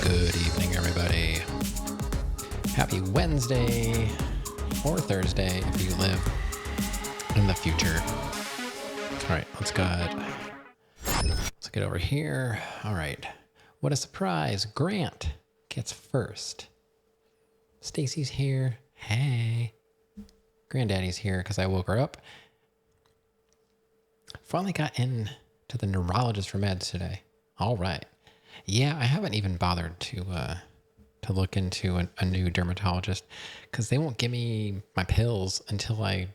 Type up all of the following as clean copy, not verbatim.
Good evening, everybody. Happy Wednesday or Thursday if you live in the future. All right, let's get over here. All right. What a surprise. Grant gets first. Stacy's here. Hey. Granddaddy's here because I woke her up. Finally got in to the neurologist for meds today. All right. Yeah, I haven't even bothered to look into a new dermatologist because they won't give me my pills until I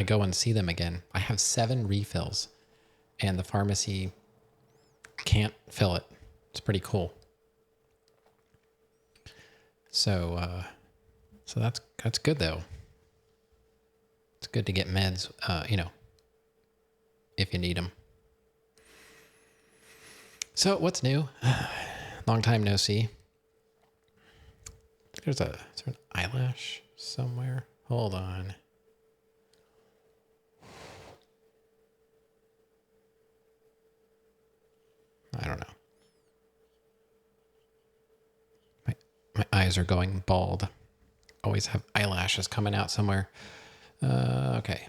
go and see them again. I have 7 refills, and the pharmacy can't fill it. It's pretty cool. So that's good though. It's good to get meds, if you need them. So what's new? Long time no see. Is there an eyelash somewhere? Hold on. I don't know. My eyes are going bald. Always have eyelashes coming out somewhere. Okay.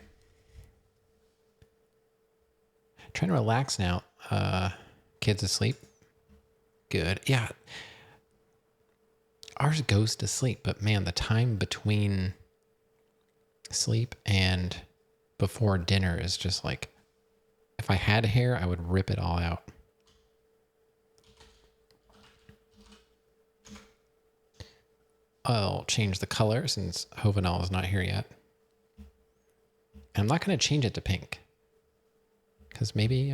Trying to relax now. Kids asleep? Good. Yeah. Ours goes to sleep, but man, the time between sleep and before dinner is just like, if I had hair, I would rip it all out. I'll change the color since Hovenal is not here yet. And I'm not going to change it to pink. Because maybe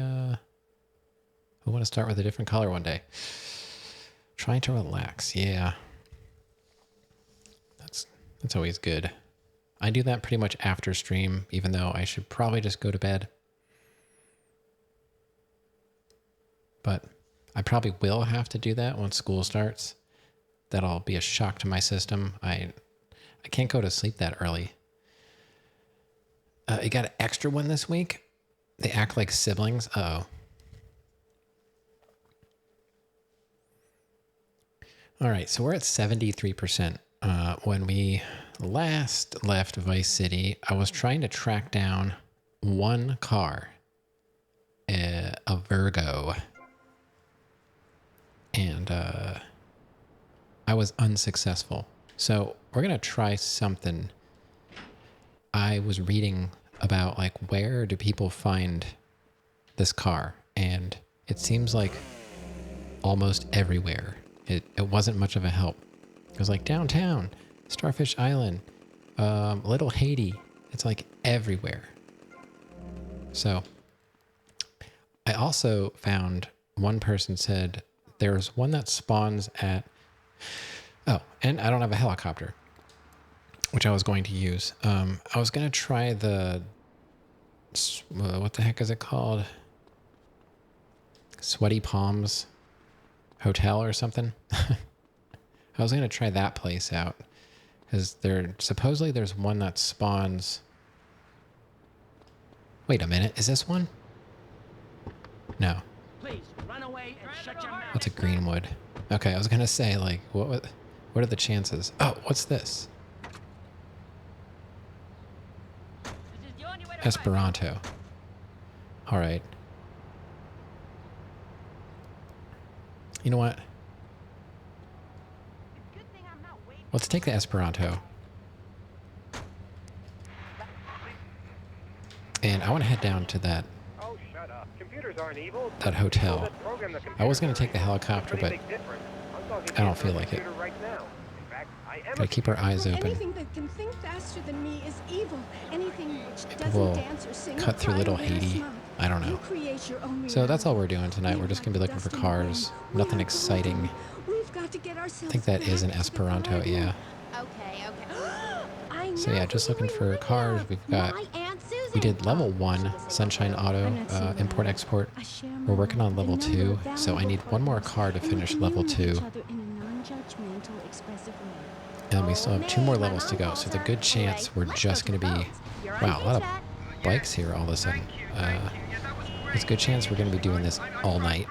we want to start with a different color one day. Trying to relax. Yeah. That's always good. I do that pretty much after stream, even though I should probably just go to bed. But I probably will have to do that once school starts. That'll be a shock to my system. I can't go to sleep that early. You got an extra one this week? They act like siblings? Uh-oh. All right, so we're at 73%. When we last left Vice City, I was trying to track down one car, a Virgo, and I was unsuccessful. So we're going to try something. I was reading about like where do people find this car, and it seems like almost everywhere. It wasn't much of a help. It was like downtown, Starfish Island, Little Haiti. It's like everywhere. So I also found one person said there's one that spawns at, and I don't have a helicopter, which I was going to use. I was going to try the, what the heck is it called? Sweaty Palms Hotel or something. I was going to try that place out because supposedly there's one that spawns. Wait a minute. Is this one? No. Please, run away and shut your mouth. What's a greenwood? Okay, I was gonna say, like, what are the chances? Oh, what's this? Esperanto. All right. You know what? Let's take the Esperanto. And I want to head down to that hotel. I was going to take the helicopter, but I don't feel like it. Gotta keep our eyes open. Anything that can think faster than me is evil. Anything which Maybe doesn't we'll dance or sing cut or through cry Little will wear a Haiti. smile. I don't You know. create your own So that's all reality. we're doing tonight. We're just going to be looking for cars. Nothing exciting. We've got to get I ourselves think that is an back to the Esperanto, garden. yeah. Okay. I So know yeah, just who looking you for remind cars. of. We've got, My Aunt Susan. we did level Oh, 1, she was a Sunshine Auto, I'm not seeing import that. export. I share We're my working on life, level a number 2, of so I need one more valuable car to partners, and finish we level communicate 2. each other in a non-judgmental, expressive way. And we still have 2 more My levels to mom go, calls so there's a her. good chance Anyway, we're let's just go going to to the be... boats. You're on Wow, a lot of chat. bikes here all of a sudden. There's a good chance we're going to be doing this all night.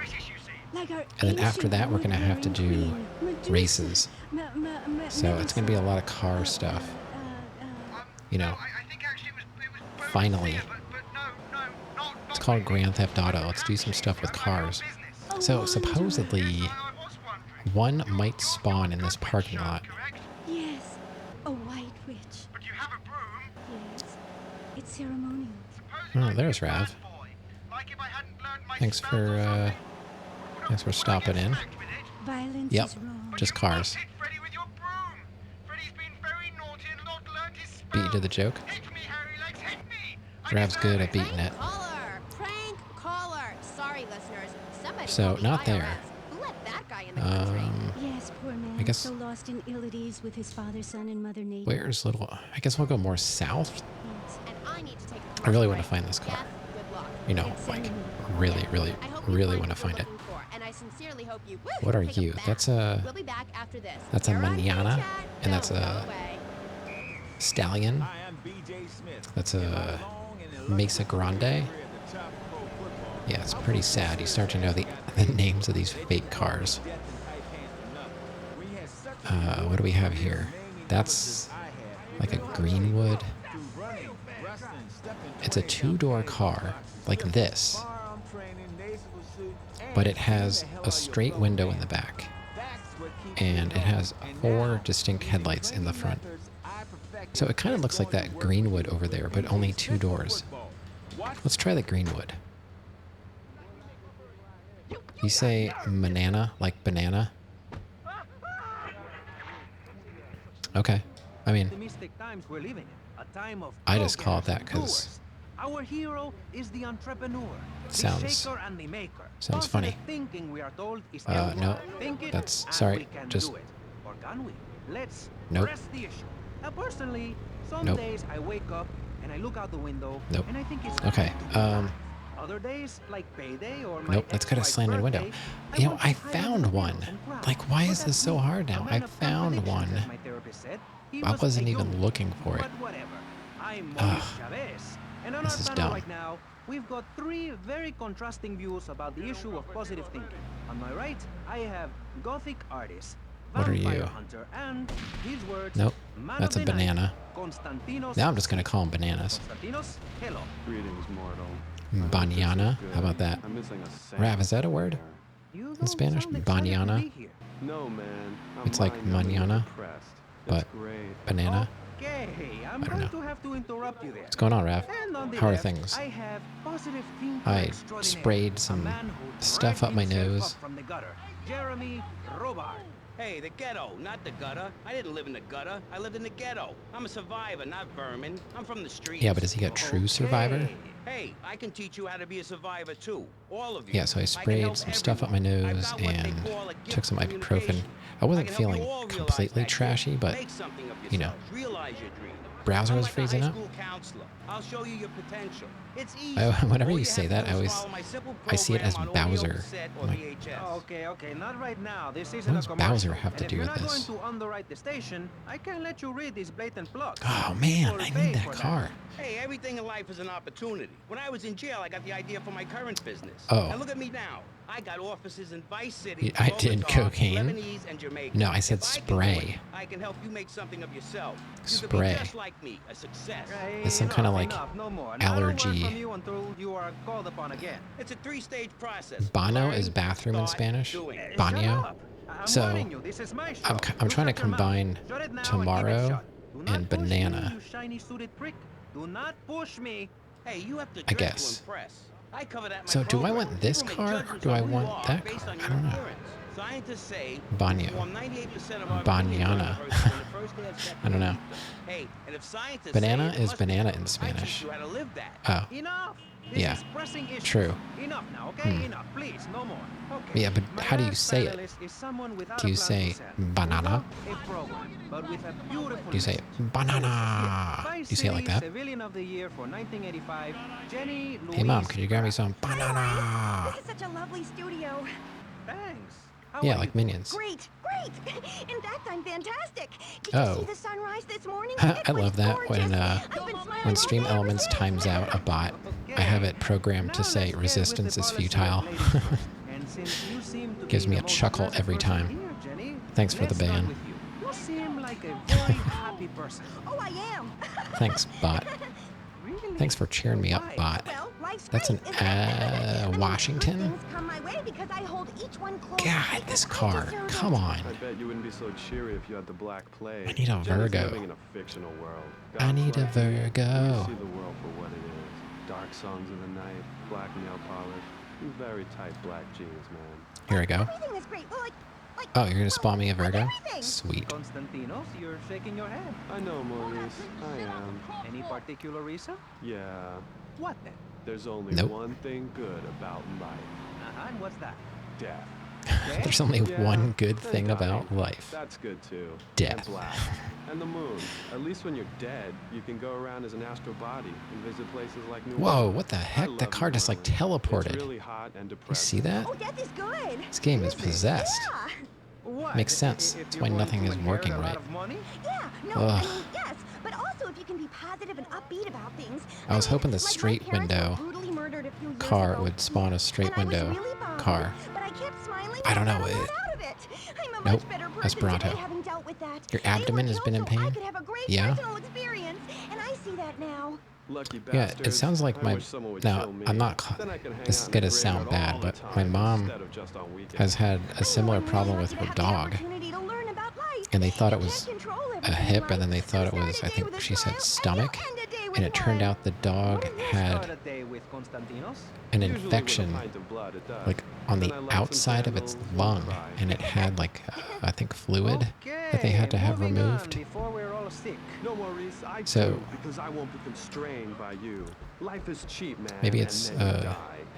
Like our And then after ancient that, we're going to have to wood-bearing do queen, Medusa. races. So it's going to be a lot of car stuff. You know, finally. It's called Grand Theft Auto. Let's do some stuff with cars. So supposedly, one might spawn in this parking lot. Yes, a white witch. But you have a broom. Yes, it's ceremonial. Oh, there's Rav. Like if I hadn't learned my Thanks for stopping in. Violence Yep, is wrong. just cars. Hit Freddy with your broom. Freddy's been very naughty and not learned his spells. Beat you to the joke. Hit me, Harry Legs, hit me. Rav's good at beating it. Prank caller. Sorry, listeners. Somebody So, called the not there. IRS. Who let that guy in the country? Yes, poor man. I guess- So lost in ill at ease with his father, son, and mother nature. Where's little... I guess we'll go more south. Yes. And I need to take a I really want break. to find this car. Death, good luck. You know, like, really, really, I hope you really find want to what find you're it. looking for, and I sincerely hope you What are take a you? bath. That's a... We'll be back after this. That's a You're on manana, chat. and that's Don't go a- away. Stallion. That's a Mesa Grande. Yeah, it's pretty sad. You start to know the names of these fake cars. What do we have here? That's like a Greenwood. It's a 2-door car, like this. But it has a straight window in the back. And it has 4 distinct headlights in the front. So it kind of looks like that Greenwood over there, but only 2 doors. Let's try the Greenwood. You say banana, like banana? Okay. I mean, Optimistic times we're living in. A time of I just call it that progress 'cause and doers. Our hero is the entrepreneur, the sounds- shaker and the maker. sounds Positive funny. Thinking, we are told, is No, everything. Think it, that's- and sorry, we can just- do it. Or can we? Let's Nope. press the issue. Personally, some Nope. days I wake up and I look out the window Nope. and I think it's Okay, Other days, like payday or my nope, that's got a ex-wife's slanted window. birthday, You know, want to I hide under found the one. pillows and cry. Like, why But is this that's so me, hard a now? man I of found contradictions, one. as my therapist said. He I was wasn't a even human. looking for it. But whatever. I'm Ugh. Maurice Chavez. And on This our is panel dumb. right now, we've got 3 very contrasting views about the issue of positive thinking. On my right, I have Gothic artist, What are vampire you? hunter, and his words, Nope, man that's of a the night, banana. Konstantinos. Now I'm just going to call them bananas. Konstantinos, hello. Greetings, mortal. Banyana? How about that? I'm missing a sound Rav, is that a word? You In Spanish, don't sound excited to banyana? be here. No, man. It's like manana, but great. banana. Okay, I'm I don't going know. to have to interrupt you there. What's going on, Rav? And on the How are left, things? I have positive thinker I extraordinaire, sprayed a some man who stuff dragged up my himself nose. up from the gutter. Jeremy Robart. Hey, the ghetto, not the gutter. I didn't live in the gutter. I lived in the ghetto. I'm a survivor, not vermin. I'm from the streets. Yeah, but is he a true survivor? Okay. Hey, I can teach you how to be a survivor too. All of you. Yeah, so I can sprayed help some stuff up my everyone. I've nose got what they and call a gift took some of ibuprofen. communication. I wasn't can help feeling you all realize completely that gift. trashy, but Make something of you know, yourselves. Realize your dream. browser I'm was like a freezing high up. school counselor. I'll show you your potential. It's easy. Whenever All you have say to that, do I is always- follow my simple I see it as program on audio, Bowser. cassette, or I'm like, VHS. Okay, not right now. This isn't What a does commercial. Bowser have to And do if with you're not this? going to underwrite the station, I can't let you read these blatant plugs. Oh man, You'll I pay need for that car. Hey, everything in life is an opportunity. opportunity. When I was in jail, I got the idea for my current business. Oh. And look at me now. I got offices in Vice City. I did Bogota, cocaine. Lebanese, and Jamaica. No, I said If can do spray. it, I can help you make something of yourself. You Spray. could be just like me, a success. It's some kind of like no more. allergy. I don't work from you until you are called upon again. It's a 3-stage process. Bano Learn, is bathroom in start, Spanish. doing. Baño. I'm So, warning you, this is my show. I'm You trying to shut your mouth. combine Shut it now and keep it tomorrow shut. Do not and push banana. Me, you shiny suited prick. Do not push me. Hey, you have to I dress guess. to impress. I cover that in my So do I program. want this People make car or judgments do on I who you want are that based car? on I your don't know. appearance. Scientists say Baño. we perform 98% of our Bañana. I don't know. Hey, and if scientists Banana say it is must be, banana in I Spanish. teach you how to live that. Oh, Enough. This Yeah. is pressing issues. True. Enough now, okay? Enough, please, no more. Okay. Yeah, but My how do you last say it? panelist is someone without Do you a plan say to sell. banana? Without a program, but with a beautiful Do you say message. banana? Vice Do you say it like City that? Civilian of the Year for 1985, Jenny Louise. Hey mom, could you grab me Kraft. some banana? This is such a lovely studio. Thanks. How Yeah, are like you? Minions. Great, great. In fact, I'm fantastic. Did Oh. you see the sunrise this morning? I It was love that gorgeous. when I've been smiling when all Stream day ever Elements since. times out a bot, I have it programmed to Now say let's get with resistance the is policy of futile. ladies first. And since you seem to Gives be me the a most chuckle pleasant every person time. here, Jenny, Thanks for the let's start ban. with you. You seem like a very happy person. Oh, I am. Thanks, bot. Really? Thanks for cheering me up, Why? bot. Well, life's That's an great, isn't it? I mean, Washington? good things come my way because I hold each one close. God, because this I car. deserve Come it. on. I bet you wouldn't be so cheery if you had the Black Plague. I need a Jenny's Virgo. living in a fictional world. I God's need a like you. You Virgo. see the world for what it is. Dark songs of the night, black nail polish, and very tight black jeans, man. Here we go. Everything is great. Well, like Oh, you're gonna spawn me a Virgo? everything. Sweet. Constantinos, you're shaking your head. I know, Maurice. I am. Any particular reason? Yeah. What then? There's only Nope. one thing good about life. And what's that? Death. There's only Yeah, one good and thing about dying. life. That's good too. Death. And black. And the moon. At least when you're dead, you can go around as an astral body and visit places like New Whoa, Orleans. what the I heck? The love car New just like Orleans. It's teleported. really hot and You depressing. see that? Oh, death is good. This game is Is it? possessed. Yeah. What? Makes sense. If That's you're why going nothing to is inherit working a lot right. of money? Yeah, no, Ugh. I mean, yes, but also if you can be positive and upbeat about things. I was hoping the like my straight parents were window brutally murdered a few years car ago. would spawn a straight And I was window really bummed, car. But I kept smiling. I don't and know, got a lot it- out of it. I'm a Nope, much better person Esperanto. today having dealt with that. Your They were abdomen has killed been in so I pain? could have a great Yeah? personal experience, and I see that now. Lucky Yeah, bastards. it sounds like I my. wish someone would Now, kill me. I'm not. Then I can hang This out is in gonna the sound graveyard bad, all but the my time mom instead of just on weekends. has had a similar I'm really problem lucky with to her have the dog. opportunity to learn about life. And they thought it You was can't control a everything in hip, and life. then they thought it Start was, a I day think with a she said smile, stomach, and you'll end a day with and it turned one. out the dog Start had a day with Constantinos. an Usually with a infection pint of blood, it does. like on Then the I light some outside of its candles and lung, cry. and it had like I think fluid that they had to have moving on removed. before we're all sick. No, Maurice, I So- do, because I won't be constrained by you. Life is cheap, man. Maybe and it's, then you die.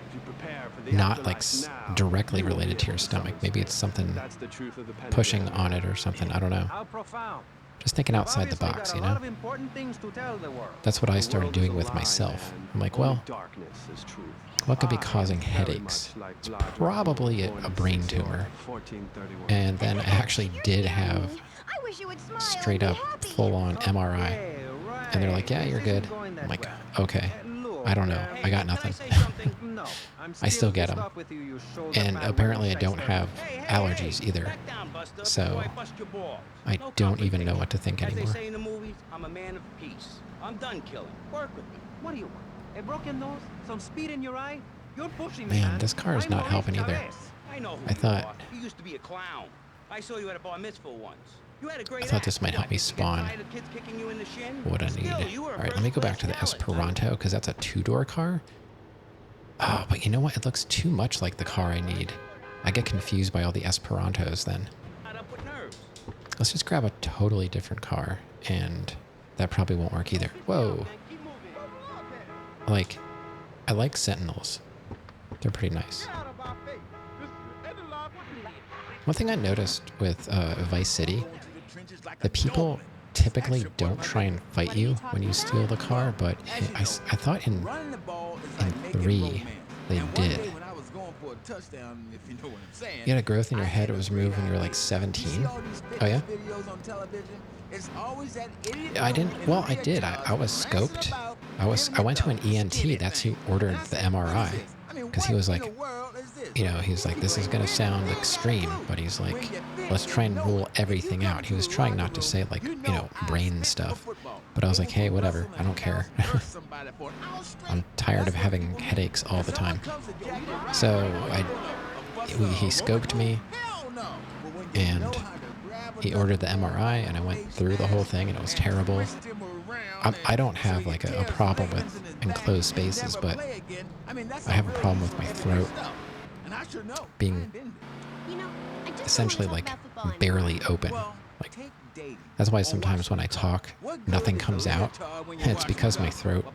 If you prepare for the Not like afterlife now, directly you won't be related to able your suffer stomach. Maybe it's something That's the truth of the pushing pentagram. on it or something. I don't know. How profound. Just thinking You've outside the obviously box, got you a lot know? of important things to tell the world. That's what I The started world is doing a with lie, myself. man. I'm like, Only well, darkness is truth. what could be I causing am very headaches? much like It's Vlad probably Dracula, a born in brain 60 or tumor. 1431. And then I actually did have I wish you would smile and straight be up happy. full on MRI. Okay, right. And they're like, yeah, This you're isn't good. going that I'm like, well. okay. Look, I don't know. I got Can nothing. I say something? No, I'm I still get pissed 'em. off with you, you shoulder And pad apparently I wearing don't shyster. have Hey, allergies either. Back down, Buster, So, before I bust your balls. I No don't even know confrontation. what to think As anymore. they say in the movies, I'm a man of peace. I'm done killing. Work with me. What do you want? A broken nose? Some speed in your eye? You're pushing me, Man, man. this car is I'm not Maurice helping either. Chavez. I know who I thought- you are. You used to be a clown. I saw you at a bar mitzvah once. You had a great I thought this act. might help What, me did you get spawn tired of kids kicking you in the shin? what I need. Still, you were a All right, let me go back to the first-class talent, Esperanto because that's a two-door car. Oh, but you know what? It looks too much like the car I need. I get confused by all the Esperantos then. Not up with nerves. Let's just grab a totally different car, and that probably won't work either. Whoa. Keep moving. Like, I like Sentinels. They're pretty nice. One thing I noticed with Vice City, the people typically don't try and fight you when you steal the car, but I thought in 3 they did. You had a growth in your head, it was removed when you were like 17? Oh yeah? I didn't, well I did, I was scoped I went to an ENT. That's who ordered the MRI. Because he was like, you know, he's like, this is going to sound extreme, but he's like, let's try and rule everything out. He was trying not to say like, you know, brain stuff. But I was like, hey, whatever. I don't care. I'm tired of having headaches all the time. So he scoped me and he ordered the MRI and I went through the whole thing and it was terrible. I don't have like a problem with enclosed spaces, but I have a problem with my throat being essentially like barely open. Like that's why sometimes when I talk, nothing comes out. And it's because my throat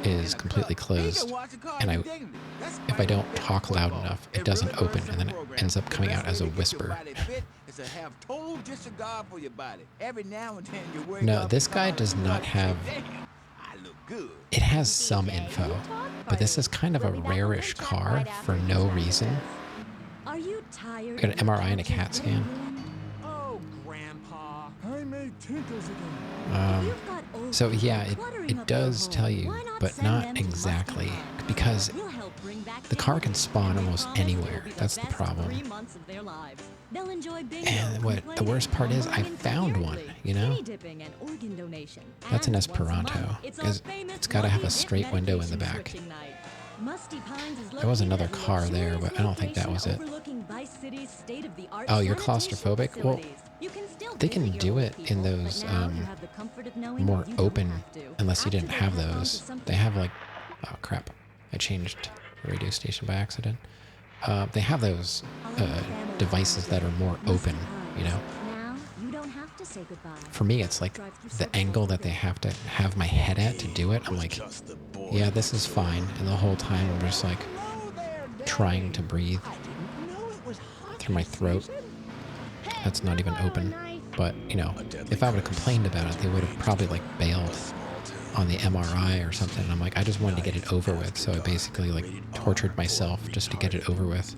is completely closed, and if I don't talk loud enough, it doesn't open, and then it ends up coming out as a whisper. No, this guy does not have... It has some info, but this is kind of a rare-ish car for no reason. Are you tired? Got an MRI and a CAT scan. Oh, Grandpa. I made tinkles again. So yeah, it does tell you, but not exactly, because the car can spawn almost anywhere. That's the problem. And what the worst part is, I found one, you know? That's an Esperanto. It's got to have a straight window in the back. There was another car there, but I don't think that was it. Oh, you're claustrophobic? Well, they can do it in those more open, unless you didn't have those. They have like, oh crap, I changed the radio station by accident. They have those devices that are more open, you know? For me, it's like the angle that they have to have my head at to do it. I'm like, yeah, this is fine. And the whole time I'm just like trying to breathe through my throat. That's not even open. But, you know, if I would have complained about it, they would have probably like bailed on the MRI or something. And I'm like, I just wanted to get it over with. So I basically like tortured myself just to get it over with.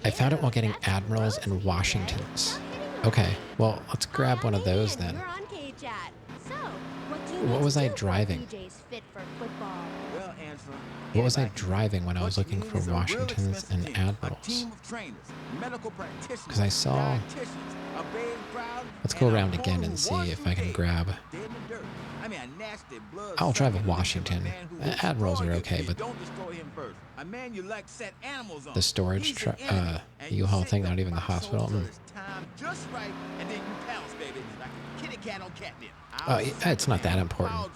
I found it while getting Admirals and Washingtons. Okay, well, let's grab one of those then. What was I driving? What was I driving when I was looking for Washingtons and Admirals? Because I saw... Let's go around again and see if I can grab... I'll drive a Washington. Admirals are okay, but the storage U-Haul thing, not even the hospital. Oh, it's not that important.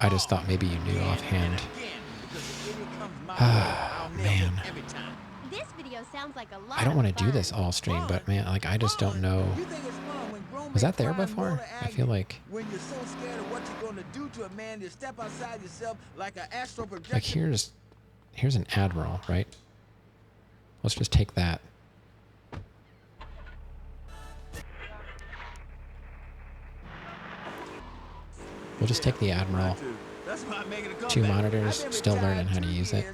I just thought maybe you knew offhand. Ah, man. I don't want to do this all stream, but man, like I just don't know. Was that there before? I feel like here's an Admiral, right? Let's just take that. We'll just take the Admiral. 2 monitors, still learning how to use it.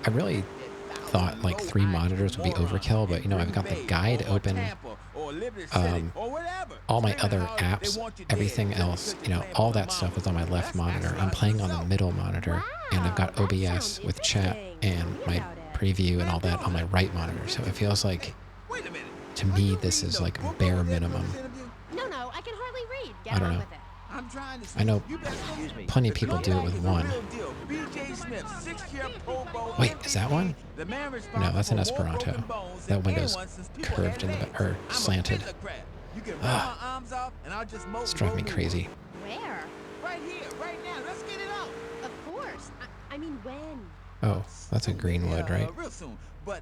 I really thought like 3 monitors would be overkill, but you know, I've got the guide open, all my other apps, everything else, you know, all that stuff is on my left monitor. I'm playing on the middle monitor, and I've got OBS with chat and my preview and all that on my right monitor. So it feels like, to me, this is like bare minimum. No, I can hardly read. I don't know. I know plenty of people do it with one. Wait, is that one? No, that's an Esperanto. That window's curved in the back, or slanted. Ah, it's driving me crazy. Where? Right here, right now. Let's get it out. Of course. I mean, when? Oh, that's a Greenwood, right? Real soon. But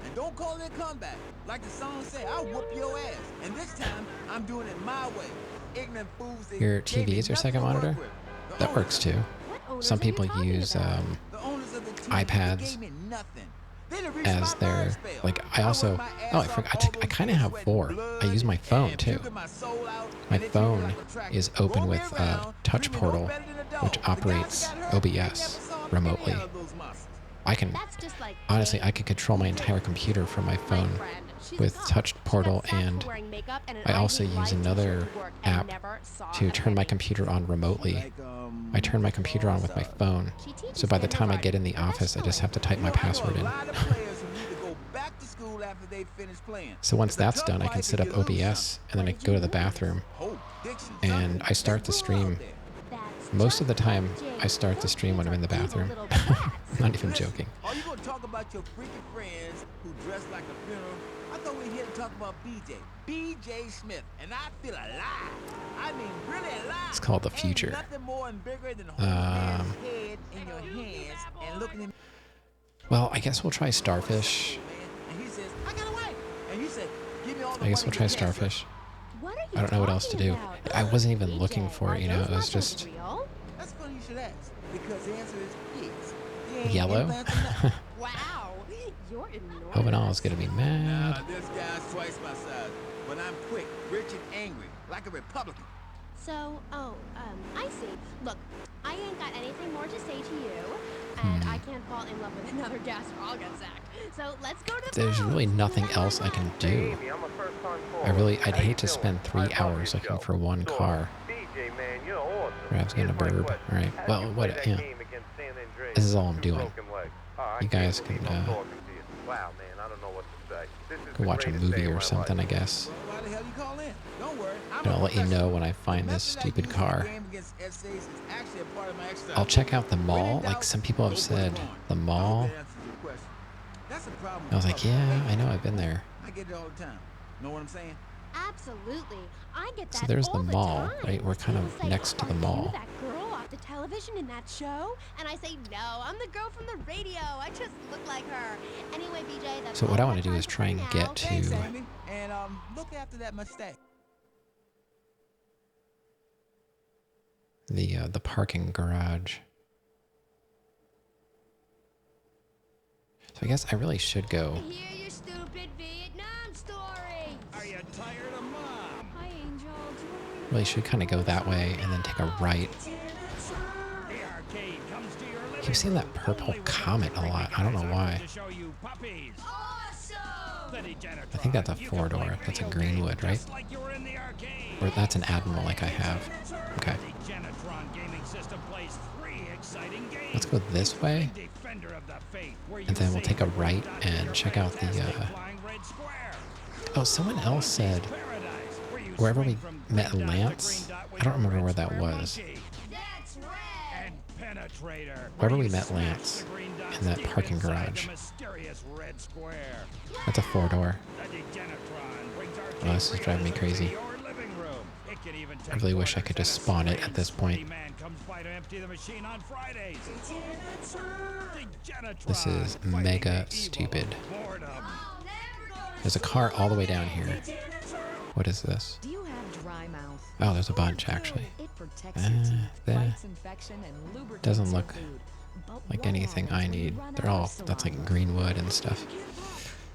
and don't call it a comeback. Like the song say, I'll whoop your ass. And this time, I'm doing it my way. Ignorant fools. Your TV is your second monitor? That works too. Some people use iPads as their, like, I also, oh, I forgot, I kind of have 4. I use my phone too. My phone is open with Touch Portal, which operates OBS remotely. I can, honestly, I could control my entire computer from my phone She's with a cop. Touch She Portal, got sacked and for wearing makeup and an I also I Hate use Life another t-shirt to work and app never saw to a turn my penny. computer on remotely. Like, I turn my computer on with my phone, She teaches so by the time I get in the kindergarten office, I just have to type You my know, I know password a in. lot of players who need to go back to school after they finish playing. So once It's a that's tough done, I life can if set up you lose OBS, and then I What did go you to the lose? bathroom, something. Hope, Dixon, and something. I start the It's brutal stream. out there. That's Most of the just time, like Jake. I start the Those stream when kids I'm in the are evil bathroom. little brats. Not even Listen, joking. Are you gonna talk about your freaking friends who dress like a funeral? I thought we were here to talk about BJ. BJ Smith. And I feel alive. I mean, really alive. It's called the Ain't future. nothing more and bigger than holding a man's head in your hands and looking him. Well, I guess we'll try Starfish. And he says, I got a wife. And you say, give me all the I guess money we'll try you can, sir." Starfish. What are you I don't know what else to talking do. about? I wasn't even BJ, looking for it, you are know, those it was muscles just real? That's funny you should ask. Because the answer is yes. They ain't yellow. implants or nothing. Wow, you're enormous. Owenall gonna be Nah, mad. this guy's twice my size. But I'm quick, rich, and angry, like a Republican. So, I see. Look, I ain't got anything more to say to you, and I can't fall in love with another gas or sack. So let's go to the There's phones. really nothing Why else I not? can do. I'd hate to spend 3 hours looking for one car. BJ, man, you're awesome. Rav's gonna Here's my burb. question. Alright, How did well, you what, play that yeah. game against San Andreas This is all I'm with two doing. broken legs? Oh, I You can't guys believe can, I'm talking to you. Wow, man, I don't know what to say. This is Go the watch a greatest day movie of or my something, I life. guess. Well, why the hell you call in? Don't worry. I'm And I'll let you know when I The find this method I stupid use in the car. game against essays is actually a part of my exercise. I'll check out the When in mall. doubt, Like, some people go have for the said, barn. the I hope mall. that answers your question. That's a problem I was with like, public yeah, relations. I know, I've been there. I get it all the time. Know what I'm saying? Absolutely. I get that So there's all the mall, time. right? We're kind People of say, next to the "Are mall. you that girl off the television in that show?" And I say, "No, I'm the girl from the radio. I just look like her." Anyway, BJ, that's So what all I have want to do time is for try and now. get Thanks, to Amy. And look after that mustache. the parking garage. So I guess I really should go. Hear your stupid Vietnam story. Are you tired of Mom? Hi, Angel. Do you want me to Really should kind of go that way and then take a right. The arcade comes to your living Keep seeing that room, purple only with those comet a lot. I don't know guys why. going to show you puppies. The Degenitron. I think that's a You can four-door. play That's a video Greenwood, games right? just like you were in the arcade. Or that's an Admiral like I have. Okay. The Degenitron gaming system plays 3 exciting games. Let's go this way. Defender of the Faith, where And you then we'll save take a the right red dots and in your check out the, fantastic flying red square. Oh, someone else said Paradise, where you wherever swing we from met green dot to Lance. green dot with I don't your remember red where that square was. monkey. That's red. And Penetrator, Wherever where we you met smash Lance the green dots in that deep parking inside garage. the mysterious red square. That's a 4-door. The Degenitron brings arcade Oh, this is driving me realism crazy. to your living room. It can even I really wish I could just spawn it at this point. Man comes by to empty the machine on Fridays. Degenitron, This is fighting mega the evil stupid. of boredom. There's a car all the way down here. What is this? Do you have dry mouth? Oh, there's a bunch actually. It protects your teeth, There. fights infection, and lubricates Doesn't your look food. But like what anything happens I when you need. run They're out all, of that's like saliva? Greenwood and stuff.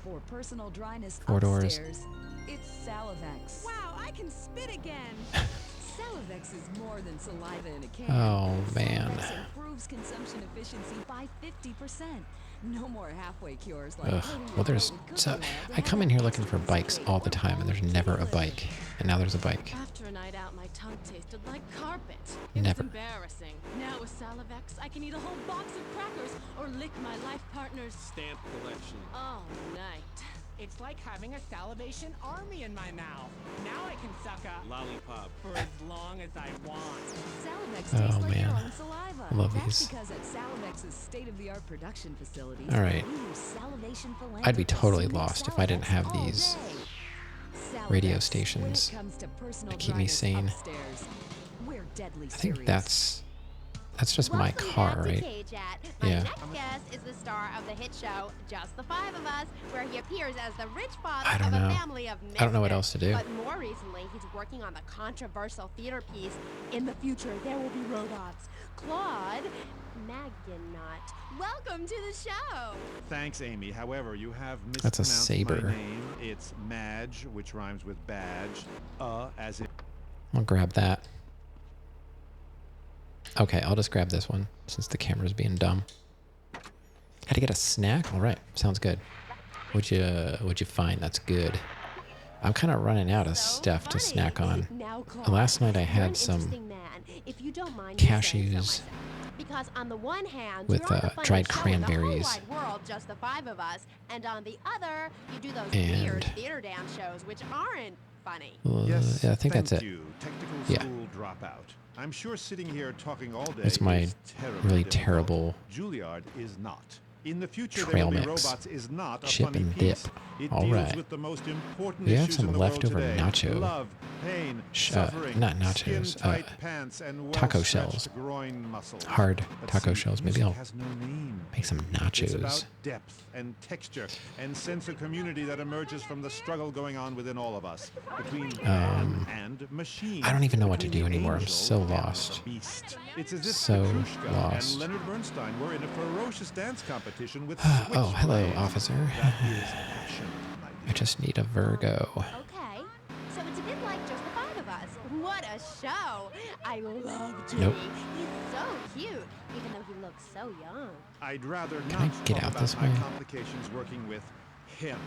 For personal dryness 4 doors. upstairs, it's Salivex. Wow, I can spit again. Salivex is more than saliva in a can. Oh, man. Salivex improves consumption efficiency by 50%. No more halfway cures like Ugh. coating your Well, there's throat with so cooking oil to I come in have here looking for bikes all the time, and there's never a bike. And now there's a bike. After a night out, my tongue tasted like carpet. It Never. was embarrassing. Now with Salivex, I can eat a whole box of crackers or lick my life partner's Stamp collection. all night. It's like having a salivation army in my mouth. Now I can suck a Lollipop. for as long as I want. Salivex Oh, tastes like your man. own saliva. I love That's these. because at Salivex's state-of-the-art production facilities, All right. we use salivation I'd be philanthropists totally who make lost if I didn't have Salivex all these day. radio Salivex, stations when it comes to personal that keep me dryness sane. upstairs, we're deadly I think serious. that's just my Welcome car, back to right? K-Jet. My Yeah. next guest is the star of the hit show Just the Five of Us, where he appears as the rich father I don't of know. a family of misfits. I don't know what else to do. But more recently, he's working on the controversial theater piece In the Future There Will Be Robots. Claude Maginot. Welcome to the show. Thanks, Amy. However, you have That's a mispronounced saber. my name. It's Madge, which rhymes with badge. As in I'll grab that. Okay, I'll just grab this one since the camera's being dumb. Had to get a snack? All right, sounds good. What'd you find that's good? I'm kind of running out of stuff to snack on. Last night I had some cashews because on the one hand, with you're on the funniest dried show in the whole cranberries. wide world, just the 5 of us, and on the other, you do those And- weird theater dance shows, which aren't funny. Yes, yeah, I think that's thank it. you, technical Yeah. school dropout. I'm sure sitting here talking all day It's my is terribly really difficult. terrible Juilliard is not. In the future, trail There Will Be mix. Robots is not a Chip funny and piece. dip. It All deals right. with the most important We have issues some in the world leftover today. nacho. Love, pain, Not suffering, nachos, skin-tight pants and taco well-stretched shells. groin muscles. Hard But taco see, shells. Maybe music I'll has no name. make some It's nachos. about depth and texture and sense of community that emerges from the struggle going on within all of us between man and machine. I don't even know what to between do the anymore. I'm angel so and the lost. beast. It's as if So Petrushka lost. and Leonard Bernstein were in a ferocious dance competition with Oh, hello, switchblades. officer. That is passion, my I dear. just need a Virgo. Okay, so it's a bit like just the 5 of us. What a show! I love Jimmy. Nope. He's so cute, even though he looks so young. I'd rather Can not I get talk out about this my way? complications working with him.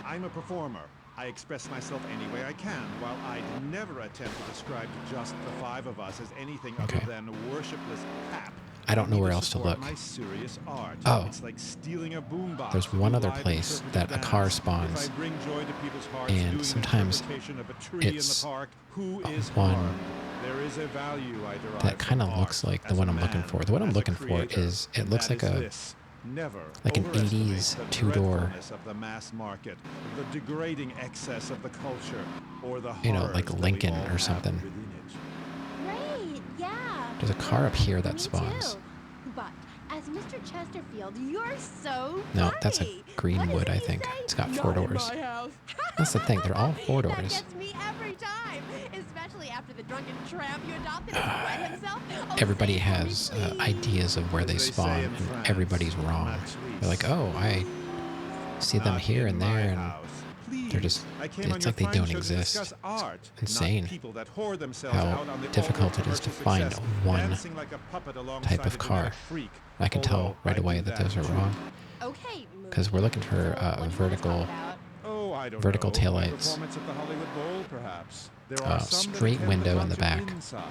I'm a performer. I express myself any way I can, while I'd never attempt to describe just the 5 of us as anything Okay. other than worshipless pap. I don't know need where else to support look. My serious art. Oh. It's like stealing a boombox. There's from one a other live place interpretive that a car dance. spawns, If I bring joy to people's hearts and doing sometimes an interpretation of a tree in the it's park, who is one harmed? There is a value I derive that kind of from looks art like the as one a I'm looking man, for. The one I'm as a looking for creator, is, it and looks that like is a, this. Never like an overestimate 80s the two-door, dreadfulness of the mass market, the degrading excess of the culture, or the you know, horrors like that we Lincoln all or have something. within it. Great, yeah. There's a car up here that Me spawns. too. But as Mr. Chesterfield, you're so No, that's a funny. Greenwood, What I did he think. say? It's got 4 Not in doors. my house. That's the thing, they're all 4 That doors. gets me every time, especially after the drunken tramp you adopted has wet himself. Oh, Everybody say it for me, has please. ideas of where As they they say spawn, in and France, everybody's wrong. Max They're like, Lease. oh, I see them Not here in and my there, and house. they're just, Please. I came on it's your like they fine don't show to exist. discuss art, Insane not people that whore themselves how out on the difficult altar of it is to commercial find success, one dancing like a puppet type alongside of a car. genetic freak. I can tell Although right I away do that those are too. wrong. Okay, 'Cause we're looking for, so what do you wanna vertical- talk about? Oh, I don't vertical know. My taillights. performance at the Hollywood Bowl, perhaps. There are some that Straight attend window the in the concert back. inside.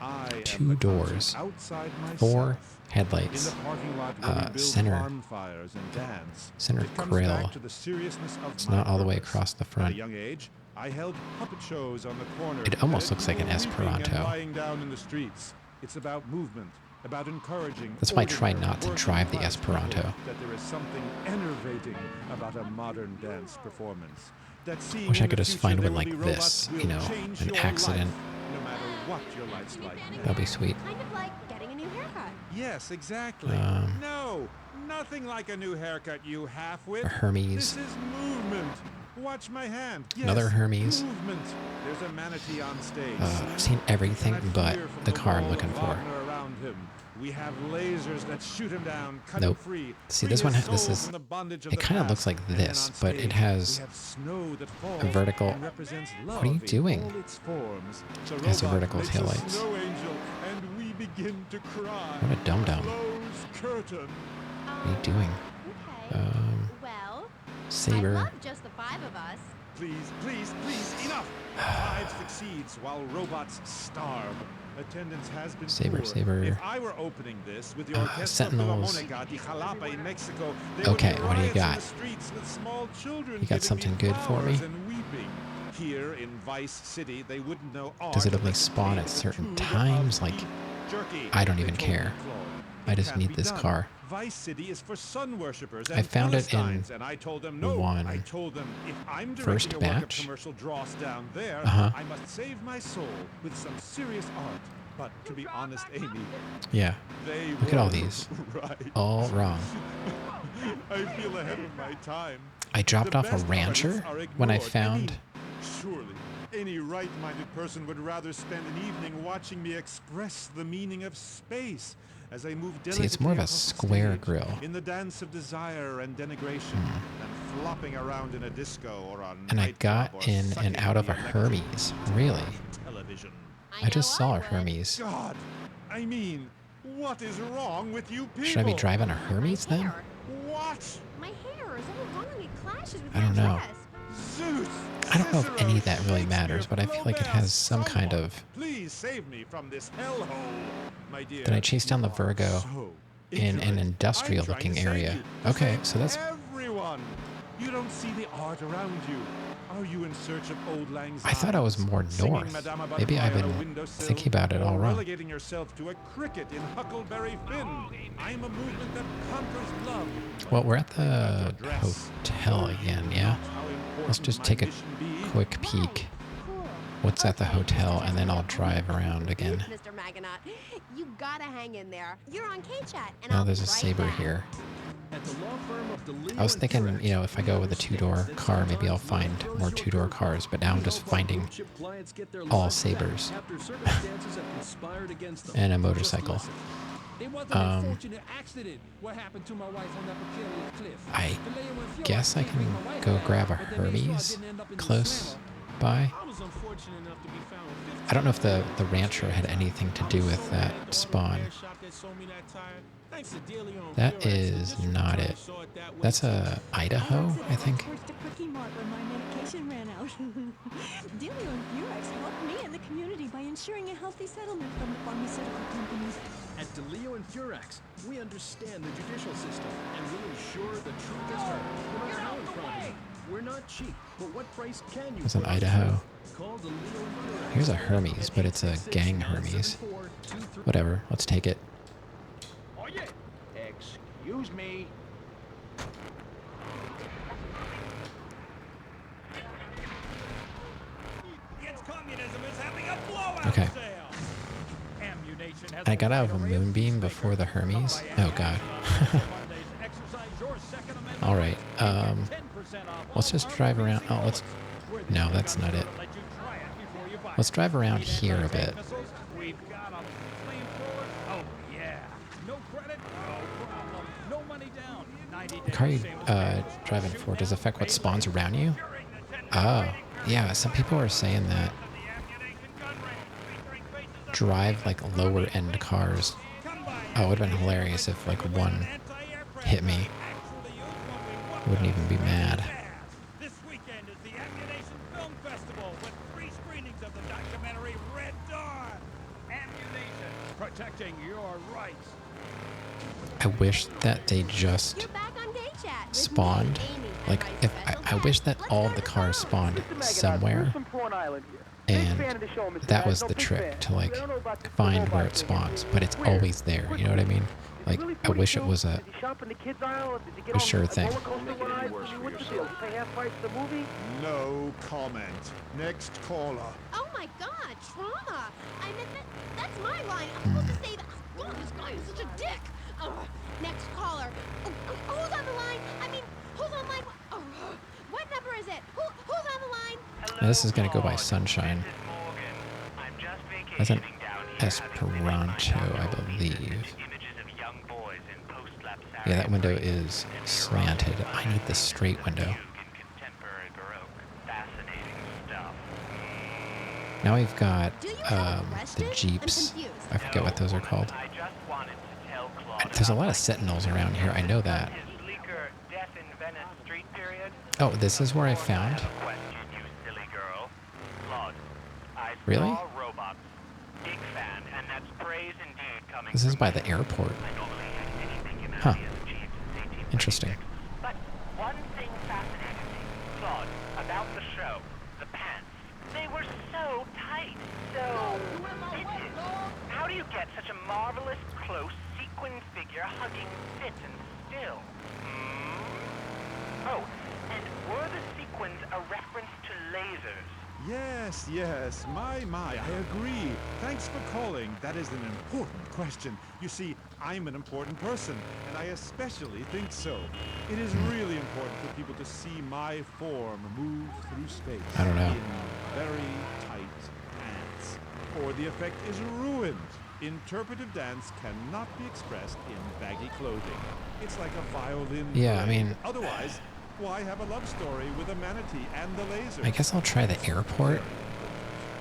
I am 2 the doors. concert outside 4 myself. In headlights. the parking lot where we build Center. bonfires and dance. Center It comes grill. back to the seriousness of It's my not all the way purpose. across the At front. a young age, I held puppet shows on the corner. It almost that looks like an people weeping and Esperanto. lying down in the streets. It's about movement, about encouraging. That's why I try ordinary not to working drive the class people Esperanto. That there is something enervating about a modern dance performance. That seeing Wish I in could the just future find there one will like be this, robots will you know, change an your accident. life, no matter what your life's like. That'd be sweet. Kind of like getting a new haircut. Yes, exactly. Um, No, nothing like a new haircut, you half-wit. A Hermes. This is movement. Watch my hand. Yes, Another Hermes. Movement. There's a manatee on stage. I've seen everything Cannot but fear from the car I'm wall of looking for. Wagner around him. We have lasers that shoot him down, cut Nope. him free. See, free this one his this soul is- from the bondage of it the kinda looks past. like And then this, on but it stage, has we have snow that falls a vertical- and represents love What are you in doing? all its forms. The It has a robot vertical makes a taillights. snow angel, and we begin to cry. What a dum-dum. Close curtain. What are you doing? Okay. Well, I Saber. love just the 5 of us. Please, please, please, enough! Five succeeds while robots starve. Attendance has been Saber, poor. saber. If I were opening this with the Orquesta Sentinels. Filarmónica de Jalapa in Mexico, there Okay, would be what do you riots in got? the streets with small children You got giving something me good for me? flowers and weeping. Here in Vice City, they wouldn't know art Does it only unless spawn came at with a certain tube times? of Like, beef jerky, I don't they even told me, care. Claude. I It just can't need be this done. car. Vice City is for sun worshippers I and found it in Philistines, and I told them no. one I told them if I'm first directing a work of batch. commercial dross down there, Uh-huh. I must save my soul with some serious art. But to be honest, Amy, Yeah. they Look at all were these. right. All wrong. I feel ahead of my time. I dropped The off a best rancher artists are when I ignored. found... mean, surely, any right-minded person would rather spend an evening watching me express the meaning of space as I move delicately See, it's more of a across the square stage grill. in the dance of desire and denigration than flopping around in a disco or a And I nightclub got or in sucking and out of the a electric Hermes. Really? television. I just saw a would. Hermes. God, I mean, What is wrong with you people? Should I be driving a Hermes then? Hair. What? My hair is all wrong. It clashes with I my don't know. dress. Zeus! I don't know if any of that Cicero, really matters, but I feel like it Shakespeare, has some kind someone, of... Please save me from this hellhole, my dear. Then I chased down the You are Virgo so in an ignorant. industrial-looking I'm trying to area. save you. Okay, Save so that's... everyone. You don't see the art around you. Are you in search of old lang syne? I thought I was more Singing north. Madama Maybe I've Butterfly on a been windowsill, thinking about it all or wrong. relegating yourself to a cricket in Huckleberry Finn. I'm a movement that conquers love. Well, we're at the Dress. hotel again, yeah? Let's just take a quick peek. Cool. What's at the Okay, hotel, Mr. and then I'll Magnat. drive around again. Mr. Magnat, you gotta hang in there. You're on K-Chat, and Now I'll there's be a right Saber back. here. At the law firm of DeLeo I was and thinking, Turex, you know, if I go with a we two-door understand that car, maybe I'll sometimes find life more throws you a two-door curveball. cars, but now I'm We just help our finding blue-chip clients get their all lives back Sabers. after circumstances have conspired against them. and a Just motorcycle. listen. It was an unfortunate accident. What happened to my wife on that precarious cliff? I DeLeo and Fury guess I can't bring can my wife go back, grab a but they made sure I Hermes didn't end up in the close slammer. by. I was unfortunate enough to be found 15 I don't know if the rancher had anything to do with that spawn. That is not it. That's a Idaho, I think. Towards the quickie mart when my medication ran out. Delio and Furex helped me and the community by ensuring a healthy settlement from the pharmaceutical companies. At DeLeo and Furex, we understand the judicial system, and we ensure the truth is heard. No matter how improbable. We're not cheap, but what price can you It's an put on Idaho. truth? Call DeLeo and Furex. Here's a Hermes, but it's a gang Hermes. Whatever, let's take it. Oh, yeah. Excuse me. Okay. I got out of a moonbeam before the Hermes. Oh god. All right. Let's just drive around. Oh, let's. No, that's not it. Let's drive around here a bit. We've got 'em. Oh, yeah. No credit, no problem. No money down. 90 The car you driving for does affect what spawns around you? Oh, yeah. Some people are saying that drive like lower end cars. Oh, it would have been hilarious if like one hit me. Wouldn't even be mad. This weekend is the Ammunition Film Festival with 3 screenings of the documentary Red Dawn. Ammunition, protecting your rights. I wish that they just You're back on K-Chat. with me, spawned. Amy, and Like, my if special I wish guest. that Let's all start the the cars show. spawned somewhere, and that was the trick to like find where it spawns. But it's always there. You know what I mean? Like, I wish it was a sure thing. No comment. Next caller. Oh my god, trauma! I meant that's my line. I'm supposed to say that. God, this guy is such a dick. Next caller. Who's on the line? I mean, who's on line? What number is it? Who's on the line? Now, this is gonna go by Sunshine. That's an Esperanto, I believe. Yeah, that window is slanted. I need the straight window. Now we've got the Jeeps. I forget what those are called. There's a lot of Sentinels around here. I know that. Oh, this is where I found. Really? This is by the airport. Huh. Interesting. But one thing fascinated me, Claude, about the show, the pants. They were so tight, so vintage. How do you get such a marvelous, close, sequin figure hugging fit and still? Oh, and were the sequins a reference to lasers? Yes, yes. My, I agree. Thanks for calling. That is an important question. You see, I'm an important person, and I especially think so. It is really important for people to see my form move through space. I don't know. In very tight pants. Or the effect is ruined. Interpretive dance cannot be expressed in baggy clothing. It's like a violin. Yeah, I playing. mean... Otherwise, why have a love story with a manatee and the laser? I guess I'll try the airport.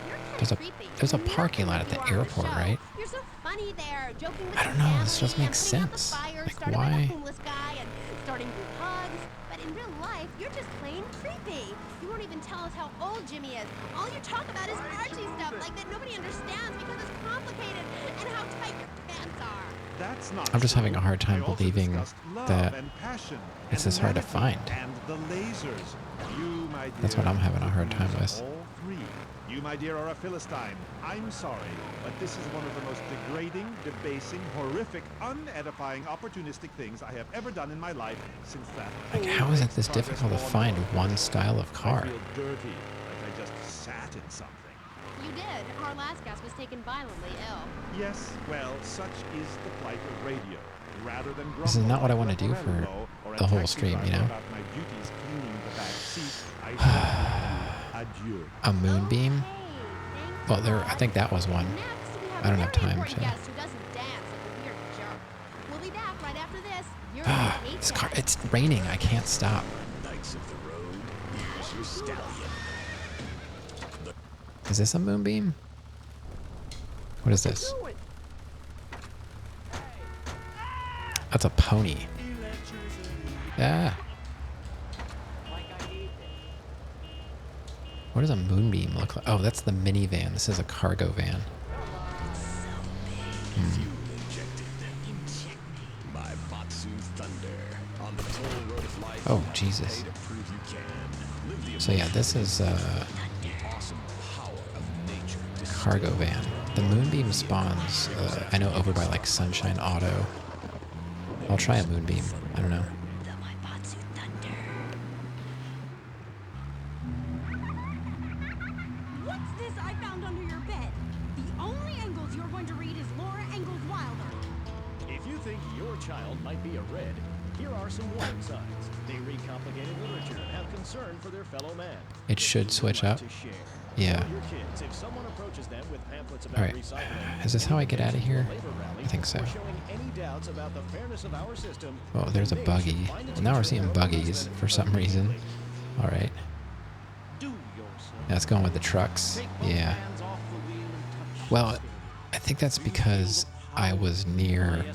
You're kind There's of a creepy. there's a Nothing parking lot at you the are on airport, show. right? You're so funny. funny there, joking with I don't your know, family this doesn't make and putting out the sense. fire, Like, starting with why? a homeless guy and starting group hugs. But in real life, you're just plain creepy. You won't even tell us how old Jimmy is. All you talk about is Archie stuff, like that nobody understands because it's complicated, and how tight your pants are. That's not I'm just having a true. hard time I also believing discussed love that and passion this and is hard to humanity find. And the lasers. You, my dear, That's what I'm having a hard use time with. all three. You, my dear, are a Philistine. I'm sorry, but this is one of the most degrading, debasing, horrific, unedifying, opportunistic things I have ever done in my life since that. Like, how is it this difficult to find one style of car? I feel dirty, like I just sat in something. You did. Our last guest was taken violently ill. Yes, well, such is the plight of radio. Rather than This is not what I want to do for the whole stream, you know? Adieu. A moonbeam? Well, there. I think that was one. Next, we have I don't a have very time important to. guest who doesn't dance like a weird jerk. We'll be back right after this. You're Ah, gonna hate this that. car. It's raining. I can't stop. Knights of the road, here's your stallion. Is this a moonbeam? What is this? That's a pony. Yeah. What does a moonbeam look like? Oh, that's the minivan. This is a cargo van. My Batsu Thunder on the toll road of life. Oh, Jesus. Pay to prove you can. Live the So yeah, this is a awesome power of nature. cargo van. The moonbeam spawns, I know, over by like Sunshine Auto. I'll try a moonbeam. I don't know. What's this I found under your bed? The only Engels you're going to read is Laura Ingalls Wilder. If you think your child might be a red, here are some warning signs. They read complicated literature and have concern for their fellow man. It should switch up. Yeah. Your kids, if someone approaches them with pamphlets about Alright. recycling, Is this how I get out of here? labor rally, I think so. or showing any doubts about the fairness of our system, Oh, there's a they buggy. should find a Well, now we're teacher seeing or buggies policeman for some reason. Alright. Do yourself. That's going with the trucks. Yeah. Hands off the wheel and touch Well, I think that's because I was near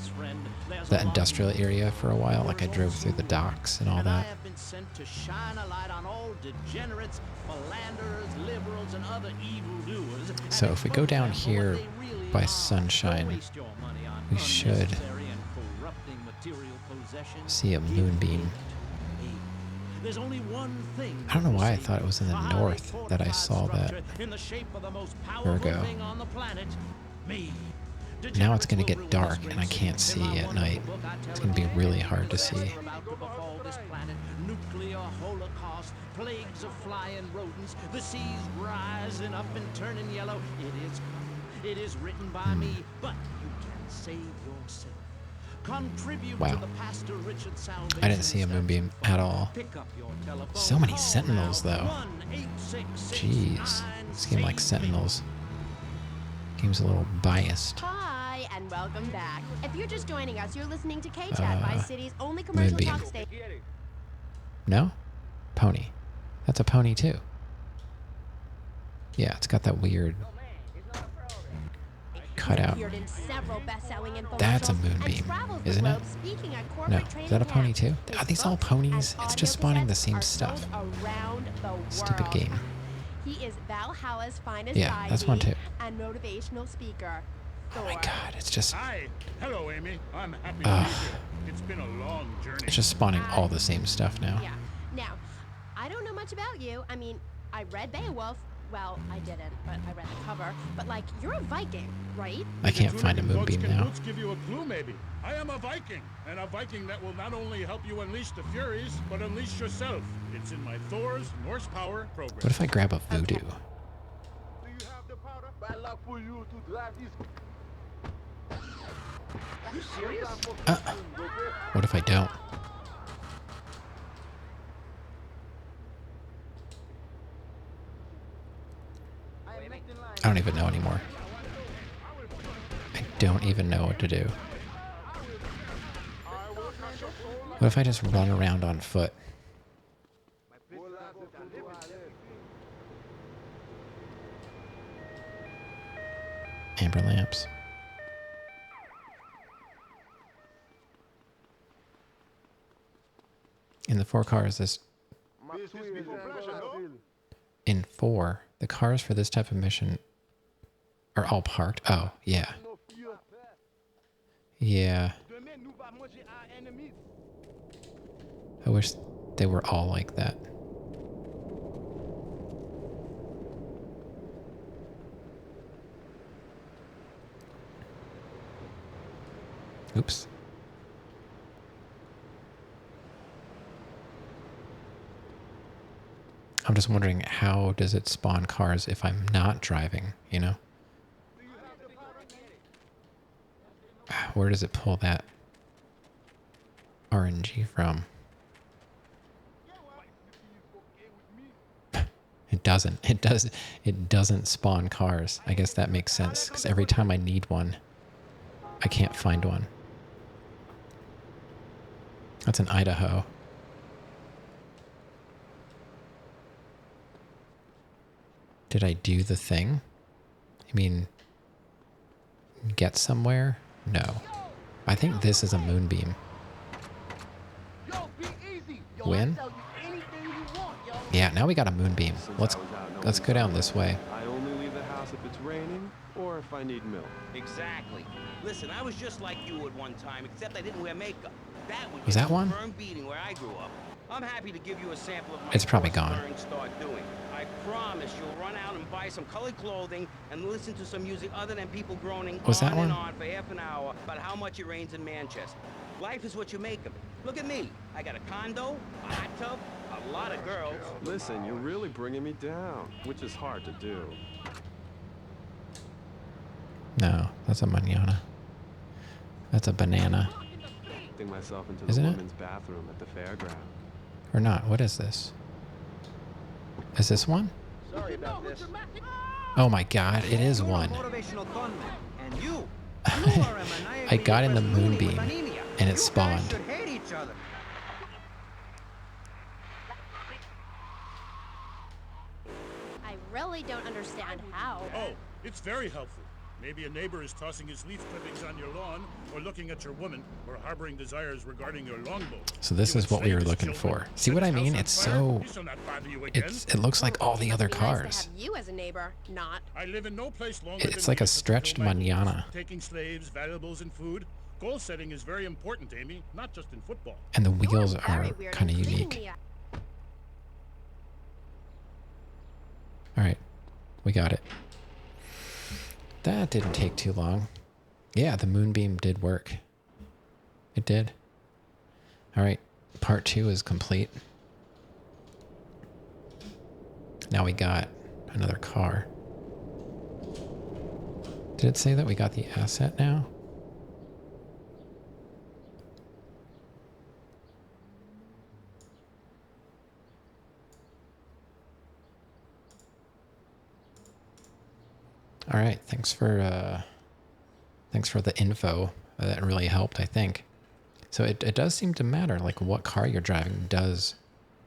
the industrial area for a while. Like I drove through the docks and all I that. have been sent to shine a light on all degenerates, philanderers, liberals, and other evildoers. So if we go down here by Sunshine, we should see a moonbeam. There's only one thing. I don't know why I thought it was in the north that I saw that. In the shape of the most Virgo. powerful thing on the planet, me. Now it's going to get dark and I can't see at night. It's going to be really hard to see. Nuclear holocaust, plagues of flying rodents, the seas rising up and turning yellow. It is coming. It is written by me, but you can save yourself. Contribute Wow. to the Pastor Richard Salvation. I didn't see a moonbeam at all. Pick up your telephone. So many Call sentinels, now. though. 1-866-9 Jeez. This game like sentinels. Game's a little biased. Hi, and welcome back. If you're just joining us, you're listening to K-Chat, Vice City's only commercial Moonbeam. talk station. No? Pony. That's a pony too. Yeah, it's got that weird cutout. Appeared in several best-selling infomercials That's a and moonbeam, travels the isn't it? globe speaking at No. corporate Is training that a pony camps. too? His Are these all books ponies? and It's just audio spawning the cassettes same are stuff. sold around the Stupid world. game. He is Valhalla's finest Yeah, that's one too. and motivational speaker. Oh my god, it's just Hi. Hello, Amy. I'm happy to meet you. It's been a long journey. it's just spawning all the same stuff now. Yeah. Now, I don't know much about you. I mean, I read Beowulf. Well, I didn't, but I read the cover. But like, you're a Viking, right? I can't find a moonbeam Can now. Boots give you a clue, maybe? I am a Viking, and a Viking that will not only help you unleash the Furies, but unleash yourself. It's in my Thor's Norse Power program. What if I grab a voodoo? Do you have the powder? Bad luck for you to drive this. You serious? What if I don't? I don't even know anymore. I don't even know what to do. What if I just run around on foot? Amber lamps. In the 4 cars, in 4, the cars for this type of mission are all parked. Oh, yeah. Yeah. I wish they were all like that. Oops. I'm just wondering, how does it spawn cars if I'm not driving, you know? Where does it pull that RNG from? It doesn't. It doesn't spawn cars. I guess that makes sense, because every time I need one, I can't find one. That's in Idaho. Did I do the thing? I mean, get somewhere? No. I think this is a moonbeam. Win? Yeah, now we got a moonbeam. Let's go down this way. I only leave the house if it's raining or if I need milk. Exactly. Listen, I was just like you at one time, except I didn't wear makeup. That would Was that one? firm beating where I grew up. I'm happy to give you a sample of my It's probably gone. start doing. I promise you'll run out and buy some colored clothing and listen to some music other than people groaning Was that on one? and on for half an hour about how much it rains in Manchester. Life is what you make of it. Look at me. I got a condo, a hot tub, a lot of girls. Listen, you're really bringing me down, which is hard to do. No, that's a manana. That's a banana. Putting myself into Isn't the it? women's bathroom at the fairground. Or not. What is this? Is this one? Sorry about this. Oh my god, it is one. Motivational conman, and you I got in the moonbeam and it spawned. should hate each other. I really don't understand how. Oh, it's very helpful. Maybe a neighbor is tossing his leaf clippings on your lawn, or looking at your woman, or harboring desires regarding your longbow. So this is what we were looking for. See what I mean? It's so... It looks like all the other Nice cars. to have you as a neighbor, not. I live in no place longer It's than like a this to stretched fulfill my goals. manana. Taking slaves, valuables, and food. Goal setting is very important, Amy, not just in football. And the wheels are Very weird. kind of I'm cleaning unique. the- Alright, we got it. That didn't take too long. Yeah, the moonbeam did work. It did. Alright, part 2 is complete. Now we got another car. Did it say that we got the asset now? All right, thanks for the info. That really helped, I think. So it does seem to matter, like what car you're driving does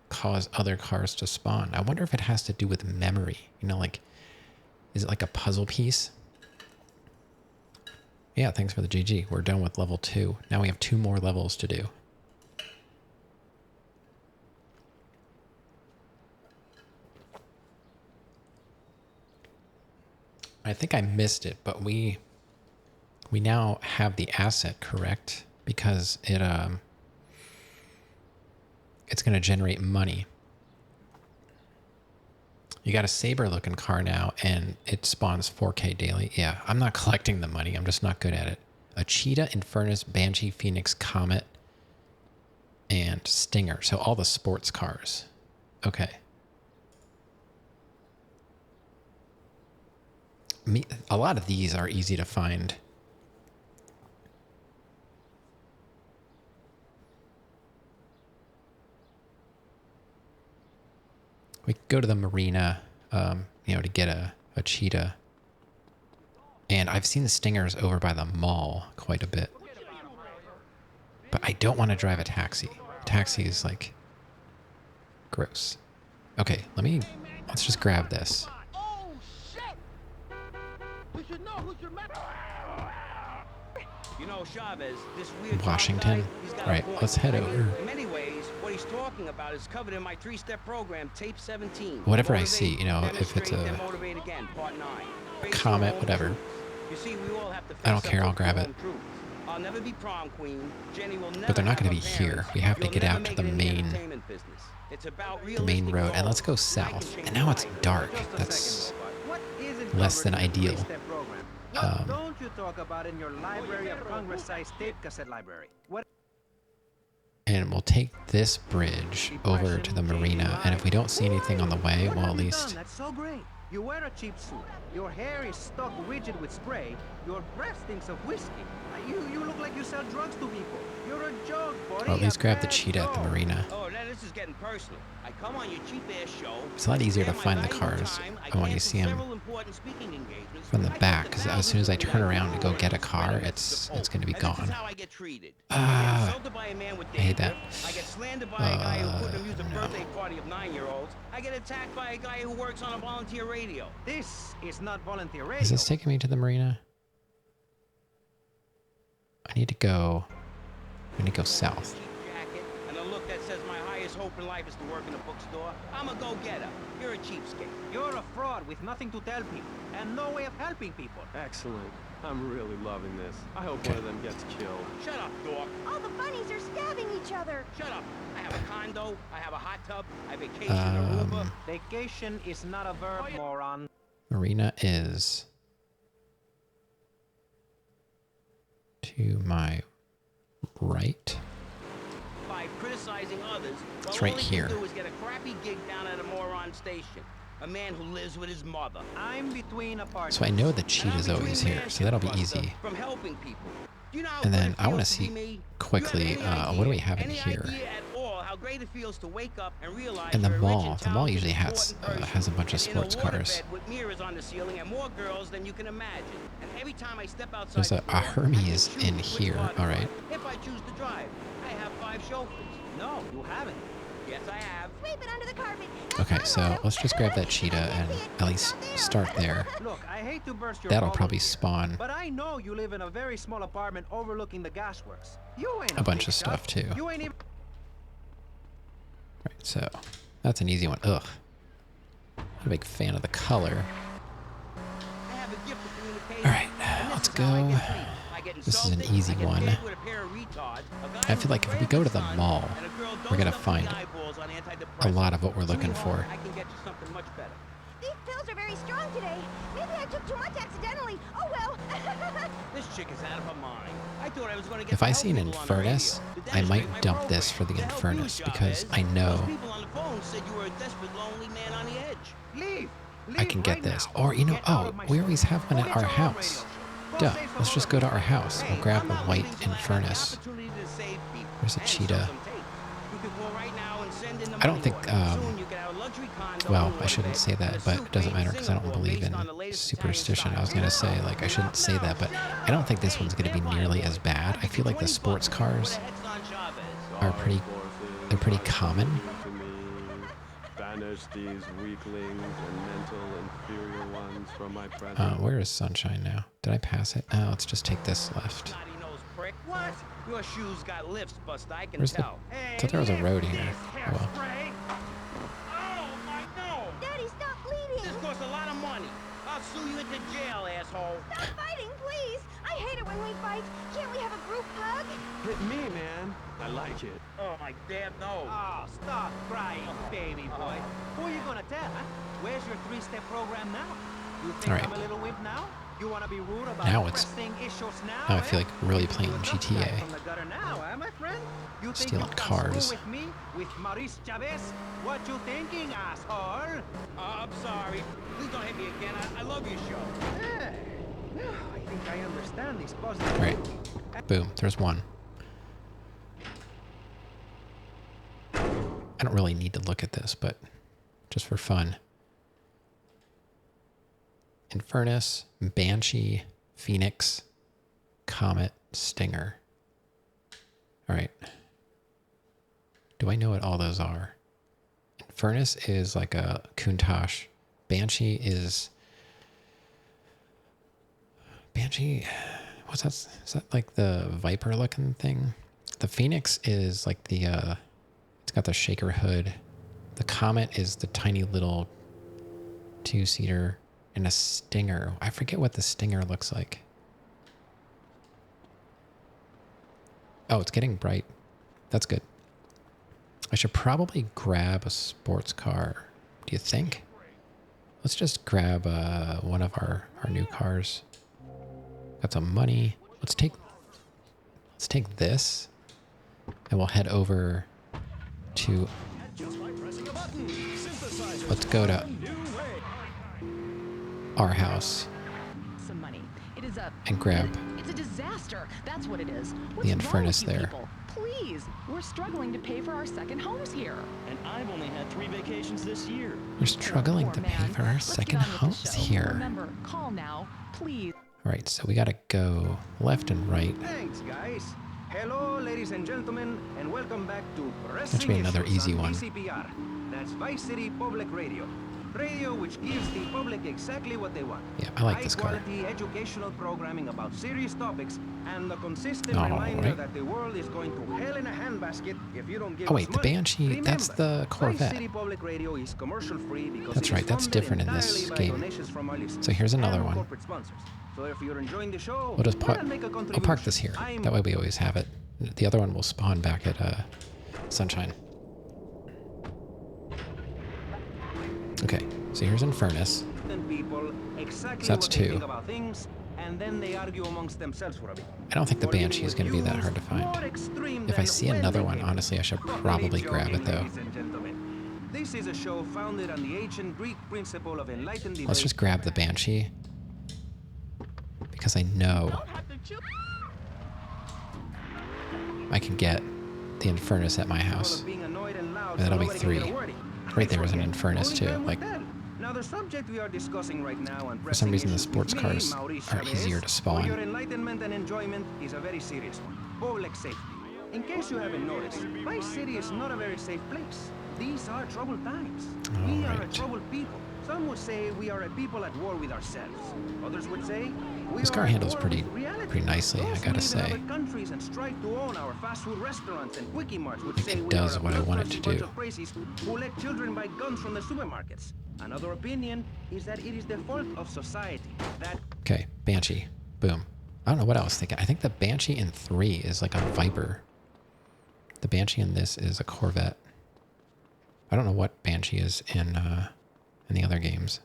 cause other cars to spawn. I wonder if it has to do with memory. You know, like, is it like a puzzle piece? Yeah, thanks for the GG. We're done with level 2. Now we have 2 more levels to do. I think I missed it, but we now have the asset, correct? Because it's going to generate money. You got a Saber-looking car now, and it spawns 4K daily. Yeah, I'm not collecting the money. I'm just not good at it. A Cheetah, Infernus, Banshee, Phoenix, Comet, and Stinger. So all the sports cars. Okay. A lot of these are easy to find. We could go to the marina, you know, to get a cheetah. And I've seen the Stingers over by the mall quite a bit. But I don't want to drive a taxi. A taxi is like gross. Okay, let's just grab this. You know, Chavez, this weird Washington. guy, he's got a Right, point. let's head over. In many ways, what he he's talking about is covered in my 3-step program, tape 17. Whatever I Motivate, see, you know, if it's demonstrate, a then motivate again, part 9. Face comet, your own whatever. truths. You see, we all have to I don't face care, up I'll to grab our it. own truths. I'll never be prom queen. Jenny will never But they're not have going to her be here. parents. We have to You'll get never out to make the it in main entertainment business. It's about main realistic road, and let's go goals. I can south. change And your now it's life. dark. Just a That's second, Robot. What isn't less than covered in the ideal. three-step program? What don't you talk about in your Library of Congress-sized tape cassette library? What? And we'll take this bridge over to the marina, and if we don't see anything on the way, What well, have at you done? least That's so great. You wear a cheap suit. Your hair is stuck rigid with spray. Your breath stinks of whiskey. You look like you sell drugs to people. You're a joke, buddy. or at least a grab the bad cheetah at the joke. marina. Oh, now this is getting personal. I come on your cheap-ass show. It's a lot easier to spend my find the valuable cars time, I when you cancel see 'em several important speaking engagements. from the I talk back, to because as soon as I thousands turn of around to go get a people, car, spread it's the going to be and This gone. is how I get treated. I Ah, get insulted by a man with I hate that. dandruff. I get slandered by a guy who couldn't amuse a birthday party of 9-year-olds. I get attacked by a guy who works on a volunteer radio. This is not volunteer radio. Is this taking me to the marina? I need to go south. Cheap jacket and a look that says my highest hope in life is to work in a bookstore. I'm a go-getter. You're a cheapskate. You're a fraud with nothing to tell people and no way of helping people. Excellent. I'm really loving this. I hope one of them gets killed. Shut up, dork. All the bunnies are stabbing each other. Shut up. I have a condo. I have a hot tub. I vacation in Aruba. Vacation is not a verb, moron. Marina is to my right. By criticizing others, It's all right he here. can do is get a crappy gig down at a moron station. A man who lives with his mother. I'm between apartments. So I know the cheetah's always here, so that'll be easy. From helping people. You know how And good then it I want to feels be see me? quickly, You have any what do we idea- have in any here? idea at all how great it feels to wake up and realize And the you're a rich mall. and The mall talented, usually has important has a bunch of person in sports a cars. waterbed with mirrors on the ceiling and more girls than you can imagine. And every time I step outside There's the a door, I can Hermes choose in which here. car to All drive. right. If I choose to drive, I have 5 chauffeurs. No, you haven't. Yes, I have. Sweep it under the carpet. Okay, so let's just grab that cheetah and at least start there. Look, I hate to burst your That'll bubble probably here, spawn but I know you live in a very small apartment overlooking the gasworks. You ain't a bunch big of stuff shot. too. You ain't even. Right, so that's an easy one. Ugh. I'm a big fan of the color. I have a gift for communication. All right, and let's this is how I go. get treated. I get This is an insulted, easy I get one. paired with a pair of retards, a guy I who's feel like if we afraid go of to the sun, mall, and a girl we're gonna dosed up find with eyeballs on a antidepressants. lot of what we're looking Sweetheart, for. I can get you something much better. These pills are very strong today. Maybe I took too much accidentally. Oh well. This chick is out of her mind. I thought I was going to get If to I help see an people on the Infernus, radio, to I might demonstrate my dump this for the program. To help you, Infernus because Chavez. I know Those people on the phone said you were a desperate, lonely man on the edge. Leave. I can get right this. now. Or, you know, Get out oh, of my we sight. always have one Go at get our your own house. radio show. Go Duh, save some let's just other go to our people. house. Hey, We'll grab I'm the not white leaving till I have the Infernus. opportunity to save people There's a and cheetah. sell some tape. You could call right now and send in the I don't money think, order. Soon you could have a luxury condo well, in I shouldn't Waterbed say and a that, but suite it doesn't made in matter because I don't Singapore believe based in on the latest superstition. Italian I was going to style. say, like, I shouldn't say that, but I don't think this one's going to be nearly as bad. I feel like the sports cars are pretty, they're pretty common. To me, banish these weaklings and mental inferior ones from my presence. Where is Sunshine now? Did I pass it? Oh, let's just take this left. Snotty-nosed prick. What? Your shoes got lifts, Buster. I can Where's the... tell. I thought there was a road here. Oh, well. Oh, my no! Daddy, stop bleeding. This costs a lot of money. I'll sue you into jail, asshole. Stop fighting, please. I hate it when we fight. Can't we have a group hug? Hit me, man. I like it. Oh, my damn nose. Oh, stop crying, baby boy. Who are you gonna tell, huh? Where's your 3-step program now? You think All right. I'm a little wimp now? You wanna be rude about Now it's- pressing issues now? Now I feel eh? like really You playing a tough guy GTA. From the gutter now, eh, my friend? You think Stealing you can cars. screw with me? With Maurice Chavez? What you thinking, asshole? I'm sorry. Please don't hit me again. I love your show. Yeah. I think I understand this positive. Right. Boom. There's one. I don't really need to look at this, but just for fun. Infernus, Banshee, Phoenix, Comet, Stinger. All right. Do I know what all those are? Infernus is like a Countach. Banshee is... Banshee... What's that? Is that like the Viper looking thing? The Phoenix is like the... it's It's got the shaker hood. The Comet is the tiny little two-seater, and a Stinger. I forget what the Stinger looks like. Oh, it's getting bright. That's good. I should probably grab a sports car. Do you think? Let's just grab one of our new cars. Got some money. Let's take this, and we'll head over to. Let's go to our house Some money. It is a and grab It's a disaster. That's what it is. the Infernus there. People? Please, we're struggling to pay for our second homes here. And I've only had 3 vacations this year. We're struggling Poor to pay man. for our Let's get second on with the homes show. here. Remember, call now, please. All right, so we gotta go left and right. Thanks, guys. Hello, ladies and gentlemen, and welcome back to That should be another easy one. VCPR. That's Vice City Public Radio. Radio which gives the public exactly what they want. Yeah, I like this car. High-quality educational programming about serious topics and the consistent All reminder right. that the world is going to hell in a handbasket if you don't give Oh us wait, the money. Banshee, that's the Vice Corvette. City Public Radio is commercial-free because That's it is right, that's funded different in this entirely by game. donations from our listeners So here's another and one. corporate sponsors. So if you're enjoying the show, We'll just why park. not make a I'll park contribution? this here. I'm That way we always have it. The other one will spawn back at Sunshine. Okay, so here's Infernus. people exactly So that's what they 2. think about things, and then they argue amongst themselves for a bit. I don't think the Or giving Banshee is going to be that hard to more find. extreme If I than see when another they one, came. honestly, I should Only probably grab joking, it though. ladies and gentlemen. This is a show founded on the ancient Greek principle of enlightened debate. Let's just grab the Banshee. Because I know I can get the Infernus at my house. That'll be 3. Right there is an Infernus too. Like, Now the subject we are discussing right now and for some reason the pressing sports issues with cars me, Mauricio, are easier is, to for spawn. your enlightenment and enjoyment is a very serious one. Public safety. In case you haven't noticed, Vice City is not a very safe place. These are troubled times. We are a Alright. troubled people. Some would say we are a people at war with ourselves. Others would say we This car are at handles war pretty with reality. nicely, I Those gotta who live say. in other countries and strive to own our fast food restaurants and quickie marts would say It we does are a what I want it bloodthirsty to bunch do. of crazies who let children buy guns from the supermarkets. Another opinion is that it is the fault of society that Okay, Banshee. Boom. I don't know what I was thinking. I think the Banshee in 3 is like a Viper. The Banshee in this is a Corvette. I don't know what Banshee is in the other games.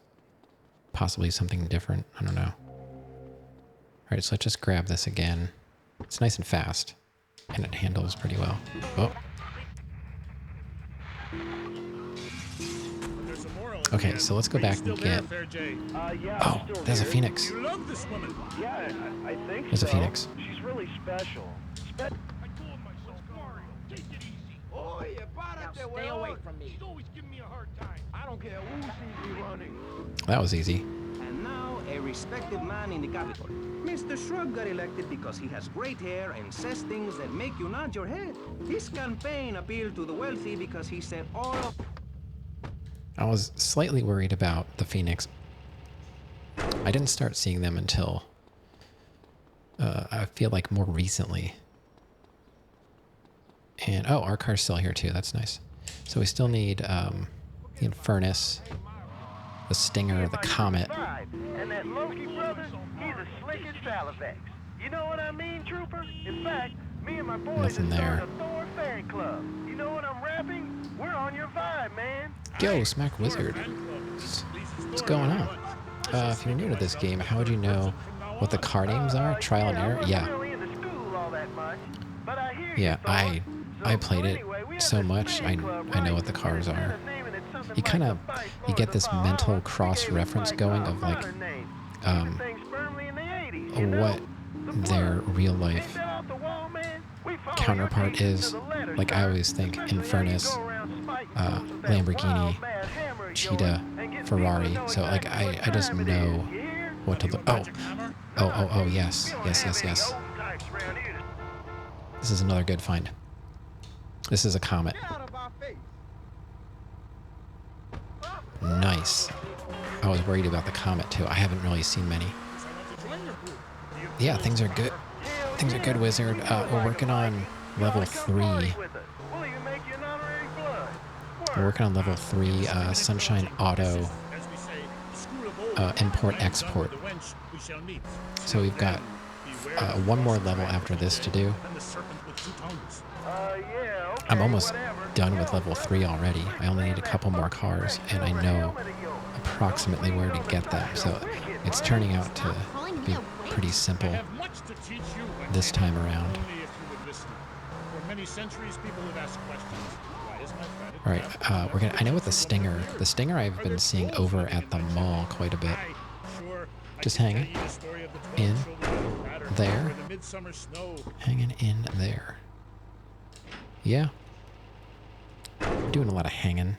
Possibly something different. I don't know. All right, so let's just grab this again. It's nice and fast, and it handles pretty well. Oh. Okay, so let's go back and get. Oh, there's a Phoenix. You love this woman. Yeah, I think There's a so. Phoenix. She's really special. Stay away from me. She's always giving me a hard time. I don't care who sees me running. That was easy. and now a respected man in the Capitol. Mr. Shrub got elected because he has great hair and says things that make you nod your head. His campaign appealed to the wealthy because he said all of I was slightly worried about the Phoenix. I didn't start seeing them until I feel like more recently. And oh, our car's still here too. That's nice. So we still need the Infernus, the Stinger, the Comet. And that Loki brother, he's as slick as Salivex. You know what I mean, Trooper? In fact, me and my boys Nothing are there. starting a Thor fan club. You know what I'm rapping? We're on your vibe, man. Yo, Smack Wizard. What's going on? If you're new to this game, how would you know what the car names are? Trial and error? Yeah. Yeah, I played it so much, I know what the cars are. You get this mental cross-reference going of like, what their real-life counterpart is. Like, I always think Infernus, Lamborghini, Cheetah, Ferrari. So, like, I just know what to look. Oh, yes. This is another good find. This is a Comet. Nice. I was worried about the Comet, too. I haven't really seen many. Yeah, things are good. Things are good, Wizard. We're working on level 3. We're working on level 3, Sunshine Auto import-export. So we've got one more level after this to do. I'm almost done with level 3 already. I only need a couple more cars, and I know approximately where to get them. So it's turning out to be pretty simple this time around. All right, we're gonna. I know with the Stinger I've been seeing over at the mall quite a bit. Just hanging in there, hanging in there. Yeah, I'm doing a lot of hanging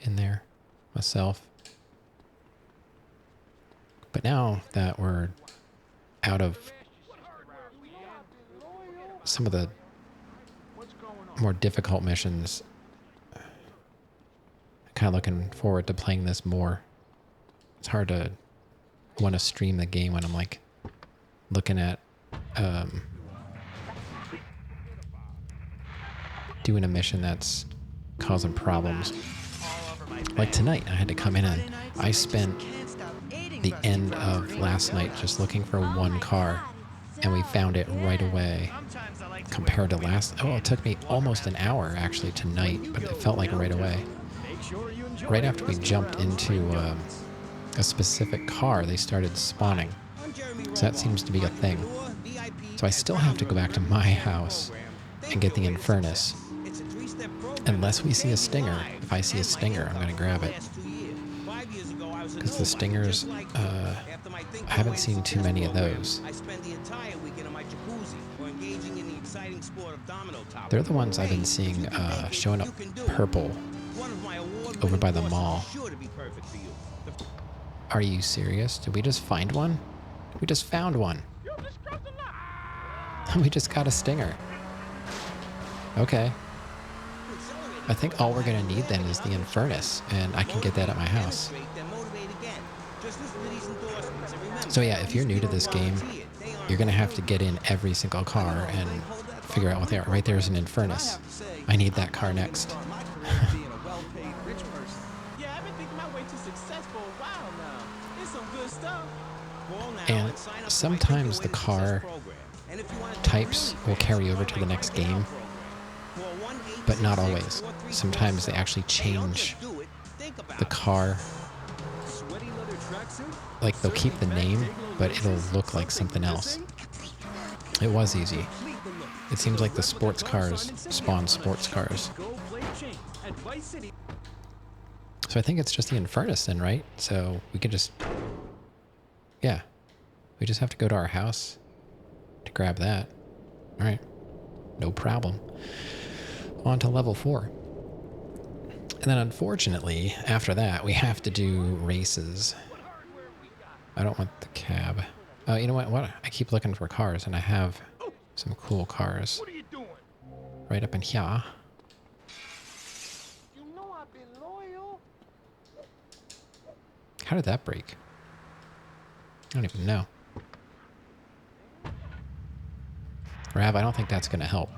in there myself. But now that we're out of some of the more difficult missions, I'm kind of looking forward to playing this more. It's hard to want to stream the game when I'm like looking at doing a mission that's causing problems. Like tonight, I had to come in and I spent the end of last night just looking for one car, and we found it right away. Compared to it took me almost an hour actually tonight, but it felt like right away. Right after we jumped into a specific car, they started spawning. So that seems to be a thing. So I still have to go back to my house and get the Infernus. Unless we see a Stinger. If I see a Stinger, I'm going to grab it. Because the Stingers, I haven't seen too many of those. They're the ones I've been seeing showing up purple over by the mall. Are you serious? Did we just find one? We just found one. We just got a Stinger. Okay. I think all we're going to need then is the Infernus, and I can get that at my house. So yeah, if you're new to this game, you're going to have to get in every single car and figure out what they are. Right there's an Infernus. I need that car next. And sometimes the car types will carry over to the next game, but not always. Sometimes they actually change the car. Like they'll keep the name, but it'll look like something else. It was easy. It seems like the sports cars spawn sports cars. So I think it's just the Infernus then, right? So we could just... Yeah. We just have to go to our house to grab that. Alright. No problem. On to level 4. And then unfortunately, after that, we have to do races. I don't want the cab. Oh, you know what? I keep looking for cars, and I have some cool cars. Right up in here. How did that break? I don't even know. Rav, I don't think that's going to help.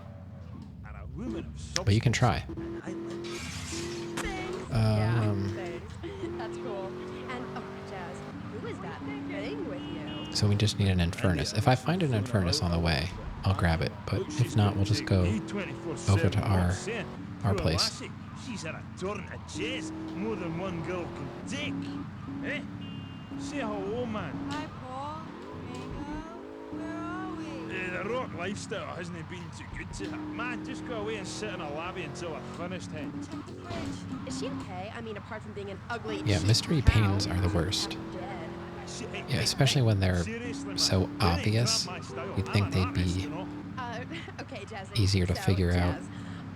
But you can try. That's cool. And Jazz, who is that thing with you? So we just need an Infernus. If I find an Infernus on the way, I'll grab it. But if not, we'll just go over to our place. She's had a torrent of chase more than one girl can take. Eh? Say hello, man. Hi, Paul. Where are we? The rock lifestyle hasn't been too good to her. Man, just go away and sit in a lobby until I finished him. Is she okay? I mean, apart from being an ugly... Yeah, mystery pains are the worst. Yeah, especially when they're so obvious. You'd think they'd be okay, Jazz, easier to figure out.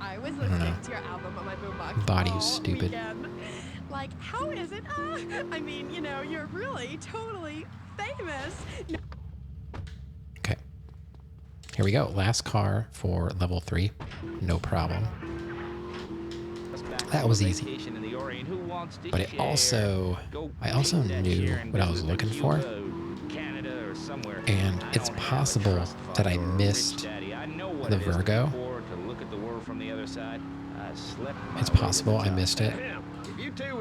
I was listening to your album on my boombox. Body's stupid. Weekend. Like, how is it? I mean, you know, you're really totally famous. Okay. Here we go. Last car for level 3. No problem. That was easy. But I also knew what I was looking for. And it's possible that I missed the Virgo. to look at the world from the other side. I slept. It's possible I missed it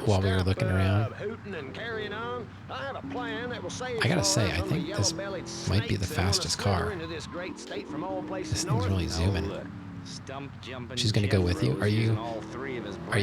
while we were looking around. Hooting and carrying on. I have a plan that will save I gotta say, Florida I from the think this yellow-bellied might be the snakes that wanna fastest slither car. into this great state from all places This thing's north. really zooming. Stump jumping. She's gonna go with you. Are you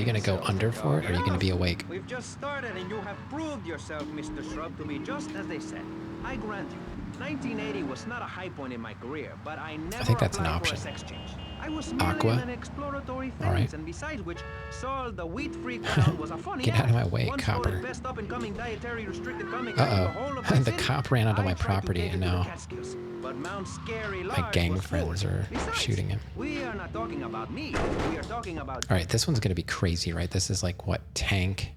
gonna go cells under to for it, or are you gonna be awake? We've just started, and you have proved yourself, Mr. Shrub, to be just as they said. I grant you, 1980 was not a high point in my career, but I never think that's an applied option. for a sex change. I was merely Aqua? in an exploratory phase, All right. and besides which, Saul the wheat-free crowd was a funny Get out of act. my way, Once copper. voted best up-and-coming dietary restricted comic in the whole of my The city. cop ran onto I my tried to property, take and it to the now Catskills, but Mount Scary my Lodge gang was full. friends are Besides, shooting him. we are not talking about me. We are talking about. All right, this one's gonna be crazy, right? This is like what, tank,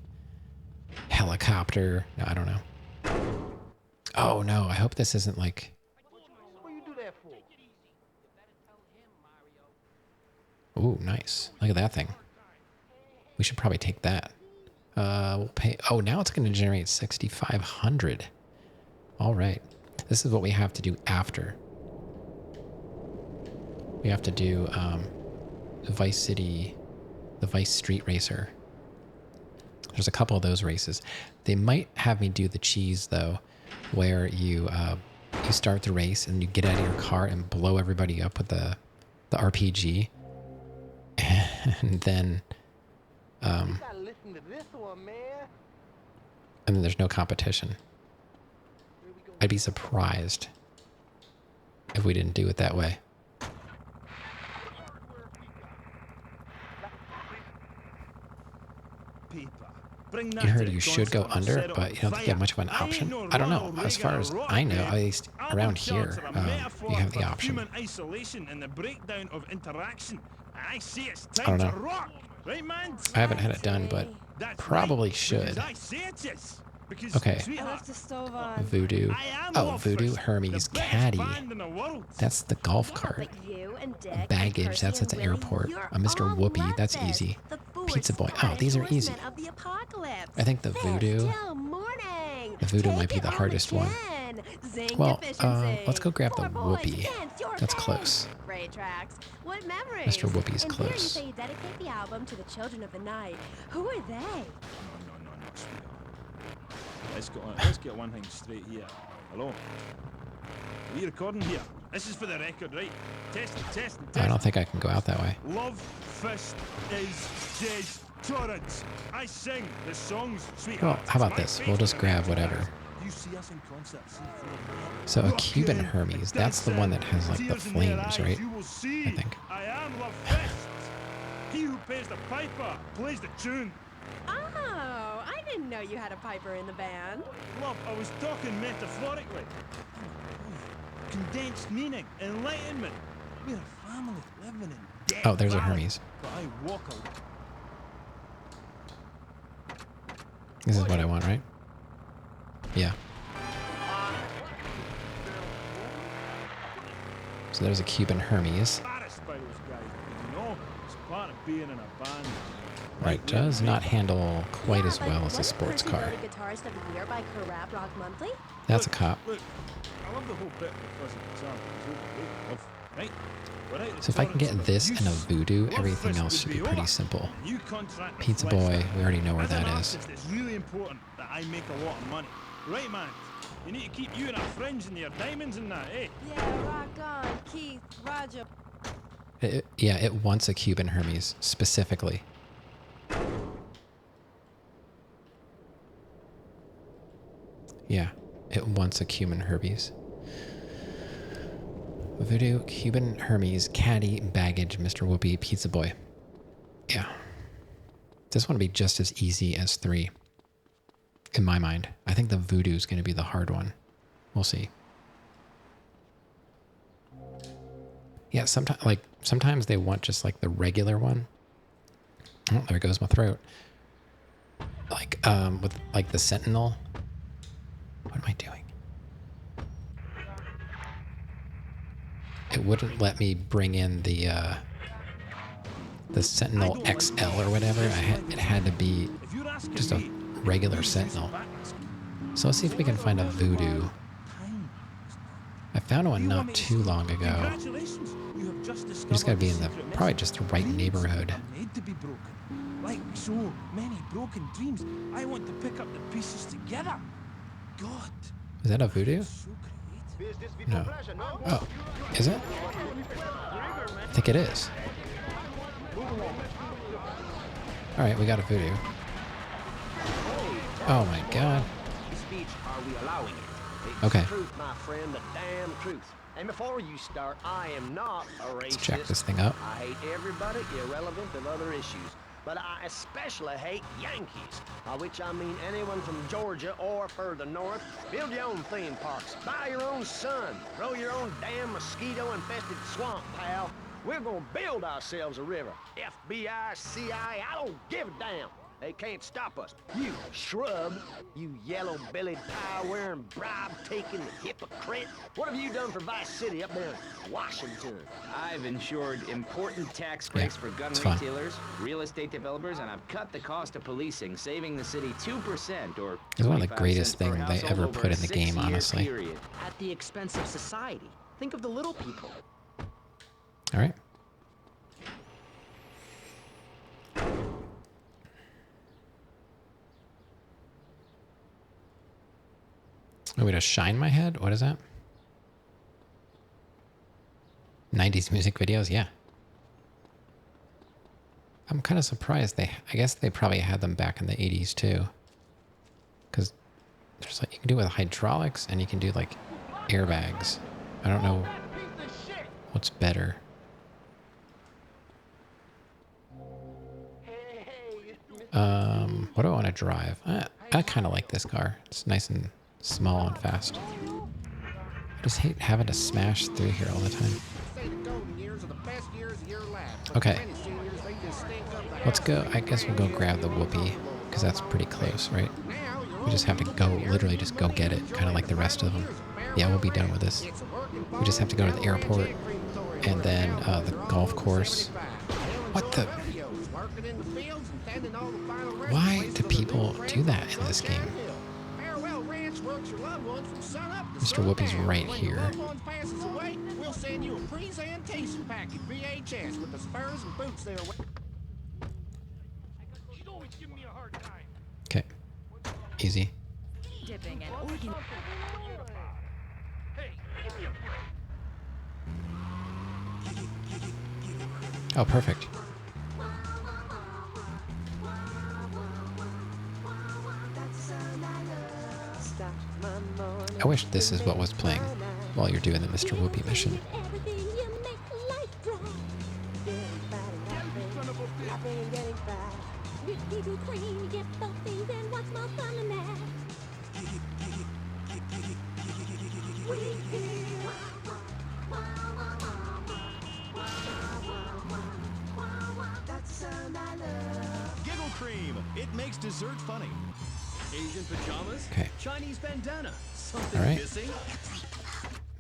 helicopter? No, I don't know. Oh no, I hope this isn't like. Ooh, nice. Look at that thing. We should probably take that. We'll pay. Oh, now it's going to generate 6,500. All right. This is what we have to do after. We have to do the Vice City, the Vice Street Racer. There's a couple of those races. They might have me do the cheese though, where you start the race and you get out of your car and blow everybody up with the RPG. And then and then there's no competition. I'd be surprised if we didn't do it that way. You heard you should go under, but you don't think you have much of an option? I don't know. As far as I know, at least around here, you have the option. Isolation and the breakdown of interaction. I see it's I time don't to know. rock, right, man? I haven't had it done, but probably should. Okay. Voodoo. Oh, Voodoo Hermes Caddy. That's the golf cart. Baggage. That's at the airport. Mr. Whoopi. That's easy. Pizza Boy. Oh, these are easy. I think the Voodoo. The Voodoo might be the hardest one. Well, let's go grab the Whoopi. That's close. Mr. Whoopi's close. You say you dedicate the album to the children of the night. Who are they? No, sweetheart. Let's get one thing straight here. Hello? Are you recording here? This is for the record, right? Test. I don't think I can go out that way. Love Fist is Jez Torrance. I sing the songs, sweetheart. Well, how about this? We'll just grab whatever. You see us in concert, So a Cuban Hermes, that's the one that has like the flames, right? I think. I am Love Fist. He who pays the piper plays the tune. Oh, I didn't know you had a piper in the band. Love, I was talking metaphorically. Condensed meaning, enlightenment. We're a family living in death. Oh, there's a Hermes. But I walk away. This is what I want, right? Yeah. So there's a Cuban Hermes. Embarrassed by those guys, you know, it's part of being in a band. Right, does not handle quite as well as a sports car. Guitarist of the Year by Rap Rock Monthly. That's a cop. Look, I love the whole bit because of the song. Right? So if I can get this and a Voodoo, everything else should be pretty simple. Pizza Boy, we already know where that is. It's really important that I make a lot of money. Right, man? You need to keep you and our friends and your diamonds and that, eh? Yeah, rock on, Keith, Roger. It wants a Cuban Hermes, specifically. Yeah, it wants a Cuban Hermes. Voodoo, Cuban Hermes, Caddy, Baggage, Mr. Whoopi, Pizza Boy. Yeah. This one will be just as easy as 3. In my mind. I think the Voodoo is going to be the hard one. We'll see. Yeah, sometimes they want just like the regular one. Oh, there goes my throat. Like with like the Sentinel. What am I doing? It wouldn't let me bring in the Sentinel XL or whatever. It had to be just a regular Sentinel. So let's see if we can find a Voodoo. I found one not too long ago. Congratulations, you have You just gotta be in the probably just the right neighborhood. Made to be broken. Like so many broken dreams. I want to pick up the pieces together. God. Is that a voodoo? No. Oh, is it? I think it is. All right, we got a voodoo. Oh my God. Speech, are we allowing it? It's Okay. the truth, my friend, the damn truth. And before you start, I am not a racist. Let's jack this thing up. I hate everybody irrelevant of other issues. But I especially hate Yankees, by which I mean anyone from Georgia or further north. Build your own theme parks, buy your own sun, grow your own damn mosquito-infested swamp, pal. We're gonna build ourselves a river. FBI, CIA, I don't give a damn. They can't stop us. You shrub, you yellow-bellied, pie-wearing, bribe-taking hypocrite. What have you done for Vice City up there in Washington? I've ensured important tax breaks for gun retailers, real estate developers, and I've cut the cost of policing, saving the city 2% or It's one of the greatest things they ever put in the game, honestly. Period. At the expense of society. Think of the little people. All right. Want me to shine my head? What is that? 90s music videos? Yeah. I'm kind of surprised I guess they probably had them back in the 80s too. Because there's like, you can do it with hydraulics and you can do like airbags. I don't know what's better. What do I want to drive? I kind of like this car. It's nice and small and fast. I just hate having to smash through here all the time. Okay. Let's go. I guess we'll go grab the whoopee because that's pretty close, right? We just have to go, literally just go get it, kind of like the rest of them. Yeah, we'll be done with this. We just have to go to the airport and then the golf course. What the? Why do people do that in this game? Mr. Whoopi's right here. We'll send you a presentation package VHS with the spurs and boots there. She's always giving me a hard time. Okay. Easy. Dipping and organ. Hey, give me a break. Oh, perfect. I wish this is what was playing while you're doing the Mr. Whoopi mission. Giggle cream. It makes dessert funny. Asian pajamas. Okay. Chinese bandana. Something All right. missing.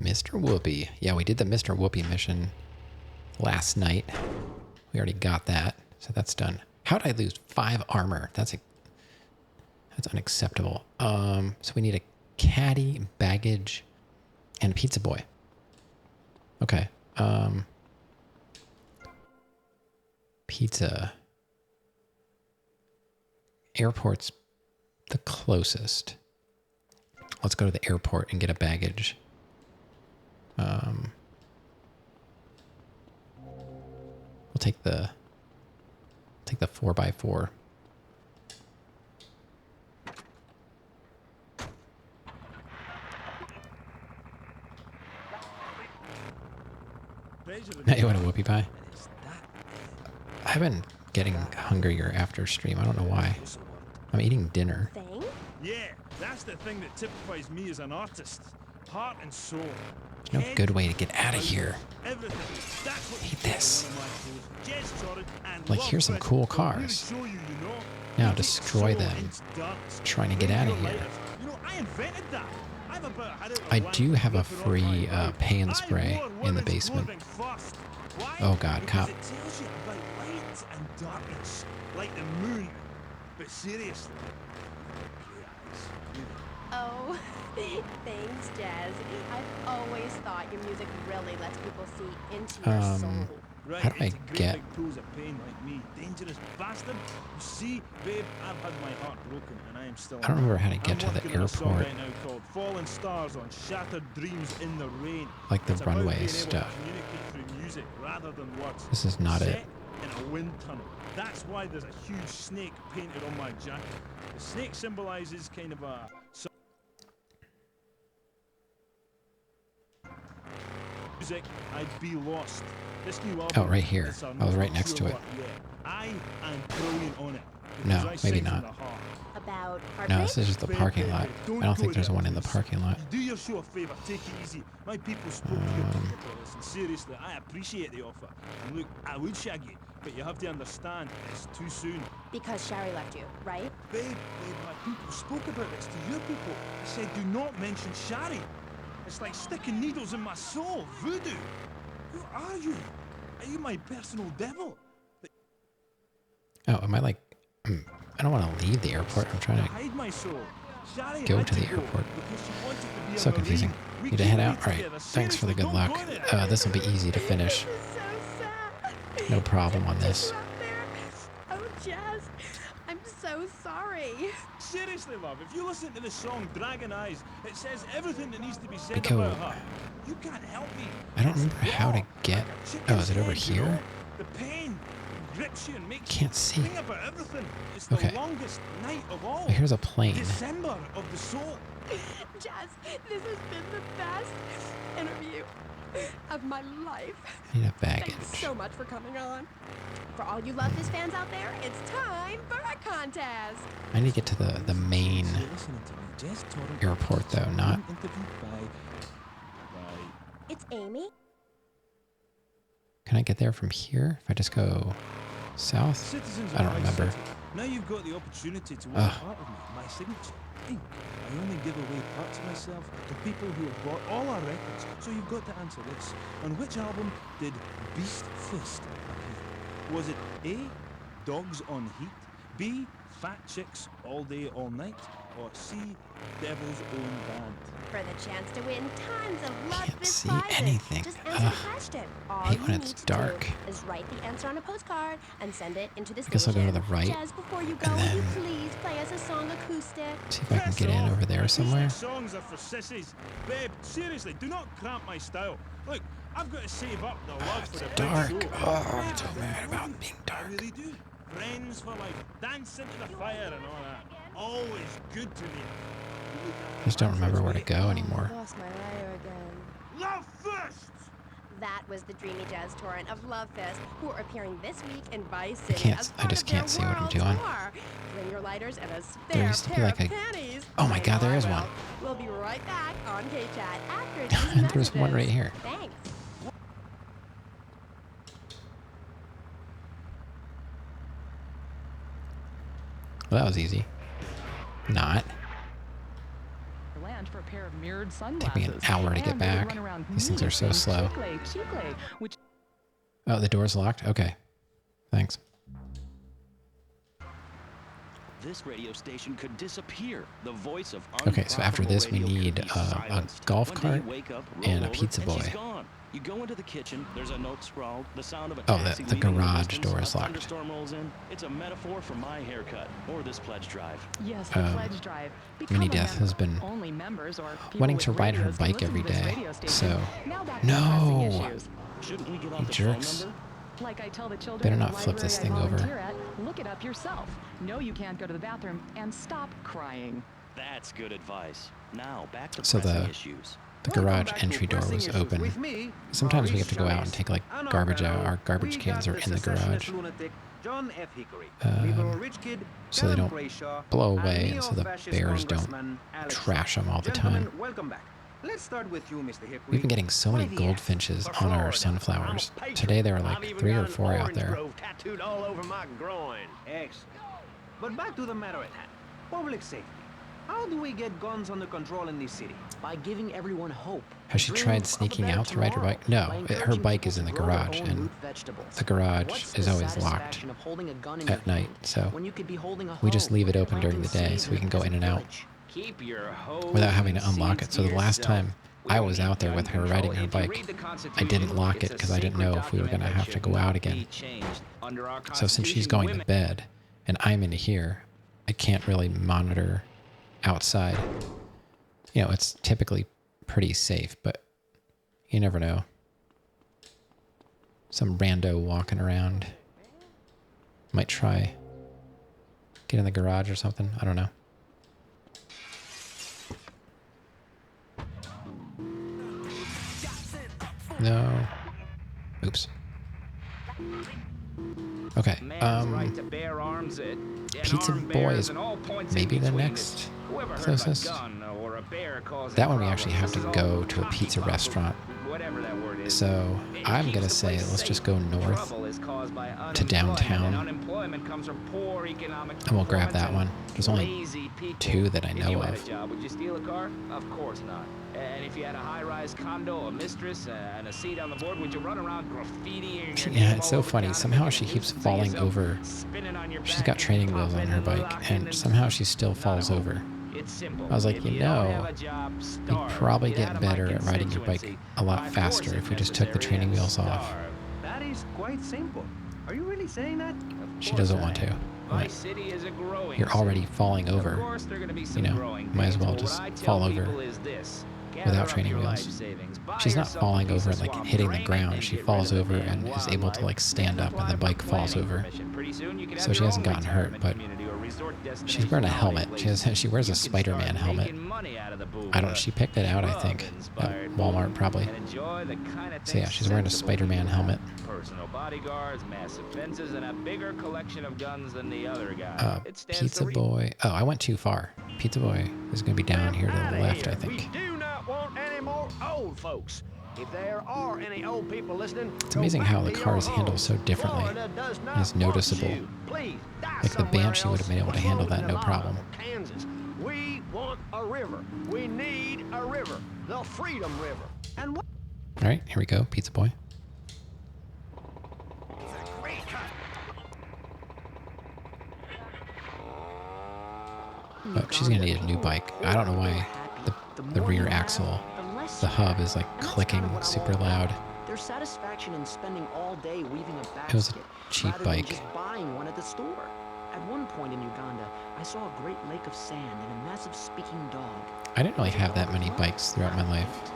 Mr. Whoopi. Yeah, we did the Mr. Whoopi mission last night. We already got that, so that's done. How did I lose 5 armor? That's unacceptable. So we need a caddy, baggage, and a pizza boy. Okay. Pizza. Airport's the closest. Let's go to the airport and get a baggage. We'll take the 4x4. Now you want a whoopie pie? I've been getting hungrier after stream. I don't know why. I'm eating dinner. Yeah, that's the thing that typifies me as an artist. Heart and soul. No good way to get out of here. Everything. That's what Hate this. Jez Jordan and Like, here's some cool cars. Now destroy them. Trying to get out of here. You know, I invented that. I've about had it I do have a free pan spray in the basement. Oh god, cop. It tells you about light and darkness, like the moon. But seriously, Oh, thanks, Jazz. I've always thought your music really lets people see into your soul. Right, How do I into great get- big pools of pain like me. Dangerous bastard. You see, babe, I've had my heart broken and I am still I don't remember how to get I'm to the working on a song airport. right now called Fallen Stars on Shattered Dreams in the Rain. Like the It's about runway being able to stuff. communicate through music rather than words. This is not Set it. in a wind tunnel. That's why there's a huge snake painted on my jacket. The snake symbolizes kind of a music, I'd be lost. This new album, Oh, right here. it's our I was most right next to mature it. work yet. I am brilliant on it. No, because I maybe sing from not. the heart. About No, heartbreak? this is just the parking lot. I don't think there's one in the parking lot. Do your show a favour, take it easy. My people spoke to your people about this, and seriously, I appreciate the offer. And look, I would shag you, but you have to understand, it's too soon. Because Sherry left you, right? Babe, my people spoke about this to your people. I said, do not mention Shari. It's like sticking needles in my soul. Voodoo. Who are you? Are you my personal devil? Oh, am I like... I don't want to leave the airport. I'm trying to Hide my soul. Shari go had to the go airport. because she wanted to be a So Marine. confusing. We Need to can't head be out? Alright, together. thanks for the good Seriously, luck. don't go there. This will be easy to finish. No problem on this. Oh, Jazz, I'm so sorry. Seriously, love, if you listen to the song Dragon Eyes, it says everything that needs to be said Because- about her. You can't help me. I don't remember how to get... Oh, is it over Chicken's head, you here? know? The pain grips you and makes Can't you see. think about everything. It's the Okay. longest night of all. Oh, here's a plane. December of the soul. Jazz, this has been the best interview of my life. I need a baggage. Thanks so much for coming on. For all you Love This fans out there, it's time for a contest. I need to get to the main airport, though, not... It's Amy. Can I get there from here? If I just go south? Citizens I don't of my remember. city, now you've got the opportunity to Ugh. work part of me, my signature. Ink. I only give away parts of myself to people who have bought all our records. So you've got to answer this. On which album did Beast Fist appear? Was it A, Dogs on Heat, B, Fat Chicks All Day All Night, or C, Devil's Own Band? For the chance to win tons of Love This see prizes, anything. just answer the question. All hate you when need it's to dark. do is write the answer on a postcard and send it into the I station. guess I'll go to the right, Jazz, before you go, and will you then- please play us a song acoustic? See if I can get in over there somewhere. Acoustic songs are for sissies. Babe, seriously, do not cramp my style. Look, I've got to save up the love for the dark. big show. Oh, I'm Babe, so I mad really about do. being I really do. Friends for life. Dance into the fire and all that. Always good to me. I just don't remember where to go anymore. Lost my liar again. Love first! That was the Dreamy Jazz Torrent of Love Fest, who are appearing this week in Vice City can't- as I part just of their can't see what I'm world doing. tour. Bring your lighters and a There spare used to be pair like of a- panties. Oh my I God, know there I is will. one. We'll be right back on K-Chat after these There's one right messages. here. Thanks. Well, that was easy. Not. Land for a pair of mirrored Took sunglasses. me an hour to get And they would back. run around These things are so saying, slow. "Chicle, chicle," which Oh, the door's locked? Okay. Thanks. This radio station could disappear. The voice of Okay, so after unprofitable this we radio could need be a silenced. golf One day cart you wake up, roll and a over, pizza and she's boy. gone. You go into the kitchen, there's a note scrawled, the sound of a Oh, taxi the leaving in garage distance, door is a locked. thunderstorm rolls in. It's a metaphor for my haircut or this pledge drive. yes, the pledge drive. Become Minnie a Death member. has been Only members or people wanting with to ride her radios can bike listen every to this day. radio station. So, Now back to pressing no! issues. Shouldn't we give You out the jerks. phone number? Like I tell the children Better in the not flip this library I thing over. volunteer at, look it up yourself. No, you can't go to the bathroom, and stop crying. That's good advice. Now back to So pressing the issues. garage entry door was open. Sometimes we have to go out and take like garbage out. Our garbage cans are in the garage. John F. Hickory, Um, liberal rich kid, so they Callum don't Grayshaw, blow and away and so the neo-fascist bears don't Congressman Alex trash them all the Gentlemen, time. welcome back. Let's start with you, Mr. Hickory. We've been getting so many goldfinches on our sunflowers. Today there were like 3 or 4 out there. Tattooed all over my groin. Excellent. But back to the matter at hand. Public safety. How do we get guns under control in this city? By giving everyone hope. Has she tried sneaking out to ride her bike? No, her bike is in the garage, and the garage is always locked at night, so when you could be holding a we just hoe leave it or open during the planting day seeds so we in can a go in peasant and out. village? Keep your hose without having to and unlock seeds it. So the last yourself. time We I don't was need out there gun with her control. riding her If you bike, read the I Constitution, didn't lock it it's a because I didn't sacred know if we were going to document that have to should go out not again. be changed. Under our So since she's Constitution, going women to bed and I'm in here, I can't really monitor outside. You know, it's typically pretty safe, but you never know. Some rando walking around. Might try get in the garage or something. I don't know. No. Oops. Okay. man's right to bear arms and Pizza arm Boy bears is and all points maybe in the between. next Whoever heard of a closest. gun or a bear causing That one we actually have problems? to This is go all to a pizza poppy-pop, restaurant. whatever that word is. So It I'm keeps gonna the say place let's safe. just go north Trouble is caused by to unemployment, and downtown, unemployment comes from poor economic and we'll grab that performance one. There's only lazy people. 2 that I If know you had of. a job, would you steal a car? Of course not. And if you had a high-rise condo, a mistress, and a seat on the board, would you run around graffitiing your Yeah, name it's all so over funny. town and Somehow making she a keeps nuisance of falling yourself, over. spinning on your She's back got and training wheels on popping her and bike, locking and and somehow she still falls not a over. It's simple. I was like, If you you don't have know, a job, you'd starve. probably Get out get of my better at riding your bike constituency a lot by faster force if we just took the necessary training and wheels off. starve. That is quite simple. Are you really saying that? She doesn't want to. Vice City is a growing You're already city. falling over. Of course, there are going to be You some know, growing might as pains, well but just what I tell fall over people is this. without Gather up training your wheels. life savings, buy She's not yourself a falling piece over of and like swamp, hitting the drain it, ground. and She get falls rid of the over damn and is able to wildlife. like stand Then up, and apply the for bike falls planning over. permission. Pretty soon you can So have she your hasn't own gotten hurt, retirement but community or resort she's destination wearing a holiday helmet. place. She wears You a can Spider-Man start helmet. making money out of the boob I with don't. She picked it out, I think, at Shrub-inspired Walmart boob, probably. and enjoy the kind of So yeah, things she's wearing a sensible Spider-Man people have. helmet. Personal bodyguards, massive fences, and a bigger collection of guns than the other guy. It stands Pizza to Boy. Oh, I went too far. Pizza Boy is going to be down here to the left, I think. We do not want any more old folks. If there are any old people listening, It's amazing how the cars handle so differently. And it's noticeable. Please, Like the Banshee would have been able to handle that no problem. Kansas. We want a river. We need a river. The Freedom River. And what? All right, here we go, Pizza Boy. Oh, she's gonna need a new bike. I don't know why the rear axle, the hub is like clicking super loud. There's satisfaction in spending all day weaving a basket It was a cheap rather than bike. just buying one at the store. At one point in Uganda, I saw a great lake of sand and a massive speaking dog. I didn't really have that many bikes throughout my life.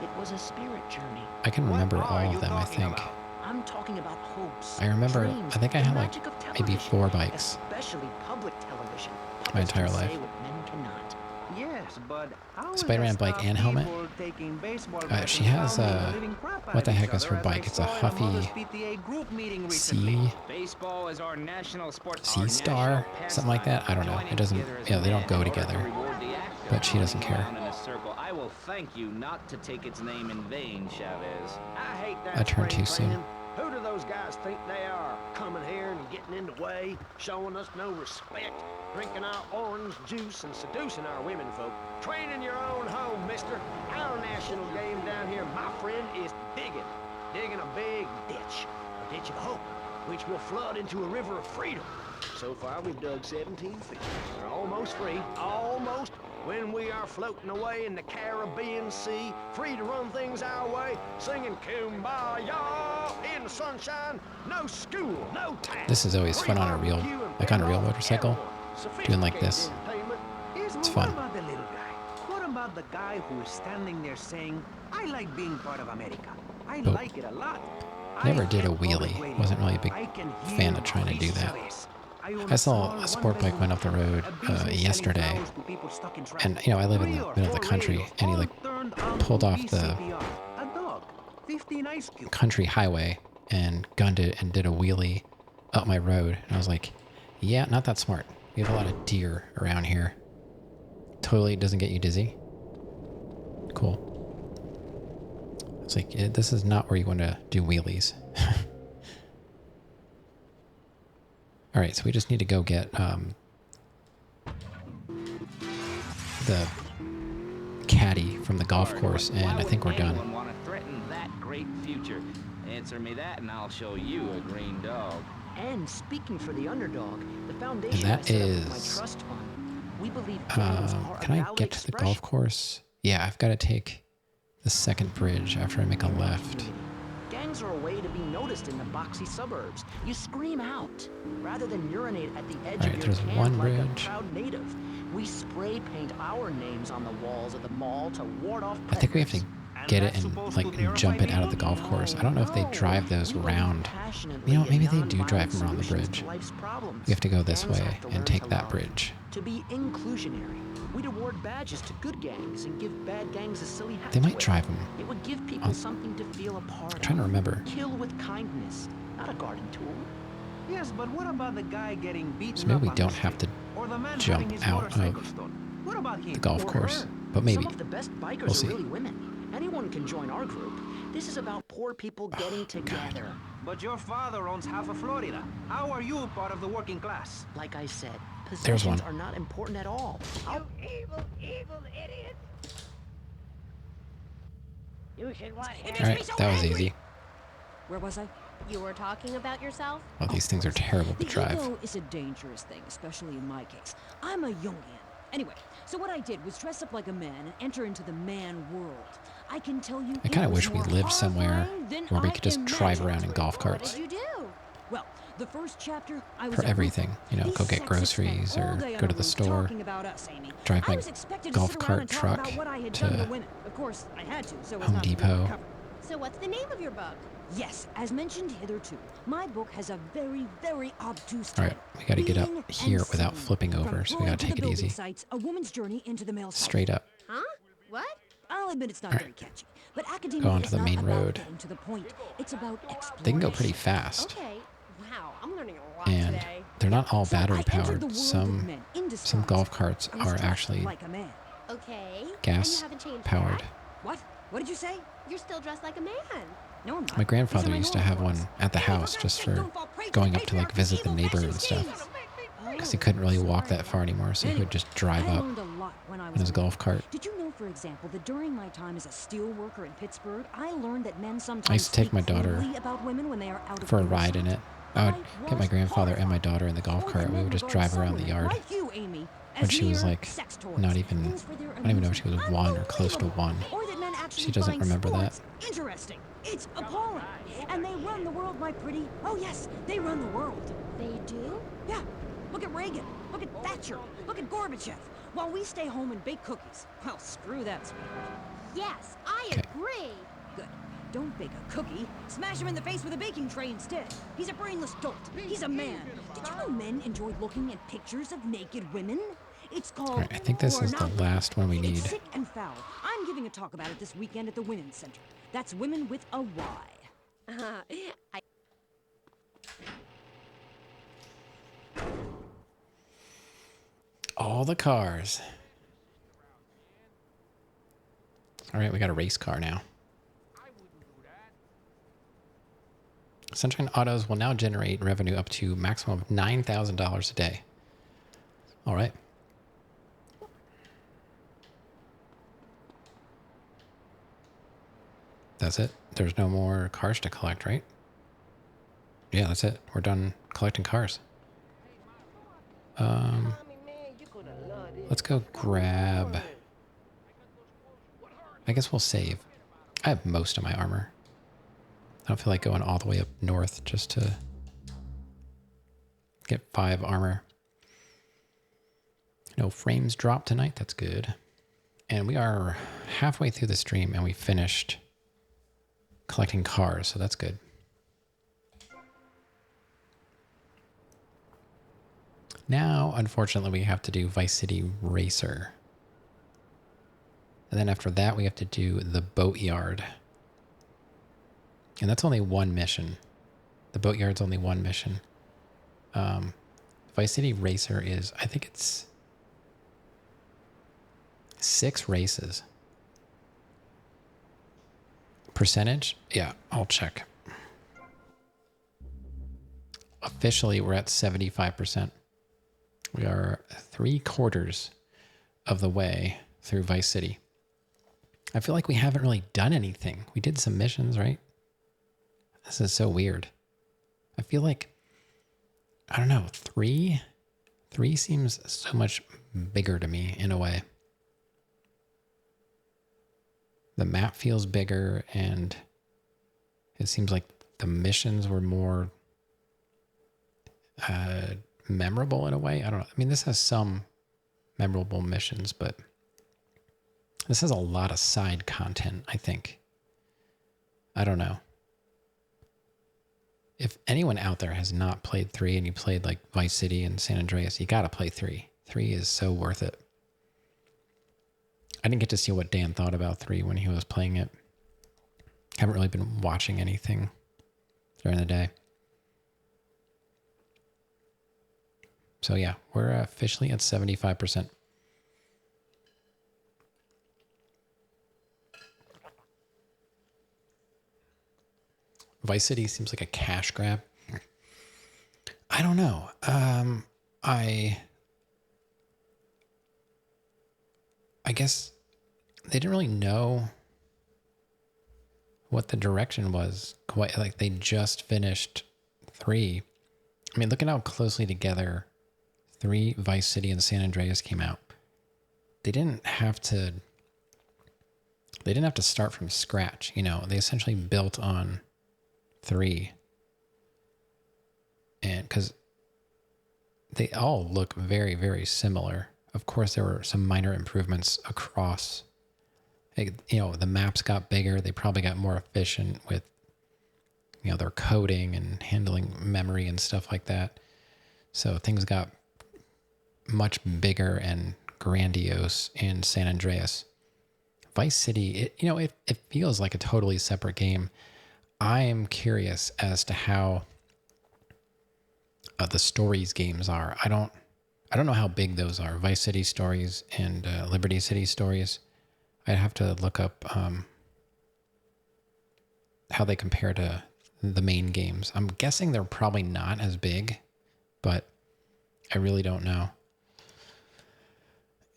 It was a spirit journey. I can remember all of them, I think. I'm talking about hopes. I remember, dreams, I think I the had like magic of maybe television, 4 bikes especially public television. my Puppets can entire life. say what men cannot. Yes, but how will Spider-Man that bike stop and helmet. people taking baseball She bats has and pounding the living crap out what the of heck each is her other, as I bike? It's a saw in a Mother's Huffy PTA group meeting recently? C Baseball is our national sport. Sea Star, something like that. I don't know. It doesn't. Yeah, they don't go together. But she doesn't care. In a circle. I will thank you not to take its name in vain, Chavez. I hate that I turned spring too soon. training. Who do those guys think they are? Coming here and getting in the way, showing us no respect, drinking our orange juice and seducing our women folk. Train in your own home, mister. Our national game down here, my friend, is digging. Digging a big ditch. A ditch of hope, which will flood into a river of freedom. So far, we've dug 17 feet. We're almost free. Almost. When we are floating away in the Caribbean Sea, free to run things our way, singing Kumbaya in the sunshine, no school, no tax. This is always fun on a real, like on a real motorcycle. Doing like this. It's fun. What about the little guy? What about the guy who is standing there saying, I like being part of America. I Oh. like it a lot. Never did a wheelie. Wasn't really a big fan of trying to do that. I saw a sport bike went up the road yesterday, and you know I live in the middle of the country, and he like pulled off the country highway and gunned it and did a wheelie up my road. And I was like, yeah, not that smart. We have a lot of deer around here. Totally doesn't get you dizzy. Cool. It's like, this is not where you want to do wheelies. All right, so we just need to go get the caddy from the golf course, and I think we're done. Anyone want to threaten that great future? Answer me that, and I'll show you a green dog. And speaking for the underdog, the foundation And that I set up with my is trust fund We believe gangs are a Can I valid get to the expression. golf course? Yeah, I've got to take the second bridge after I make a left. Gangs are a way to be noticed in the boxy suburbs. You scream out rather than urinate at the edge of your there's camp one like a bridge. proud native. We spray paint our names on the walls of the mall to ward off I think we have to predators. get it and like jump it out of the golf course. I don't know if they drive those around. You know, maybe they do drive them around the bridge. We have to go this way and take that bridge. To be inclusionary, we'd award badges to good gangs and give bad gangs a silly hat They to might wear. drive them. It would give people something to feel a part I'm trying to of. remember. Kill with kindness, not a garden tool. Yes, but what about the guy getting beaten So maybe up we on don't the have street? to Or the man having jump his out motorcycle of stolen? What about him? the golf Or course, her? but maybe. Some of the best bikers We'll are see. really women. Anyone can join our group. This is about poor people getting together. But your father owns half of Florida. How are you part of the working class? Like I said, There's possessions one. are not important at all. You evil, evil idiot! You should want All right, that was easy. Where was I? You were talking about yourself? Oh, these things are terrible to The drive. ego is a dangerous thing, especially in my case. I'm a Jungian. Anyway, so what I did was dress up like a man and enter into the man world. I can tell you, I kind of wish we lived somewhere where we could just drive around in golf What carts did you do? Well, the first chapter, I was for a everything. You know, These go get sexist groceries men all or day on go a to the roof store, talking about us, Amy. drive I my was expected to golf sit around cart and talk truck about what I had done to to women. Of course, I had to, so as Home not to be Depot. undercover. So what's the name of your book? Yes, as mentioned hitherto, my book has a very, very obtuse All title. right, we got to get up Being here and without Seeing. flipping From over, so we Freud got to to take the it building easy. sites, a woman's journey into the male psyche. Straight up. Huh? What? I'll admit it's not All very catchy, but academia Go onto is the not main about road. getting to the point. It's about exploration. They can go pretty fast, Okay. Wow, I'm learning a lot and today. they're not all So I battery entered the powered. world of Some men in some disguise. golf carts I was are dressed actually like a man. Okay. And gas you haven't changed powered. that? What? What did you say? You're still dressed like a man. No, I'm not. My These grandfather are my used to normal have one clothes. at the house just for going up to like visit the neighbor and stuff. Because he couldn't really walk that far anymore, so he would just drive I up learned a lot when I in was his a golf man. cart. Did you know, for example, that during my time as a steel worker in Pittsburgh, I learned that men sometimes I used to take speak my daughter crudely about women when they are out of for a earshot. ride in it. I would get my grandfather and my daughter in the golf Or that cart. We men would just regard drive some around the women, yard like you, Amy, when as she was mere like sex toys, not even, things for their I don't even know if she was amusement. 1 or close to 1. Or that men actually She doesn't find remember that. sports interesting. It's appalling. And they run the world, my pretty. Oh yes, they run the world. They do? Yeah. Look at Reagan. Look at Thatcher. Look at Gorbachev. While we stay home and bake cookies. Well, screw that, sweetheart. Yes, I Okay. agree. Good. Don't bake a cookie. Smash him in the face with a baking tray instead. He's a brainless dolt. He's a man. Did you know men enjoy looking at pictures of naked women? It's called All right, I think this is the pornography. last one we need. It's sick and foul. I'm giving a talk about it this weekend at the Women's Center. That's women with a Y. I All the cars. All right, we got a race car now. Sunshine Autos will now generate revenue up to maximum of $9,000 a day. All right. That's it. There's no more cars to collect, right? Yeah, that's it. We're done collecting cars. Let's go grab... I guess we'll save. I have most of my armor. I don't feel like going all the way up north just to get 5 armor. No frames dropped tonight. That's good. And we are halfway through the stream and we finished collecting cars, so that's good. Now, unfortunately, we have to do Vice City Racer. And then after that, we have to do the Boatyard. And that's only one mission. The Boatyard's only one mission. Vice City Racer is, I think it's 6 races. Percentage? Yeah, I'll check. Officially, we're at 75%. We are 3/4 of the way through Vice City. I feel like we haven't really done anything. We did some missions, right? This is so weird. I feel like, I don't know, 3 seems so much bigger to me in a way. The map feels bigger, and it seems like the missions were more memorable in a way. I don't know. I mean, this has some memorable missions, but this has a lot of side content, I think. I don't know. If anyone out there has not played 3 and you played like Vice City and San Andreas, you got to play 3. 3 is so worth it. I didn't get to see what Dan thought about 3 when he was playing it. Haven't really been watching anything during the day. So yeah, we're officially at 75%. Vice City seems like a cash grab. I don't know. I guess they didn't really know what the direction was. Quite like they just finished 3. I mean, look at how closely together 3, Vice City, and San Andreas came out. They didn't have to start from scratch, you know. They essentially built on 3. And because they all look very, very similar. Of course, there were some minor improvements across. You know, the maps got bigger. They probably got more efficient with, you know, their coding and handling memory and stuff like that. So things got much bigger and grandiose in San Andreas. Vice City, it feels like a totally separate game. I am curious as to how the stories games are. I don't know how big those are. Vice City stories and Liberty City stories. I'd have to look up how they compare to the main games. I'm guessing they're probably not as big, but I really don't know.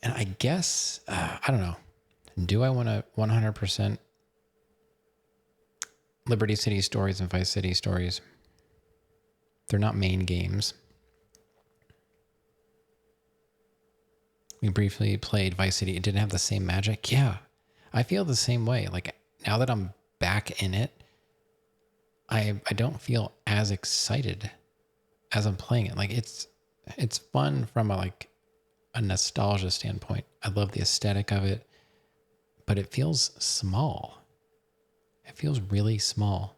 And I guess, I don't know. Do I want to 100% Liberty City stories and Vice City stories? They're not main games. We briefly played Vice City. It didn't have the same magic. Yeah, I feel the same way. Like, now that I'm back in it, I don't feel as excited as I'm playing it. Like, it's fun from a nostalgia standpoint. I love the aesthetic of it, but it feels small. It feels really small.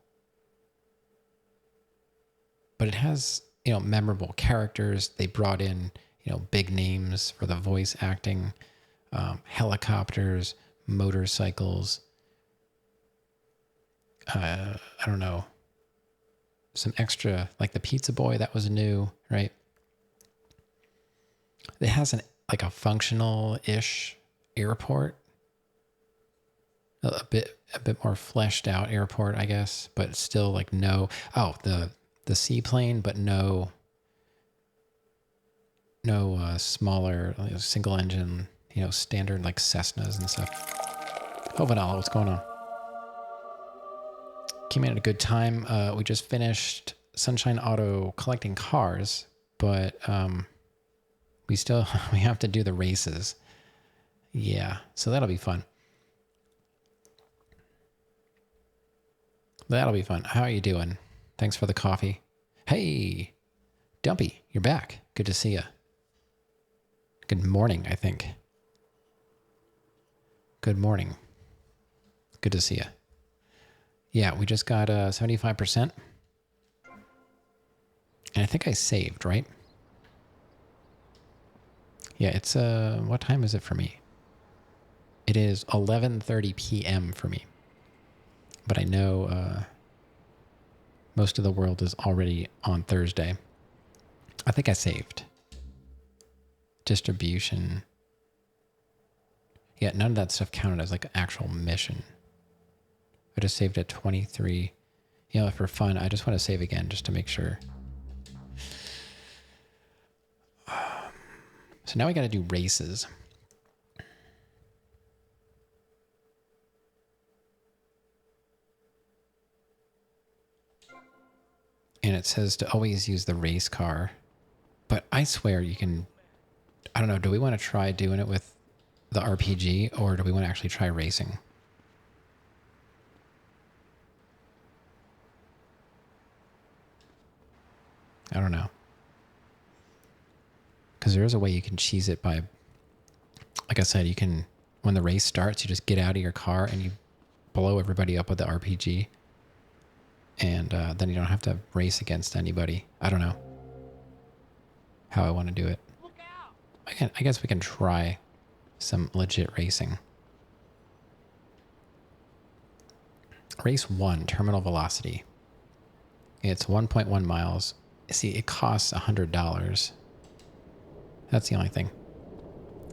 But it has, memorable characters. They brought in, big names for the voice acting, helicopters, motorcycles. I don't know. Some extra, like the pizza boy, that was new, right? It has a functional-ish airport. A bit more fleshed out airport, I guess, but still the seaplane, but no smaller single engine, standard like Cessnas and stuff. Oh, Vanilla, what's going on? Came in at a good time. We just finished Sunshine Auto collecting cars, but we have to do the races. Yeah, so that'll be fun. That'll be fun. How are you doing? Thanks for the coffee. Hey, Dumpy, you're back. Good to see you. Good morning, I think. Good morning. Good to see you. Yeah, we just got 75%. And I think I saved, right? Yeah, it's what time is it for me? It is 11:30 p.m. for me. But I know most of the world is already on Thursday. I think I saved. Distribution. Yeah, none of that stuff counted as like an actual mission. I just saved at 23. For fun, I just want to save again just to make sure. So now we got to do races. And it says to always use the race car. But I swear you can I don't know. Do we want to try doing it with the RPG, or do we want to actually try racing? I don't know. Because there is a way you can cheese it by, like I said, you can, when the race starts, you just get out of your car and you blow everybody up with the RPG. And then you don't have to race against anybody. I don't know how I want to do it. I guess we can try some legit racing. Race 1, terminal velocity. It's 1.1 miles. See, it costs $100. That's the only thing.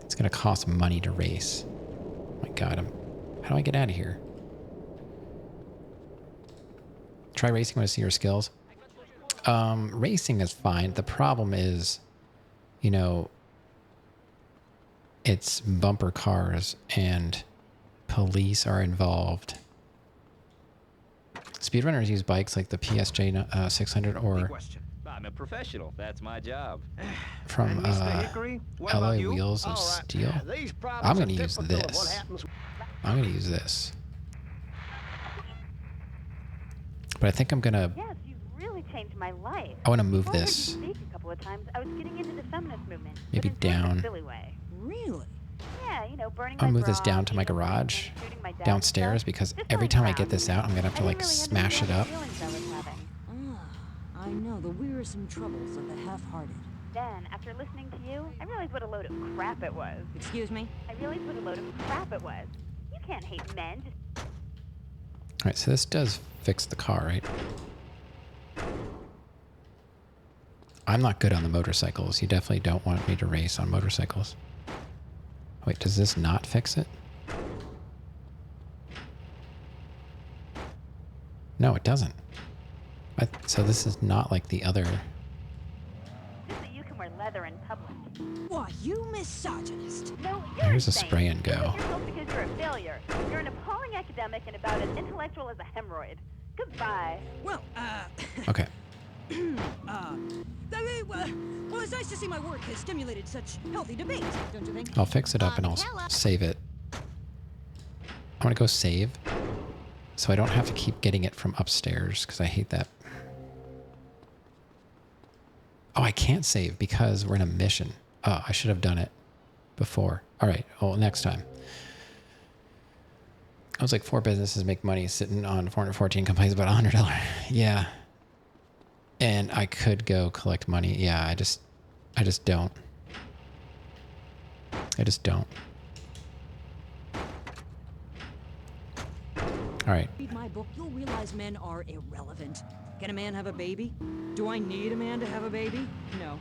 It's going to cost money to race. Oh my God, how do I get out of here? Try racing. Want to see your skills? Racing is fine. The problem is, you know, it's bumper cars and police are involved. Speedrunners use bikes like the PSJ 600 or I'm a professional. That's my job. from alloy wheels of steel. I'm going to use this. I'm going to use this. But I think I'm going to... Yes, you've really changed my life. I want to move Before this. I heard you speak a couple of times, I was getting into the feminist movement. Maybe but in sort of a down. silly way. Really? Yeah, you know, burning I'll my move this bra, down to my eating garage, and shooting my dad downstairs, stuff. because Just every going time I around. get this out, I'm going to have to, like, smash it up. Feelings I was having. I know, the wearisome troubles of the half-hearted. Then, after listening to you, I realized what a load of crap it was. Excuse me? I realized what a load of crap it was. You can't hate men. Just All right, so this does fix the car, right? I'm not good on the motorcycles. You definitely don't want me to race on motorcycles. Wait, does this not fix it? No, it doesn't. So this is not like the other... so you can wear leather in public. Why, you misogynist. No, you're Here's a insane. spray and You go. hate yourself because you're a failure. You're an appalling academic and about as intellectual as a hemorrhoid. Goodbye. Well, Okay. well, it's nice to see my work has stimulated such healthy debate, don't you think? I'll fix it up and I'll save it. I want to go save, so I don't have to keep getting it from upstairs, because I hate that. Oh, I can't save because we're in a mission. Oh, I should have done it before. All right, well, next time. I was like, 4 businesses make money sitting on 414 complaints about $100. Yeah. And I could go collect money. Yeah, I just don't. I just don't. All right. Read my book, you'll realize men are irrelevant. Can a man have a baby? Do I need a man to have a baby? No.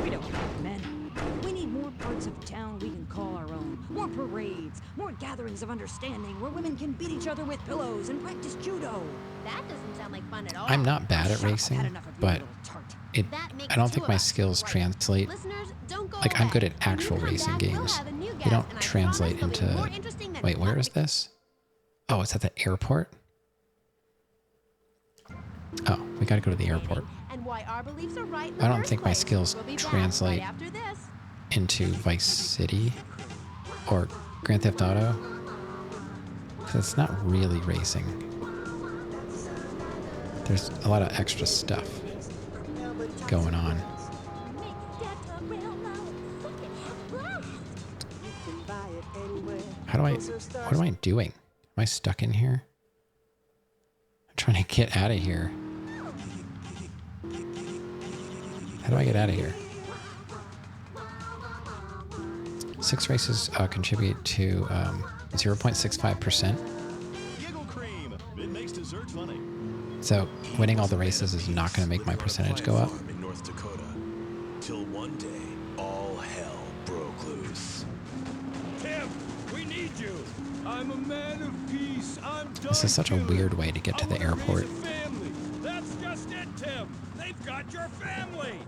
We don't need men. We need more parts of town we can call our own. More parades, more gatherings of understanding where women can beat each other with pillows and practice judo. That doesn't sound like fun at all. I'm not bad at racing, but I don't think my skills translate. Like, I'm good at actual racing games. They don't translate into... Wait, where is this? Oh, it's at the airport? Oh, we gotta go to the airport. And why our beliefs are right in I the don't first think my place. skills We'll be back translate right after this. into Vice City or Grand Theft Auto. Because it's not really racing. There's a lot of extra stuff going on. What am I doing? Am I stuck in here? I'm trying to get out of here. How do I get out of here? 6 races contribute to 0.65%. It makes dessert funny. So winning all the races is not going to make my percentage go up. In North Dakota, till one day, all hell broke loose. Tim, we need you. I'm a man of peace. I'm done. This is such a weird way to get to the airport. Family. That's just it, Tim. They've got your family.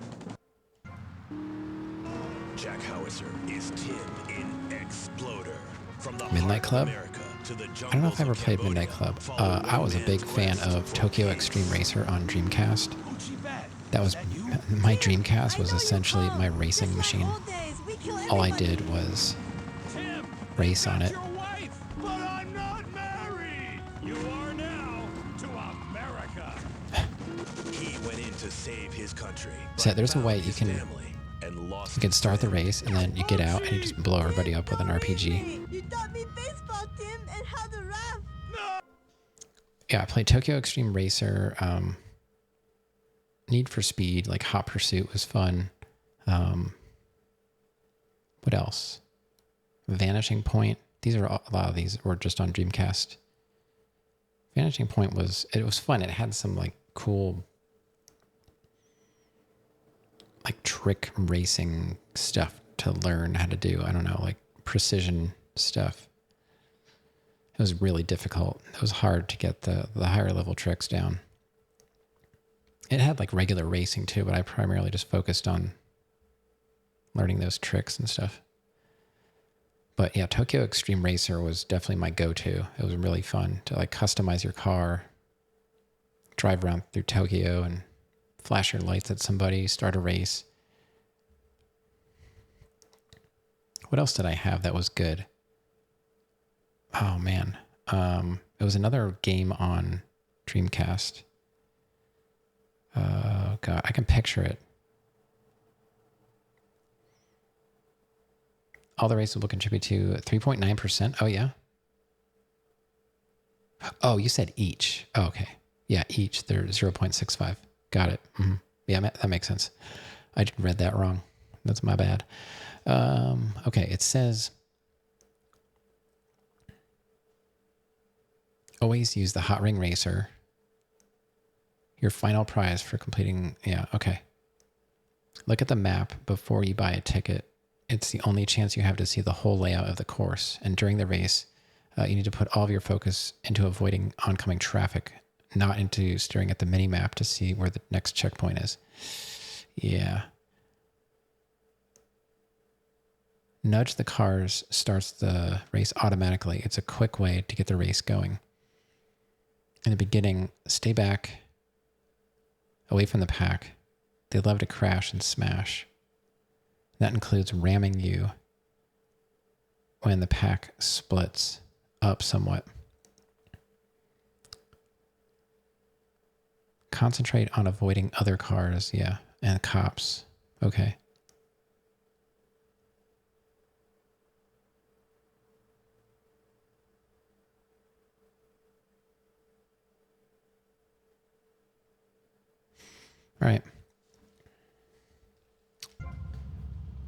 Jack Howitzer is Tim in Exploder. From the Midnight heart of Club? America to the I don't know if I ever played Midnight Club. I was a big fan of Tokyo Extreme Racer on Dreamcast. That was my Dreamcast was essentially my racing machine. kill all I everybody. did was race on it. Your wife, but I'm not married. You are now to America. He went in to save his country. So there's a way you can start the race and then you get out and you just blow everybody up with an RPG. You taught me baseball, Tim, and how to rap. Yeah, I played Tokyo Extreme Racer. Need for Speed, like Hot Pursuit was fun. What else? Vanishing Point. A lot of these were just on Dreamcast. Vanishing Point was fun. It had some like cool like trick racing stuff to learn how to do. I don't know, like precision stuff. It was really difficult. It was hard to get the higher level tricks down. It had like regular racing too, but I primarily just focused on learning those tricks and stuff. But yeah, Tokyo Extreme Racer was definitely my go-to. It was really fun to like customize your car, drive around through Tokyo and flash your lights at somebody, start a race. What else did I have that was good? Oh man. It was another game on Dreamcast. Oh god, I can picture it. All the races will contribute to 3.9%. Oh yeah. Oh, you said each. Oh, okay. Yeah, each. They're 0.65. Got it. Mm-hmm. Yeah, that makes sense. I read that wrong. That's my bad. Okay, it says always use the Hot Ring Racer. Your final prize for completing... Yeah, okay. Look at the map before you buy a ticket. It's the only chance you have to see the whole layout of the course. And during the race, you need to put all of your focus into avoiding oncoming traffic, not into staring at the mini-map to see where the next checkpoint is. Yeah. Nudge the cars starts the race automatically. It's a quick way to get the race going. In the beginning, stay back, away from the pack. They love to crash and smash. That includes ramming you when the pack splits up somewhat. Concentrate on avoiding other cars, yeah, and cops. Okay. All right.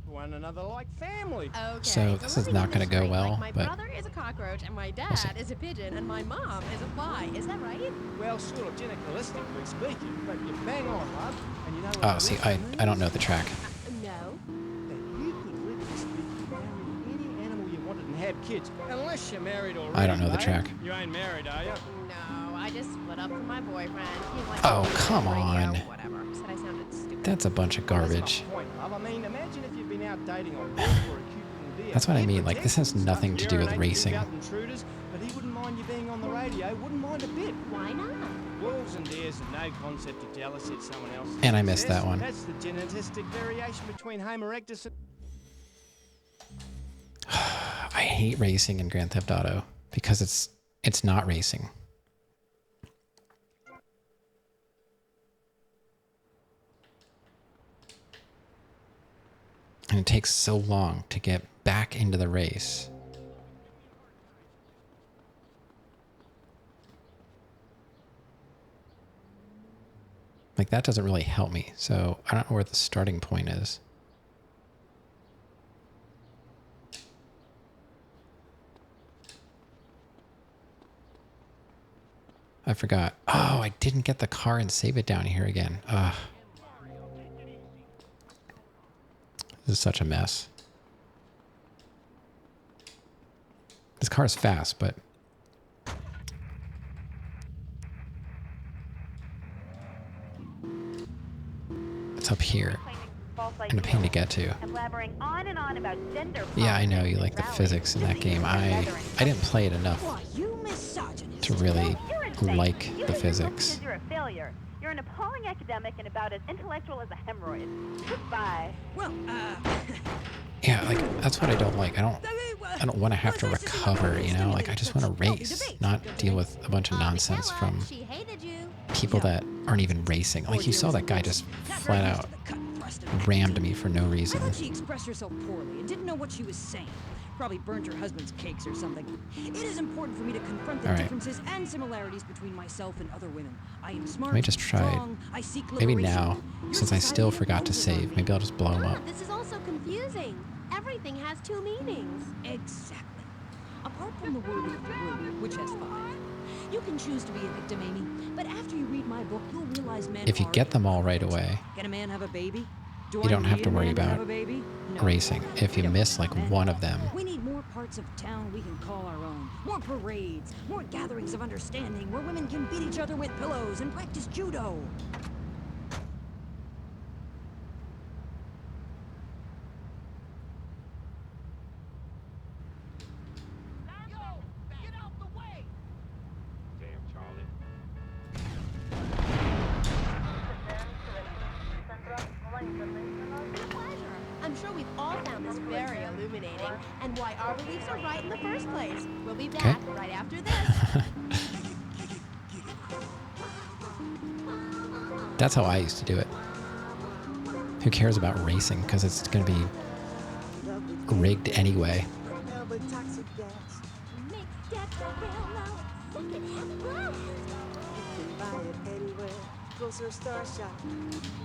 One another like family. Okay, So this is not going to go well, my but brother is a cockroach, and my dad we'll see. is a pigeon, and my mom is a fly. Is that right? Well, sort of gynecalistically speaking, but you're bang on, love. And you know what Oh, see, I don't know the track. No. That you could literally marry any animal you wanted and have kids, unless you're married already. I don't know the babe. track. You ain't married, are you? No, I just split up from my boyfriend. He liked Oh, me come radio, on. Whatever. Said I sounded stupid. That's a bunch of garbage. Point, love. I mean, imagine if you'd been out dating on Wolf or a Cuban deer. That's what I mean. Like, this has nothing to do with racing. Intruders, but he wouldn't mind you being on the radio. Wouldn't mind a bit. Why not? Wolves and deers have no concept of jealousy at someone else. And I missed that one. That's the genetic variation between Homo erectus and... I hate racing in Grand Theft Auto because it's not racing. And it takes so long to get back into the race. Like, that doesn't really help me. So I don't know where the starting point is. I forgot. Oh, I didn't get the car and save it down here again. Ugh. This is such a mess. This car is fast, but... it's up here. And a pain to get to. And blabbering on and on about gender Yeah, I know you like the physics in that game. I didn't play it enough to really like the physics. You're a failure. You're an appalling academic and about as intellectual as a hemorrhoid. Goodbye. Well, Yeah, like that's what I don't like. I don't want to have to recover, you know? Like I just want to race, not deal with a bunch of nonsense from people that aren't even racing. Like you saw that guy just flat out rammed me for no I reason. thought she expressed herself poorly and didn't know what she was saying. Probably burnt her husband's cakes or something. It is important for me to confront the All right. differences and similarities between myself and other women. I am smart, Let me just try. strong, I seek Maybe liberation. now, since I still forgot to save, maybe I'll just blow him up. This is also confusing. Everything has two meanings. Exactly. Apart from the word rude, which has 5. You can choose to be a victim, Amy, but after you read my book, you'll realize men If you are get them all right away, Can a man have a baby? Do you I don't have need to a worry man to have about a baby? No. racing. If you miss like one of them, We need more parts of town we can call our own. More parades, more gatherings of understanding where women can beat each other with pillows and practice judo. I'm sure we've all found this very illuminating, and why our beliefs are right in the first place. We'll be back right after this. that's how I used to do it. Who cares about racing? Because it's going to be rigged anyway.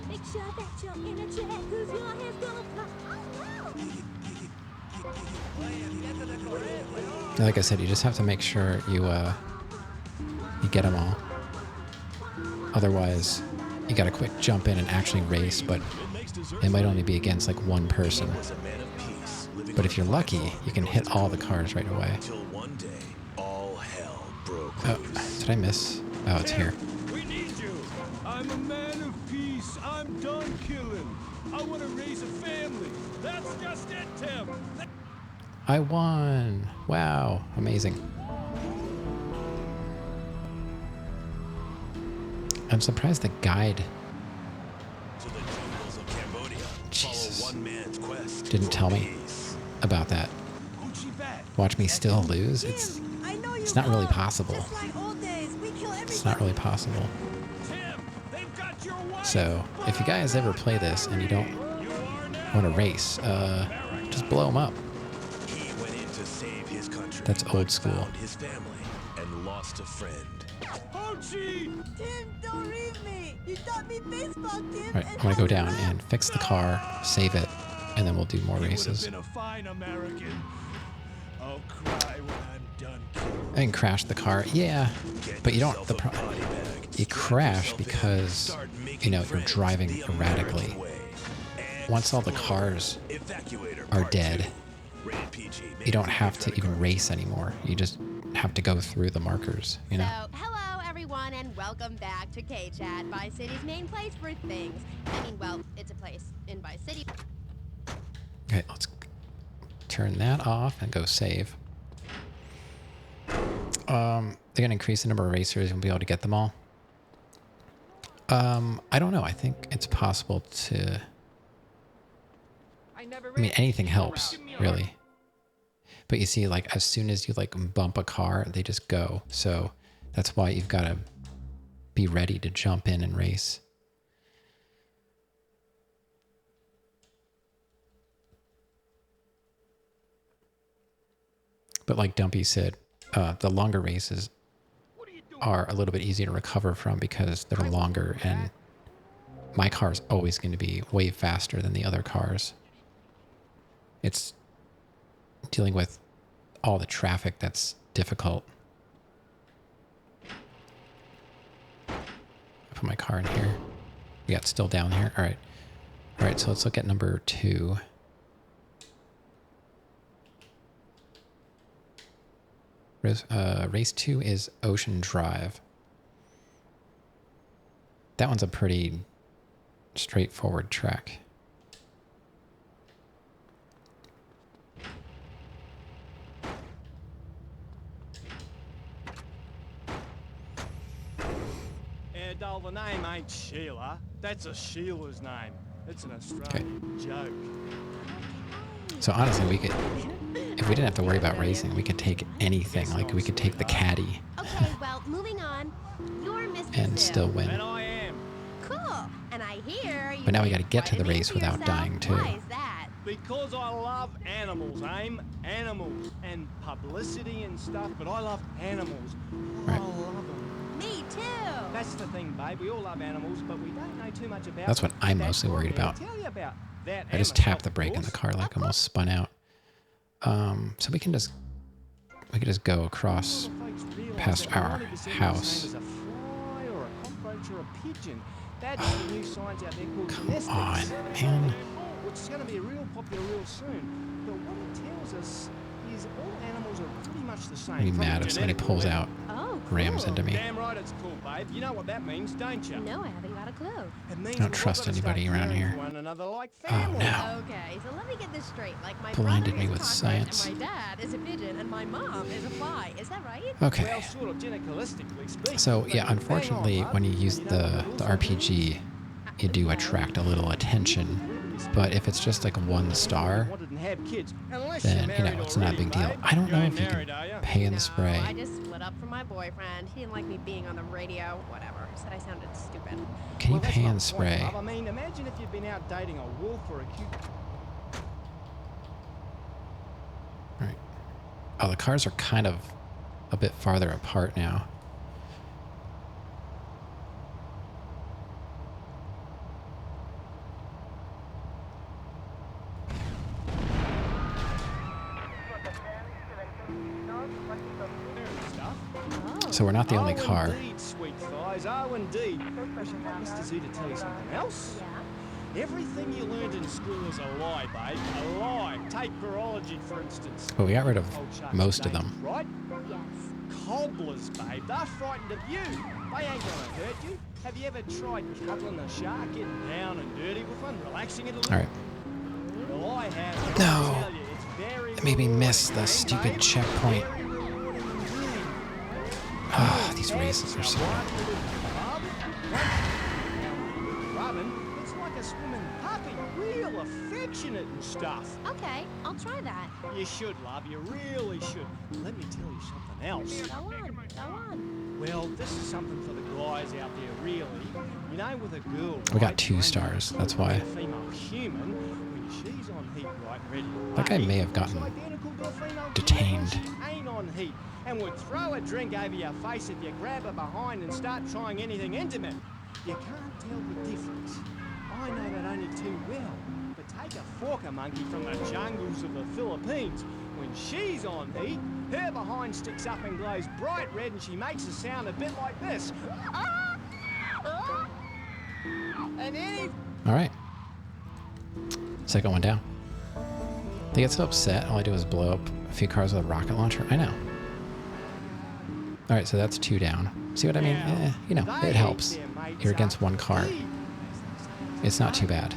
Make sure that you're in a chair, 'cause your hair's gonna fly. Like I said, you just have to make sure you get them all. Otherwise, you gotta quick jump in and actually race, but it might only be against like one person. But if you're lucky, you can hit all the cars right away. Oh, did I miss? Oh, it's here. We need you. I'm a man of peace. I'm done killing. I want to raise a family. That's just it, Tim. I won! Wow, amazing. I'm surprised the guide Jesus didn't tell me about that. Watch me still lose? It's not really possible. It's not really possible. So, if you guys ever play this and you don't want to race, just blow them up. That's old school. His family and lost a friend. Tim, don't leave me. You taught me baseball, Tim. Alright, I'm gonna go down and fix the car, save it, and then we'll do more races. Been a fine American. I'll cry when I'm done killing. I can crash the car, yeah, but you don't. You crash because you know you're driving erratically. Once all the cars are dead, you don't have to even race anymore. You just have to go through the markers, you know? So, hello everyone, and welcome back to K-Chat, Vice City's main place for things. I mean, well, it's a place in Vice City. Okay, let's turn that off and go save. They're gonna increase the number of racers and we'll be able to get them all. I don't know. I think it's possible to. I mean, anything helps, really. But you see, like, as soon as you, like, bump a car, they just go. So that's why you've got to be ready to jump in and race. But like Dumpy said, the longer races are a little bit easier to recover from because they're longer, and my car is always going to be way faster than the other cars. It's dealing with all the traffic that's difficult. Put my car in here. Yeah, it's still down here. All right. All right, so let's look at number 2. Race 2 is Ocean Drive. That one's a pretty straightforward track. Doll, the name ain't Sheila. That's a Sheila's name. It's an Australian joke. So honestly, we could, if we didn't have to worry about racing, we could take anything. Like we could take the caddy. Okay, well, moving on. You're Mr. And Zoo. still win. And I am. Cool. And I hear you. But now we made got to get to quite the a name race for without yourself. dying too. Why is that? Because I love animals, Aim. Animals. And publicity and stuff, but I love animals. Right. I love them. Me too. That's the thing, babe. We all love animals, but we don't know too much about That's what them. I'm mostly worried I'll about. tell you about that I just and tapped the myself, brake of and the course. car like almost spun out. So we can just go across past our house. A fly or a cockroach or a pigeon. That's the new science out there called Come on, man. which is going to be real popular real soon. But what it tells us is all animals are pretty much the same. I'd be from a mad if somebody genetic pulls level. out, Oh, rams into me. Damn right it's cool, babe. You know what that means, don't you? No, I haven't got a clue. It means I don't we've trust all gotta start anybody around caring here. for one another like Oh family. no. Okay, so let me get this straight. Like my Blinded brother me is a with cockroach science. and my dad is a pigeon and my mom is a fly. Is that right? Okay. Well, sort of genetically speaking. So yeah, unfortunately, when you use the RPG, you do attract a little attention. But if it's just like 1 star, then you know it's not a big deal. I don't know if you can pay and I spray. just split up from my boyfriend. He didn't like me being on the radio. Whatever. Said I sounded stupid. Can you Well, that's pay my and point, spray? love. I mean, imagine if you'd been out dating a wolf or a cute. Right. Oh, the cars are kind of a bit farther apart now. So we're not the only car. Indeed, sweet thighs. Oh, indeed. Would you like Mr. Z to tell you something else? Yeah. Everything you learned in school is a lie, babe. A lie. Take virology, for instance. But we got rid of Old sharks most of are them. dangerous, right? Yes. Cobblers, babe. They're frightened of you. They ain't gonna hurt you. Have you ever tried cuddling a shark, getting down and dirty with one, relaxing it a little? All right. Well, I have. No. I tell you, it's very It made me miss the rewarding, stupid babe. checkpoint. Very rewarding indeed. Ah, these races are so bad. Robin, it's like a swimming puppy, real affectionate and stuff. Okay, I'll try that. You should, love, you really should. Let me tell you something else. Go on. Go on. Well, this is something for the guys out there, really. You know, with a girl. We got right, 2 you stars, ain't that's got why. a female human, when she's on heat right ready to That guy lay, may have it's gotten identical to a female detained. human when she ain't on heat, and would throw a drink over your face if you grab her behind and start trying anything intimate. You can't tell the difference. I know that only too well. But take a forker monkey from the jungles of the Philippines. When she's on heat, her behind sticks up and glows bright red, and she makes a sound a bit like this. And any All right. Second one down. They get so upset. All I do is blow up a few cars with a rocket launcher. I know. All right, so that's 2 down. See what I mean? You know, it helps. You're against 1 car. It's not too bad.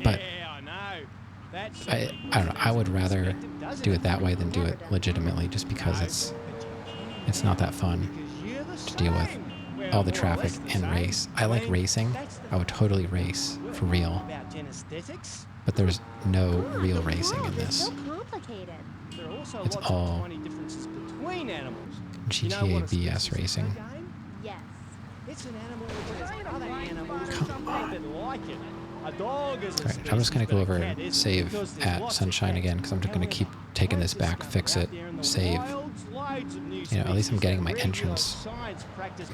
But yeah, I know. That's I don't know. I would rather do it that way than do it legitimately, just because it's not that fun to deal with all the traffic and race. I like racing. I would totally race for real. about genesthetics. But there's no real racing in It's this. so complicated. There are also It's lots all of tiny differences between animals. GTA VS racing. Yes. It's an animal that has other animals a bit like it. A dog is a Alright, I'm just going to go over species, but a cat and isn't, save because there's at lots of Sunshine cats. again, because I'm just going to keep taking this back, fix it, save. You know, at least I'm getting my entrance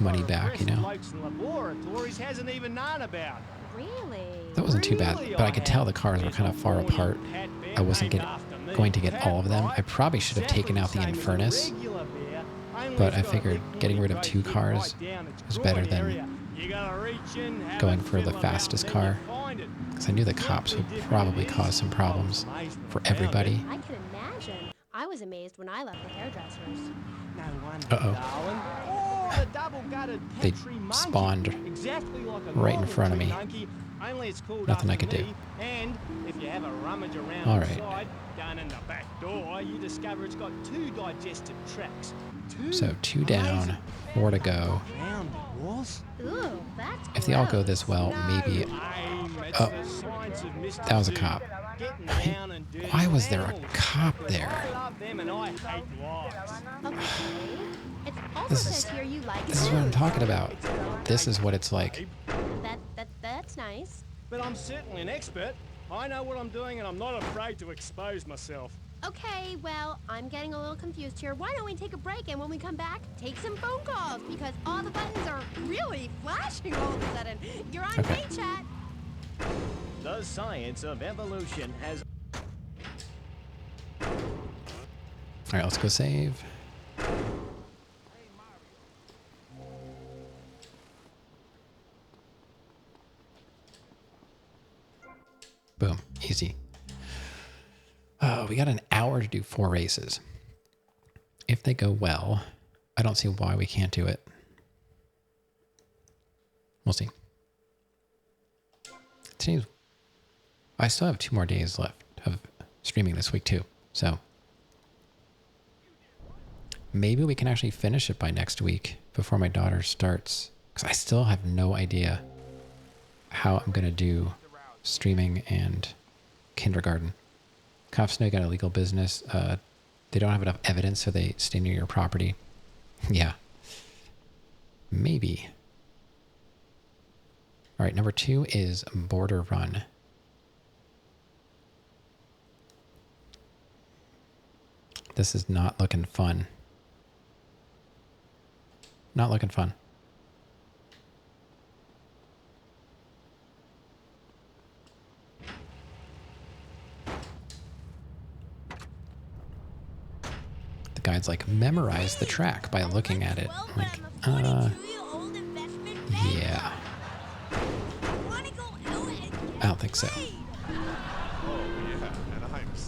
money back, you know. Laboratories hasn't even known about. Really? That wasn't too bad, but I could tell the cars were kind of far apart. I wasn't going to get all of them. I probably should have taken out the Infernus, but I figured getting rid of 2 cars was better than going for the fastest car, because I knew the cops would probably cause some problems for everybody. I can imagine. I was amazed when I left the hairdressers. Uh-oh. They spawned right in front of me. Only it's called Nothing I after could do. me, and if you have a rummage around All the right. side, down in the back door, you discover it's got 2 digestive tracts. 2. So 2 down, 4 to go. Round it was. Ooh, that's If they all go this well, maybe. Oh, that was a cop. Why was there a cop there? This is what I'm talking about. This is what it's like. That's nice. But I'm certainly an expert. I know what I'm doing, and I'm not afraid to expose myself. Okay, well, I'm getting a little confused here. Why don't we take a break, and when we come back, take some phone calls, because all the buttons are really flashing all of a sudden. You're on K-Chat. The science of evolution has... All right, let's go save. Boom, easy. Oh, we got an hour to do 4 races. If they go well, I don't see why we can't do it. We'll see. Today's, I still have 2 more days left of streaming this week too, so maybe we can actually finish it by next week before my daughter starts, because I still have no idea how I'm gonna do streaming and kindergarten. Cops know you got a legal business. They don't have enough evidence, so they stay near your property. Yeah. Maybe. All right, number 2 is Border Run. This is not looking fun. Not looking fun. The guide's like, memorize the track by looking at it. I'm like, yeah. I don't think so.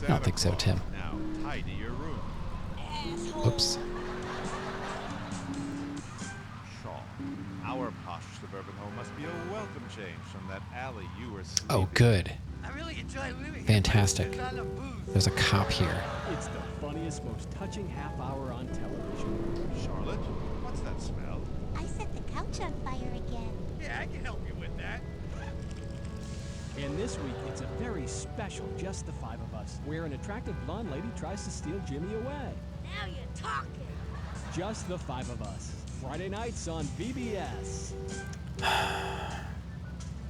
I don't think so, Tim. Now, tidy your room. Oops. Shaw, our posh suburban home must be a welcome change from that alley you were sleeping. Oh, good. I really enjoy living Fantastic. here. There's a lot of booze. There's a cop here. It's the funniest, most touching half hour on television. Charlotte, what's that smell? I set the couch on fire again. Yeah, I can help you with that. And this week, it's a very special Just the 5 of Us, where an attractive blonde lady tries to steal Jimmy away. Now you're talking. It's Just the 5 of Us. Friday nights on VBS.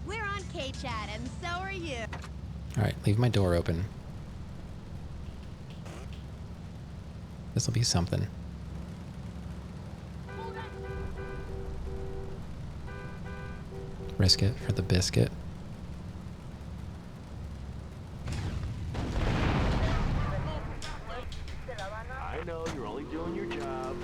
We're on K-Chat, and so are you. All right, leave my door open. This will be something. Risk it for the biscuit. I know you're only doing your job.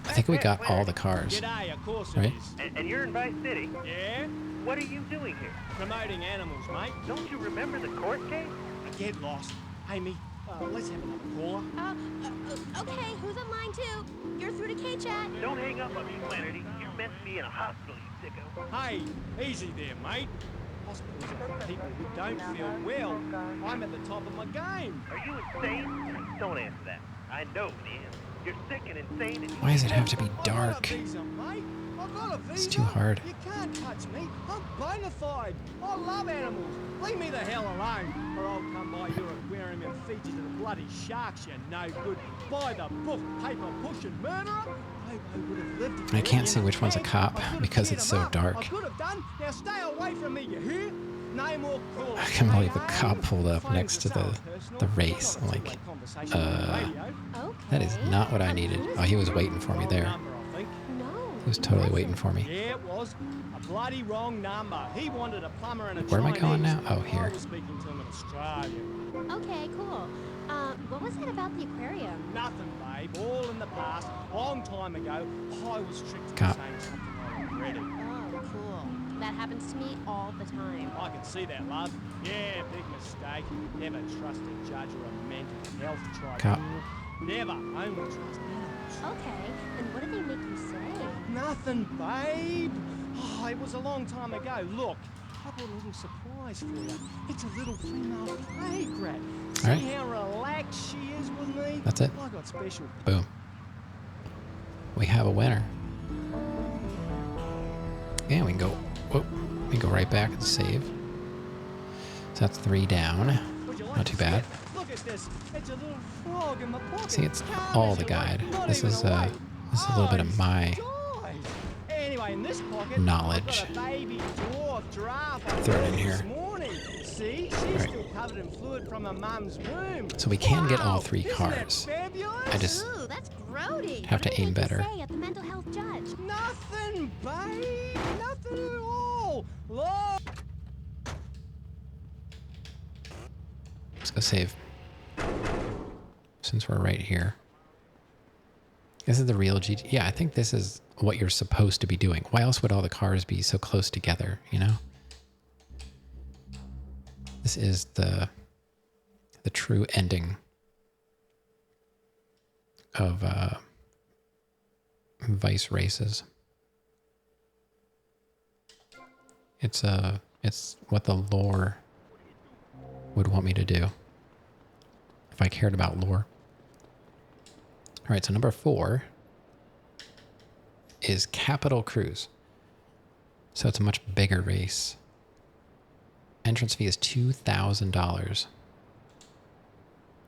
I think we got all the cars. G'day, of course Right? it is. And you're in Vice City. Yeah? What are you doing here? Promoting animals, mate. Don't you remember the court case? I get lost. Amy, let's have another caller. Okay, who's on line 2? You're through to K-Chat. Don't hang up on me, Flannery. You're meant to be in a hospital, you sicko. Hey, easy there, mate. Hospitals are for people who don't feel well. I'm at the top of my game. Are you insane? Don't answer that. I know, man. You're sick and insane. And Why does it have to be I dark? got a visa, mate. I got a visa. It's too hard. You can't touch me. I'm bona fide. I love animals. Leave me the hell alone, or I'll come by your aquarium and feed you to the bloody sharks, you no good. By the book, paper pushing murderer. I would have lived to I tell can't you see in which one's a bed. cop I could have because beat it's 'em so up. dark. I could have done. Now stay away from me, you hear? No more calls. I can't believe the hey? cop pulled up Claims next to are so the personal. race. I'm Not a like, two-way conversation on the radio. that is not what I needed. Oh, he was waiting for me there. Number, I think. He was totally waiting for me. Yeah, it was. A bloody wrong number. He wanted a plumber and a Where am I going now? Oh, I here. was speaking to him in Australia. Okay, cool. What was it about the aquarium? Nothing, babe. All in the past. Long time ago, I was tricked into Cop. saying something I regretted. Oh, cool. That happens to me all the time. I can see that, love. Yeah, big mistake. Never trust a judge or a mental health Cop. tribunal. Never. Only trust animals. Okay, and what did they make you say? Nothing, babe. Oh, it was a long time ago. Look, couple little surprise for you. It's a little female plague rat. See All right. how relaxed she is with me? That's it. I got special. Boom. We have a winner. Yeah, we can go. Whoop. We can go right back and save. So that's 3 down. Not too bad. Look at this. It's a little frog in my pocket. See, it's all the guide. This is a little bit of my Anyway, in this pocket, knowledge. I've got a baby dwarf giraffe I Throw it in bought here. this morning. See, she's Right. still covered in fluid from her mum's womb. So we can get all Wow, 3 isn't cars. that fabulous? I just Ooh, that's grody. have to aim better. Say at the mental health judge. Nothing, babe. Nothing at all. Look. Let's go save. Since we're right here. This is the real GT. Yeah, I think this is what you're supposed to be doing. Why else would all the cars be so close together, you know? This is the true ending of Vice races. It's what the lore would want me to do if I cared about lore. All right, so number 4 is Capital Cruise. So it's a much bigger race. Entrance fee is $2,000.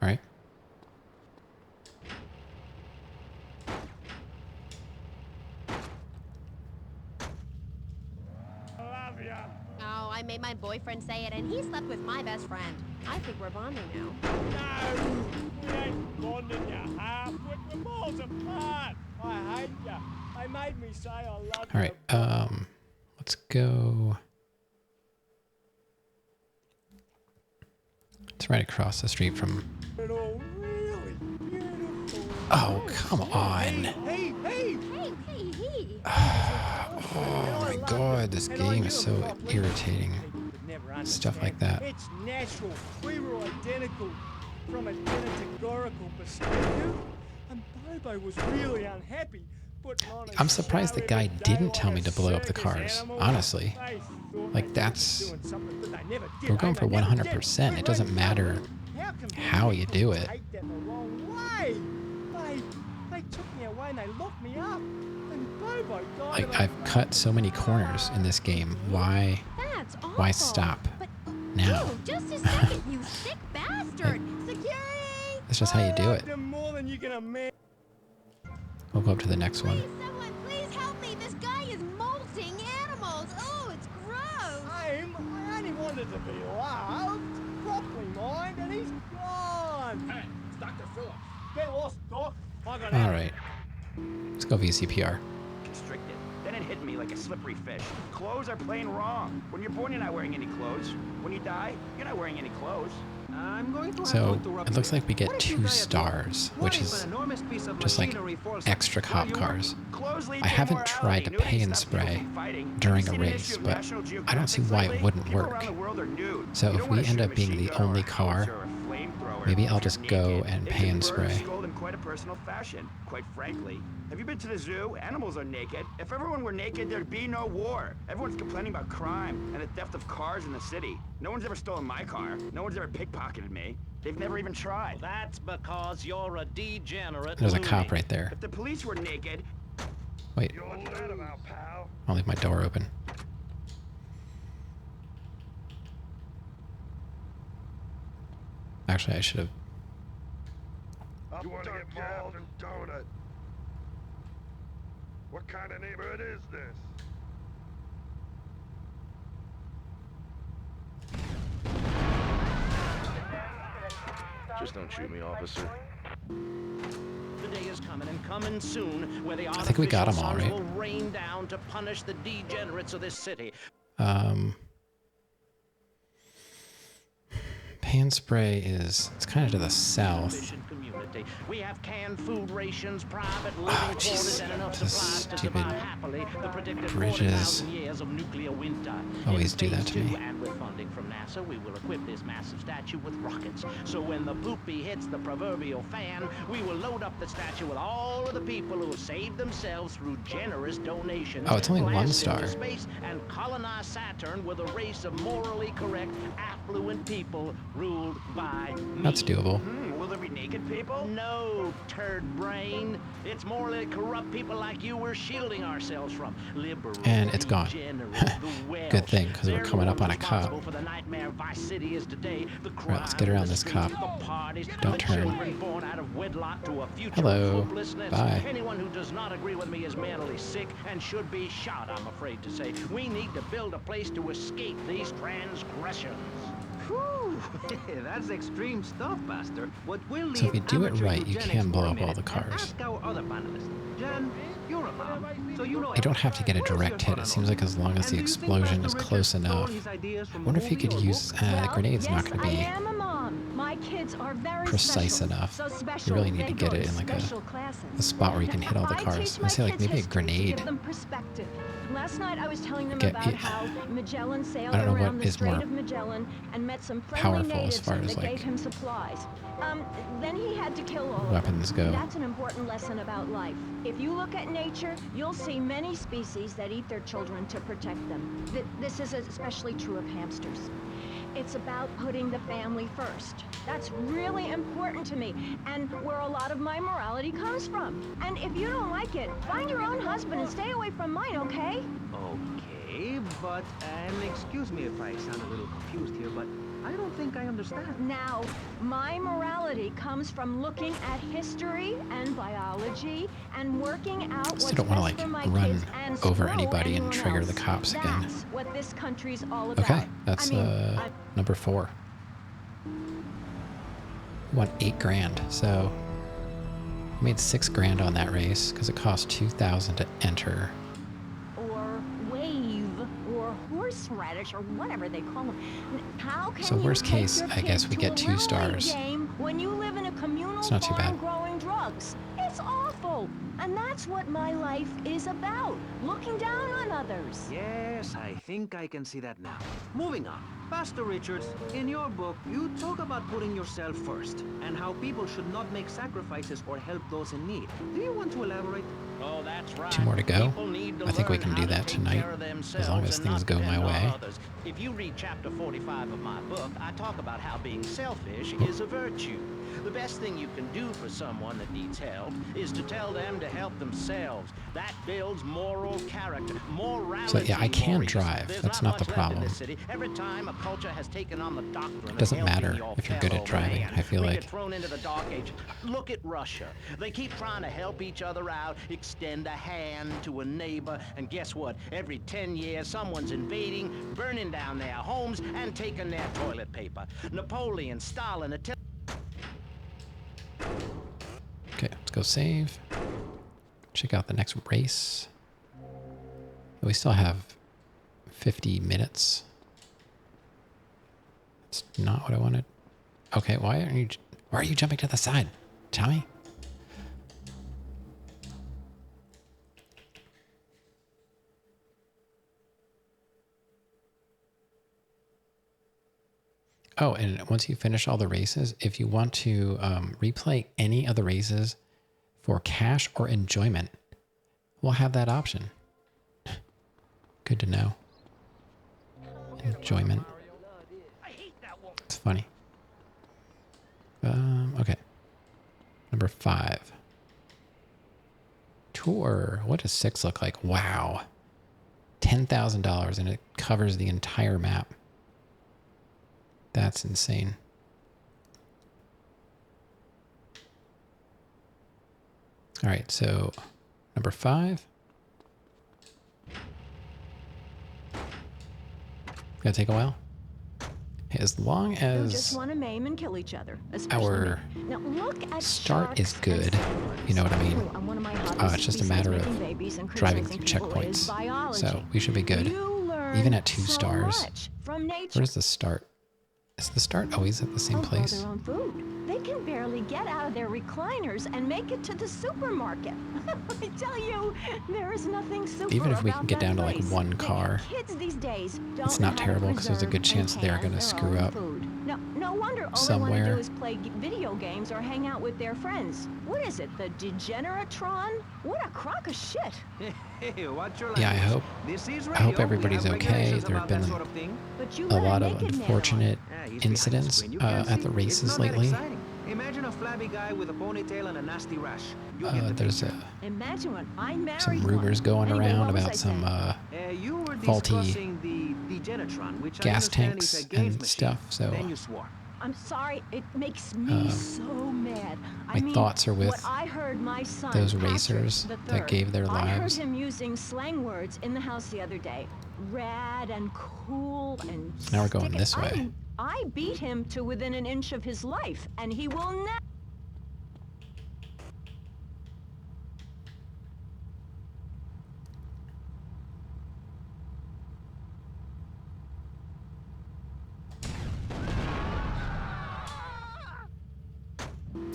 All right. Oh, I made my boyfriend say it, and he slept with my best friend. I think we're bonding now. No, we ain't bonding you half. We're miles apart. I hate you. They made me say I love All right. Let's go. It's right across the street from. you. Really beautiful. Oh, come on. Hey. Oh my god, this game is so irritating. Stuff like that. It's natural. We were identical from a categorical perspective. And Bobo was really unhappy. I'm surprised the guy didn't tell me to blow up the cars, honestly. Like, that's... We're going for 100%. It doesn't matter how you do it. They took me away and they locked me up. And Bobo died. Like, I've cut so many corners in this game. Why stop now? Ooh, just a second, you sick bastard! Security! That's just how you do it. We'll go up to the next one. Someone, please help me! This guy is molting animals! Oh, it's gross! I only wanted to be loved, properly mind, and he's gone! Hey, it's Dr. Phillips. Get lost, Doc. I got All right. Let's go VCPR. Constricted. Then it hit me like a slippery fish. Clothes are plain wrong. When you're born, you're not wearing any clothes. When you die, you're not wearing any clothes. I'm going to So it looks like we get 2 stars, which is just like extra cop cars. I haven't tried to pay and spray during a race, but I don't see why it wouldn't work. So if we end up being the only car, maybe I'll just go and pay and spray. In quite a personal fashion, quite frankly. Have you been to the zoo? Animals are naked. If everyone were naked, there'd be no war. Everyone's complaining about crime and the theft of cars in the city. No one's ever stolen my car. No one's ever pickpocketed me. They've never even tried. That's because you're a degenerate. There's a cop right there. If the police were naked... Wait. I'll leave my door open. Actually, I should have. You want to get mauled and donut? What kind of neighborhood is this? Just don't shoot me, officer. The day is coming and coming soon where the I think we got 'em all, right? will rain down to punish the degenerates of this city. Pan spray is, it's kind of to the south. Community. We have canned food rations, private living quarters, and enough supplies to survive happily the predicted bridges 40,000 years of nuclear winter. always do that to me. And with funding Starting from NASA, we will equip this massive statue with rockets. So when the poopy hits the proverbial fan, we will load up the statue with all of the people who have saved themselves through generous donations. Oh, it's only 1 blast star. into space and colonize Saturn with a race of morally correct, affluent people ruled by me. That's doable. Will there be naked people? No, turd brain. It's morally corrupt people like you we're shielding ourselves from. Liberal, And it's gone. Good thing, because we're They're coming up on a responsible cop. for the nightmare Vice City is today. The Alright, let's get around this cop. the parties, Don't the turn. children born out of wedlock to a future Hello. of hopelessness. Bye. Anyone who does not agree with me is mentally sick and should be shot, I'm afraid to say. We need to build a place to escape these transgressions. Whew, that's extreme stuff, Buster. What will leave So if you do it amateur right, you eugenics can blow for a up all minute the cars. and ask our other panelists. Jen, you're a mom, so you know You don't have to get a direct hit. It seems like as long as the explosion is close enough. I wonder if you could use grenades. Not going to be I am a mom. My kids are very precise special. enough. So You special, really need they to get go it in like special classes. a spot where you can hit all the I cars. teach I my say like kids maybe a history to grenade. give them perspective. Last night I was telling them Okay, about yeah. how Magellan sailed I don't know around what the is Strait more of Magellan and met some friendly powerful as natives far as, that like, gave him supplies. Then he had to kill all weapons of them. go. That's an important lesson about life. If you look at nature, you'll see many species that eat their children to protect them. This is especially true of hamsters. It's about putting the family first. That's really important to me, and where a lot of my morality comes from. And if you don't like it, find your own husband and stay away from mine, okay? Okay, but, and excuse me if I sound a little confused here, but I don't think I understand. Now, my morality comes from looking at history and biology and working out what's Still don't want best to for my like run kids and over screw anybody and anyone trigger else. the cops again. That's what this country's all about. Okay, that's I mean, number 4. Won 8 grand, so I made 6 grand on that race because it cost 2,000 to enter. or wave or horseradish or whatever they call them. How can So you worst take case, your I guess kids we to get a 2 Little League stars. game when you live in a communal It's not too farm bad. growing drugs? It's awful. And that's what my life is about. Looking down on others. Yes, I think I can see that now. Moving on. Pastor Richards, in your book, you talk about putting yourself first and how people should not make sacrifices or help those in need. Do you want to elaborate? Oh, that's right. 2 more to go. People need to I think we learn can do how to that take tonight, care of as long themselves as and things not go my depend on way. others. If you read chapter 45 of my book, I talk about how being selfish is a virtue. The best thing you can do for someone that needs help is to tell them to help themselves. That builds moral character, morality. So yeah, I can Maurice. drive. There's That's not the much left in problem. this city. Every time a culture has taken on the doctrine It doesn't of helping matter your if you're good at fellow driving. man, I feel we like get thrown into the dark age. Look at Russia. They keep trying to help each other out, extend a hand to a neighbor, and guess what? Every 10 years, someone's invading, burning down their homes, and taking their toilet paper. Napoleon, Stalin, Okay, let's go save. Check out the next race. We still have 50 minutes. That's not what I wanted. Okay, why are you jumping to the side? Tommy? Oh, and once you finish all the races, if you want to replay any of the races for cash or enjoyment, we'll have that option. Good to know. Enjoyment. It's funny. Okay. Number 5. Tour. What does 6 look like? Wow. $10,000 and it covers the entire map. That's insane. All right, so number 5. Gonna take a while. As long Who as just want to maim and kill each other. especially our me. Now look at start is sharks and good, sandworms. you know what I mean? Oh, and one of my hobbies, It's just a besides matter making of babies and driving through criticizing people, is checkpoints. biology. So we should be good. You learn Even at 2 so stars. much from nature. Where's the start? Is the start always at the same Grow place? their own food. They can barely get out of their recliners and make it to the supermarket. I tell you, there is nothing super Even if we can about get that down to like place. one car, Kids these days don't it's know not how to terrible because there's a good preserve chance they're and going to can screw their own up food. No wonder all they somewhere. want to do is play video games or hang out with their friends. What is it, the Degeneratron? What a crock of shit. Hey, watch your Yeah, language. This is radio. We everybody's have okay. regulations There have about that been sort of thing. But you a let lot of naked man on. unfortunate Yeah, he's behind the incidents screen. You can't at see. the It's races not that lately. exciting. Imagine a flabby guy with a ponytail and a nasty rash. You get the There's picture. Imagine when I married some one. rumors going Anyway, around what was I about some You were faulty discussing the Degenetron, which I gas understand is a tanks games and machine. stuff. So Then you swore. I'm sorry, it makes me so mad. my thoughts are with what I heard my son, those Patrick racers the that third, gave their I heard lives. him using slang words in the house the other day. Rad and cool and Now we're going stick it. this way. I beat him to within an inch of his life, and he will never.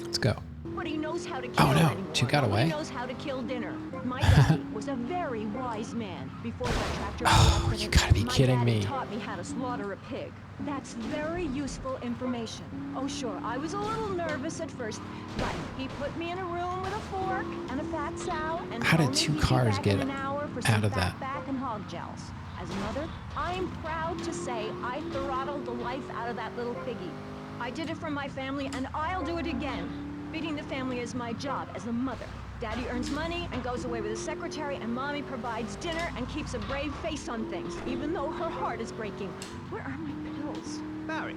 Let's go. But he knows how to kill Oh no, anyone. she got He away. knows how to kill dinner. My daddy was a very wise man. Before that tractor Oh, you gotta be kidding my daddy me. taught me how to slaughter a pig. That's very useful information. Oh sure, I was a little nervous at first, but he put me in a room with a fork and a fat sow and How did told me two he'd be cars back get in an hour for out some of fat that? back and hog gels. As a mother, I'm proud to say I throttled the life out of that little piggy. I did it for my family, and I'll do it again. Feeding the family is my job as a mother. Daddy earns money and goes away with his secretary, and Mommy provides dinner and keeps a brave face on things, even though her heart is breaking. Where are my pills? Barry,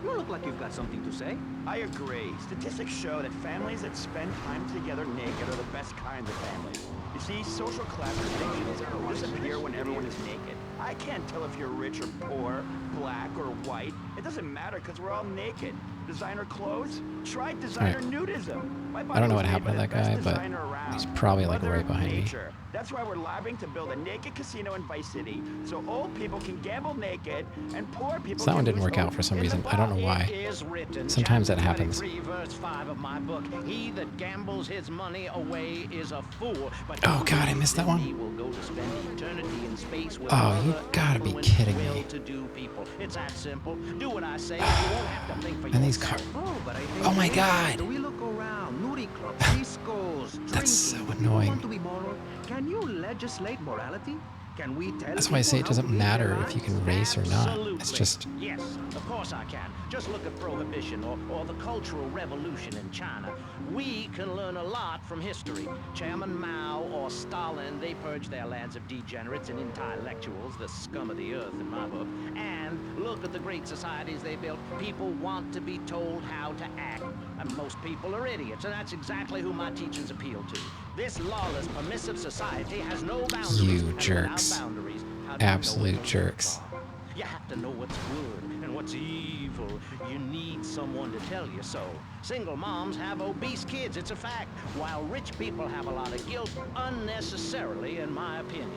you look like you've got something to say. I agree. Statistics show that families that spend time together naked are the best kinds of families. You see, social class distinctions disappear when everyone is naked. I can't tell if you're rich or poor, black or white. It doesn't matter because we're all naked. Designer clothes? Try designer nudism. My I don't know body what was happened to made that by the guy, best but designer around. he's probably like Mother right behind me. Nature. That's why we're lobbying to build a naked casino in Vice City, so old people can gamble naked and poor people So that one can didn't lose work out hope for some in the reason. I don't know ball. why. It is written, Sometimes that chapter happens. 23, verse 5 of my book. He that gambles his money away is a fool. But Oh God, I missed that one. he will go to spend eternity in space with Oh, you other gotta be affluent, kidding me. well-to-do people. It's that simple. Do what I say. You won't have to think for And these yourself. cars. Oh, but I think Oh my God. we look around, nudie clubs, discos, drinking. That's so You annoying. want to be moral? Can you legislate morality? Can we tell That's why I say it people how doesn't to live their matter if you lives? can race or not. It's Absolutely. just Yes, of course I can. Just look at Prohibition or the Cultural Revolution in China. We can learn a lot from history. Chairman Mao or Stalin, they purged their lands of degenerates and intellectuals, the scum of the earth in my book. And look at the great societies they built. People want to be told how to act. And most people are idiots, and that's exactly who my teachings appeal to. This lawless, permissive society has no boundaries. You and jerks. without boundaries, how do you know Absolute what those jerks. are? You have to know what's good and what's evil. You need someone to tell you so. Single moms have obese kids, it's a fact, while rich people have a lot of guilt unnecessarily, in my opinion.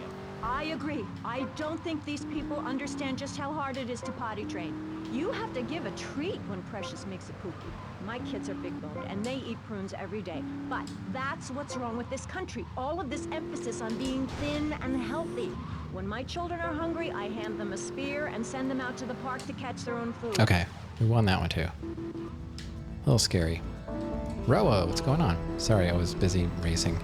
I agree. I don't think these people understand just how hard it is to potty train. You have to give a treat when Precious makes a poo-poo. My kids are big-boned, and they eat prunes every day. But that's what's wrong with this country. All of this emphasis on being thin and healthy. When my children are hungry, I hand them a spear and send them out to the park to catch their own food. okay. We won that one too. A little scary. Roa, what's going on? Sorry, I was busy racing.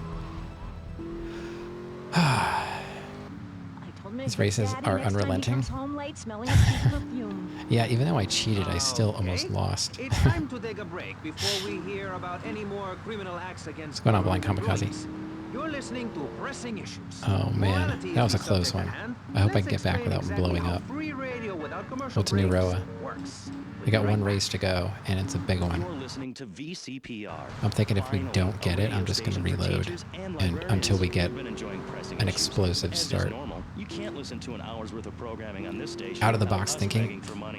These races are unrelenting. Home late, smelling of cheap perfume. Yeah, even though I cheated, I still almost lost. It's time to take a break before we hear about any more criminal acts against What's going on, Blind government Kamikaze? employees. You're listening to Pressing Issues. Oh man, Morality that is was a the close subject one. at hand. I hope I Let's can get back explain without exactly blowing how up. free radio without commercial What's new, breaks Roa? works. We got one race to go, and it's a big one. You're listening to VCPR. I'm thinking if we don't get it, I'm just going to reload and until we get an explosive start. You can't listen to an hour's worth of programming on this station. Out of the without box us thinking, begging for money.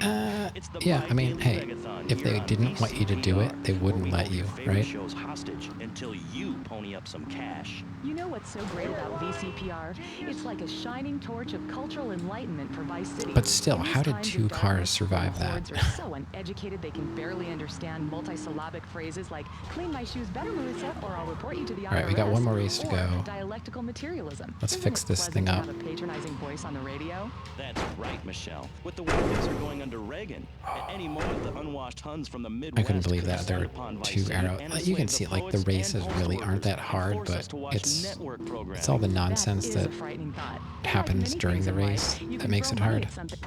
It's the yeah, I mean, bi-daily hey, Regathon if here they on didn't want you to do it, they VCPR, wouldn't where we let hold your you, favorite right? shows hostage until you pony up some cash. You know what's so great about VCPR? It's like a shining torch of cultural enlightenment for Vice City. But still, In these how did times 2 of cars darkness, survive where that? hordes are so uneducated they can barely understand multisyllabic phrases like "clean my shoes better, Marissa," or "I'll report you to the IRS." All right, we got one more race to or go. dialectical materialism. Let's Isn't fix it this thing pleasant up. to have a patronizing voice on the radio? That's right, Michelle. With the way things are going under Reagan, at any moment the unwashed Huns from the I Midwest couldn't believe could that there descend were upon Vice 2 City arrows. and You can enslave see, the like, the poets races and really postal aren't that workers hard, and force but us to watch it's network all the programming. nonsense That is that a frightening thought. happens Like many during things the in life, race you that can makes throw it money hard. at something.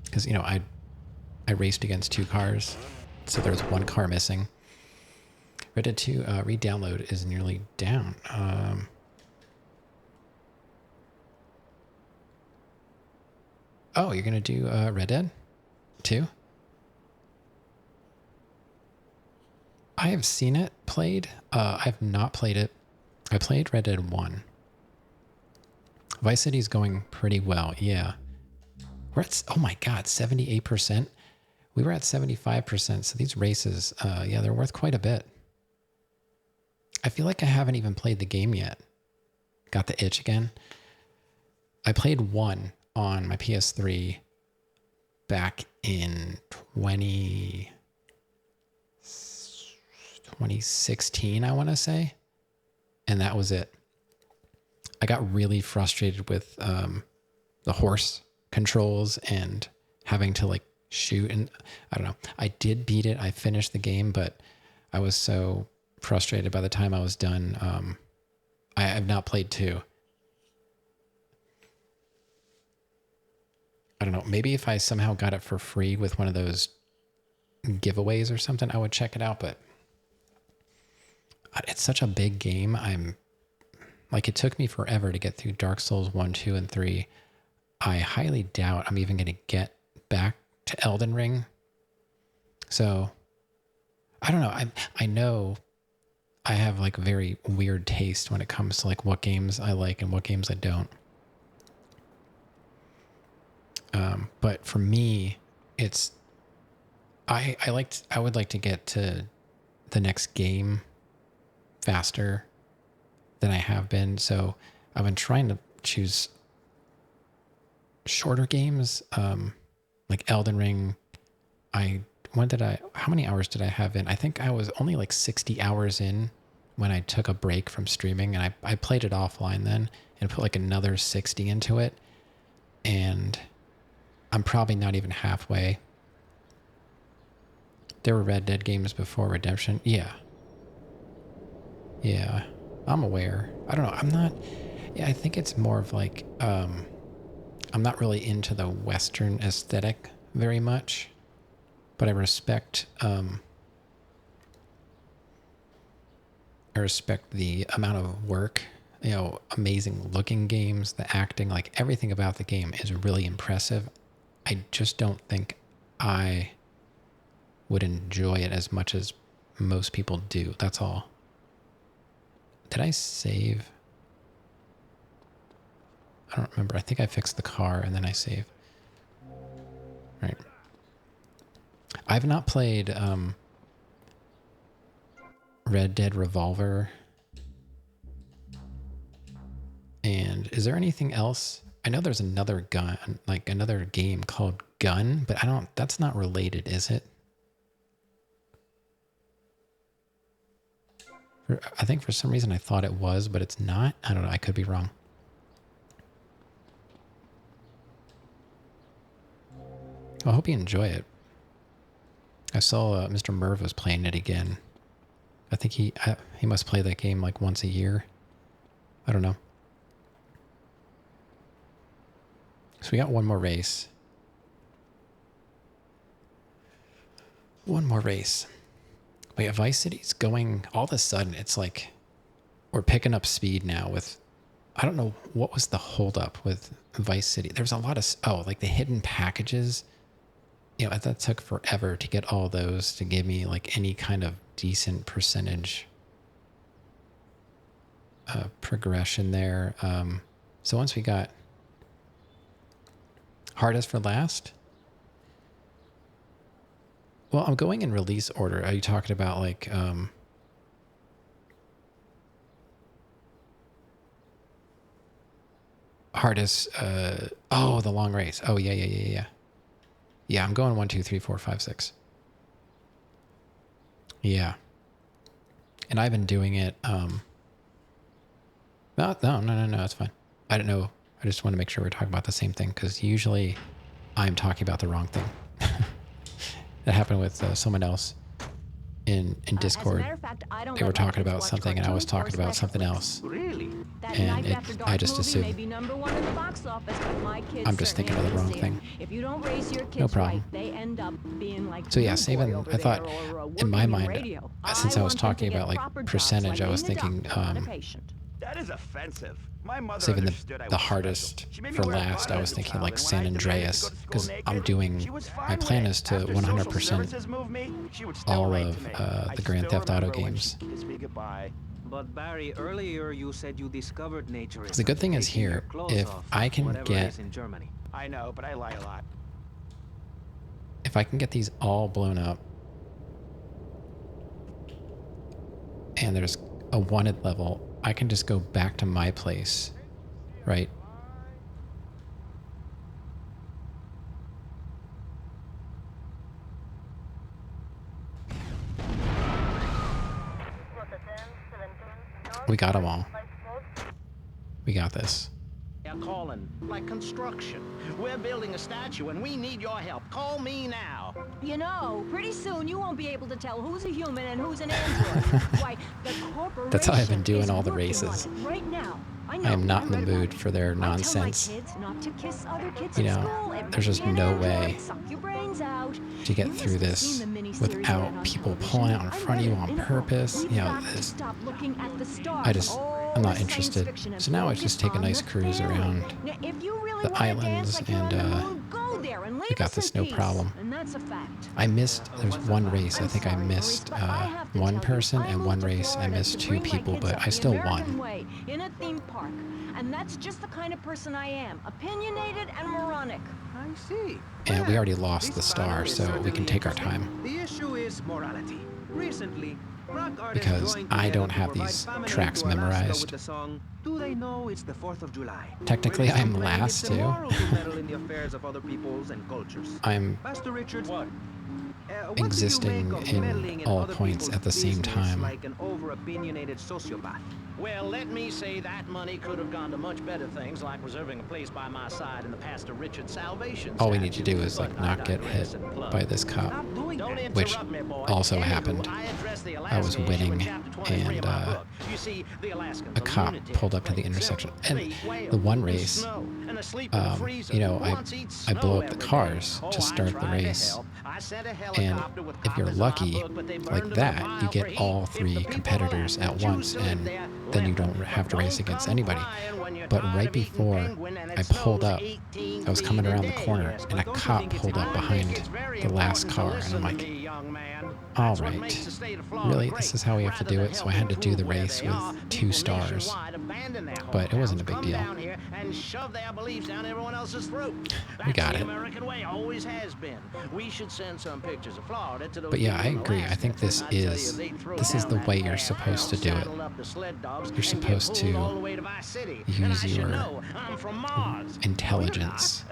Because, you know, I raced against 2 cars, so there's 1 car missing. Red Dead 2 re-download is nearly down. Oh, you're going to do Red Dead 2? I have seen it played. I've not played it. I played Red Dead 1. Vice City's going pretty well, yeah. We're at, oh my god, 78%? We were at 75%, so these races, yeah, they're worth quite a bit. I feel like I haven't even played the game yet. Got the itch again. I played 1 on my PS3 back in 2016, I want to say. And that was it. I got really frustrated with the horse controls and having to like shoot, and I don't know. I did beat it. I finished the game, but I was so frustrated by the time I was done. I have not played 2. I don't know. Maybe if I somehow got it for free with one of those giveaways or something, I would check it out, but it's such a big game. Like, it took me forever to get through Dark Souls 1, 2, and 3. I highly doubt I'm even going to get back to Elden Ring. So, I don't know. I know I have, like, very weird taste when it comes to, like, what games I like and what games I don't. But for me, it's... I would like to get to the next game faster than I have been, so I've been trying to choose shorter games, like Elden Ring. How many hours did I have in? I think I was only like 60 hours in when I took a break from streaming, and I played it offline then and put like another 60 into it, and I'm probably not even halfway. There were Red Dead games before Redemption. Yeah, I'm aware. I don't know. I think it's more of like, I'm not really into the Western aesthetic very much, but I respect the amount of work, amazing looking games, the acting, like everything about the game is really impressive. I just don't think I would enjoy it as much as most people do. That's all. Did I save? I don't remember. I think I fixed the car and then I saved. Right. I've not played Red Dead Revolver. And is there anything else? I know there's another gun, like another game called Gun, but that's not related, is it? I think for some reason I thought it was, but it's not. I don't know. I could be wrong. I hope you enjoy it. I saw Mr. Merv was playing it again. I think he must play that game like once a year. I don't know. So we got one more race. One more race. Wait, Vice City's going, all of a sudden, it's like we're picking up speed now with, I don't know what was the holdup with Vice City. There's a lot of, like the hidden packages. That took forever to get all those to give me like any kind of decent percentage progression there. So once we got Hardest for last? Well, I'm going in release order. Are you talking about like hardest oh, the long race. Oh yeah. Yeah, I'm going 1, 2, 3, 4, 5, 6. Yeah. And I've been doing it no, it's fine. I don't know. I just want to make sure we're talking about the same thing because usually I'm talking about the wrong thing. That happened with someone else in Discord. They were talking about something and I was talking about something else. Really? And I just assumed. I'm just thinking of the wrong thing. If you don't raise your kids No problem. right, they end up being like So yeah, saving, I thought in my mind, since I was talking about like percentage, I was thinking That is offensive. My mother saving understood I the was hardest special. She made me for wear a last. bonnet I was as a thinking child, like and when San I had to wear Andreas to school because naked, I'm doing, she was fine my with plan it. is to After social 100% services moved me, she would still all write of to me. the I Grand still Theft Auto remember when games. she kissed me goodbye. But Barry, earlier you said you discovered nature. The good thing is here, if I can get, I know, but I lie a lot. if I can get these all blown up and there's a wanted level, I can just go back to my place, right? We got them all. We got this. They're calling, like construction. We're building a statue and we need your help. Call me now. You know, pretty soon you won't be able to tell who's a human and who's an android. Why, the corporation That's how I've been doing is all the working races. on it right now. I am not in the read about mood it. for their I tell my nonsense. kids not to kiss other kids You at know, school. there's just Be an no android, way suck your brains out. to get You through must have this seen the miniseries they had without on people television. pulling out in I front of you read it on in a book. purpose. We've You know, got to this, stop looking at the stars. I just, I'm not All the science interested. fiction and So now I just take a focus nice on the cruise family. around Now, if you really the wanna islands dance like you're and on the moon, go there and we leave got us this in no peace. problem. And that's a fact. I missed, there's one race, I think I missed one person, and one race I missed 2 people, but I still won. Way, in a theme park. And that's just the kind of person I am. Opinionated and moronic. I see. And we already lost the star, This so panel is we can take our certainly time. The issue is morality. Recently, rock artists Because joined I together don't to have provide these families tracks to Alaska memorized. with the song, Do They Know It's the 4th of July? Technically, Critics I'm complain last, it's too. immoral to meddle in the affairs of other peoples and cultures. I'm Pastor Richards, what existing do you make of meddling in in all other points people's at the same business time. like an over-opinionated sociopath? Well, let me say that money could have gone to much better things, like reserving a place by my side in the Pastor Richard Salvation All we need to statue. do is like not get hit by this cop, Don't which interrupt me, boy. also Anywho, happened. I addressed the I was Alaska issue in winning, chapter 23 and of my book. You see, the Alaskans a are cop lunatics, pulled up to the plain intersection. simple. And They wail the one in the race, snow, and they sleep in the freezer. you know, Who wants to eat I snow blew up the every day? cars Oh, to start the I tried to race. help. I sent a And helicopter with if you're coppers in my lucky, book, but they burned like them that, in you file get for all heat. If 3 the people competitors of at Alaska once, choose to live and there, then you let don't them. have to But race don't against come anybody. crying when you're But tired right of eating before penguin and it I pulled snows up, 18 I was coming feet a around the day. corner, Yes, and a but don't you cop think it's pulled up I behind think it's very the last important to car, and listen I'm to like, me, young man. all That's what right, makes the state of Florida really, great. this is how we have to Rather do than it. So I help had to do the improve where race they with are, 2 people stars, nationwide abandon their but it wasn't a hometowns, big come deal. down here and shove their beliefs down everyone else's throat. We That's got the it. American way, always has been. We should send some pictures of Florida to those But yeah, I people in agree. I Alaska. think this I tell you, is they'd throw this is down the that way you're grass, supposed to do it. saddle up the sled dogs, You're and get supposed pulled all the to way to Vice City. And I use should your know, I'm from Mars. intelligence,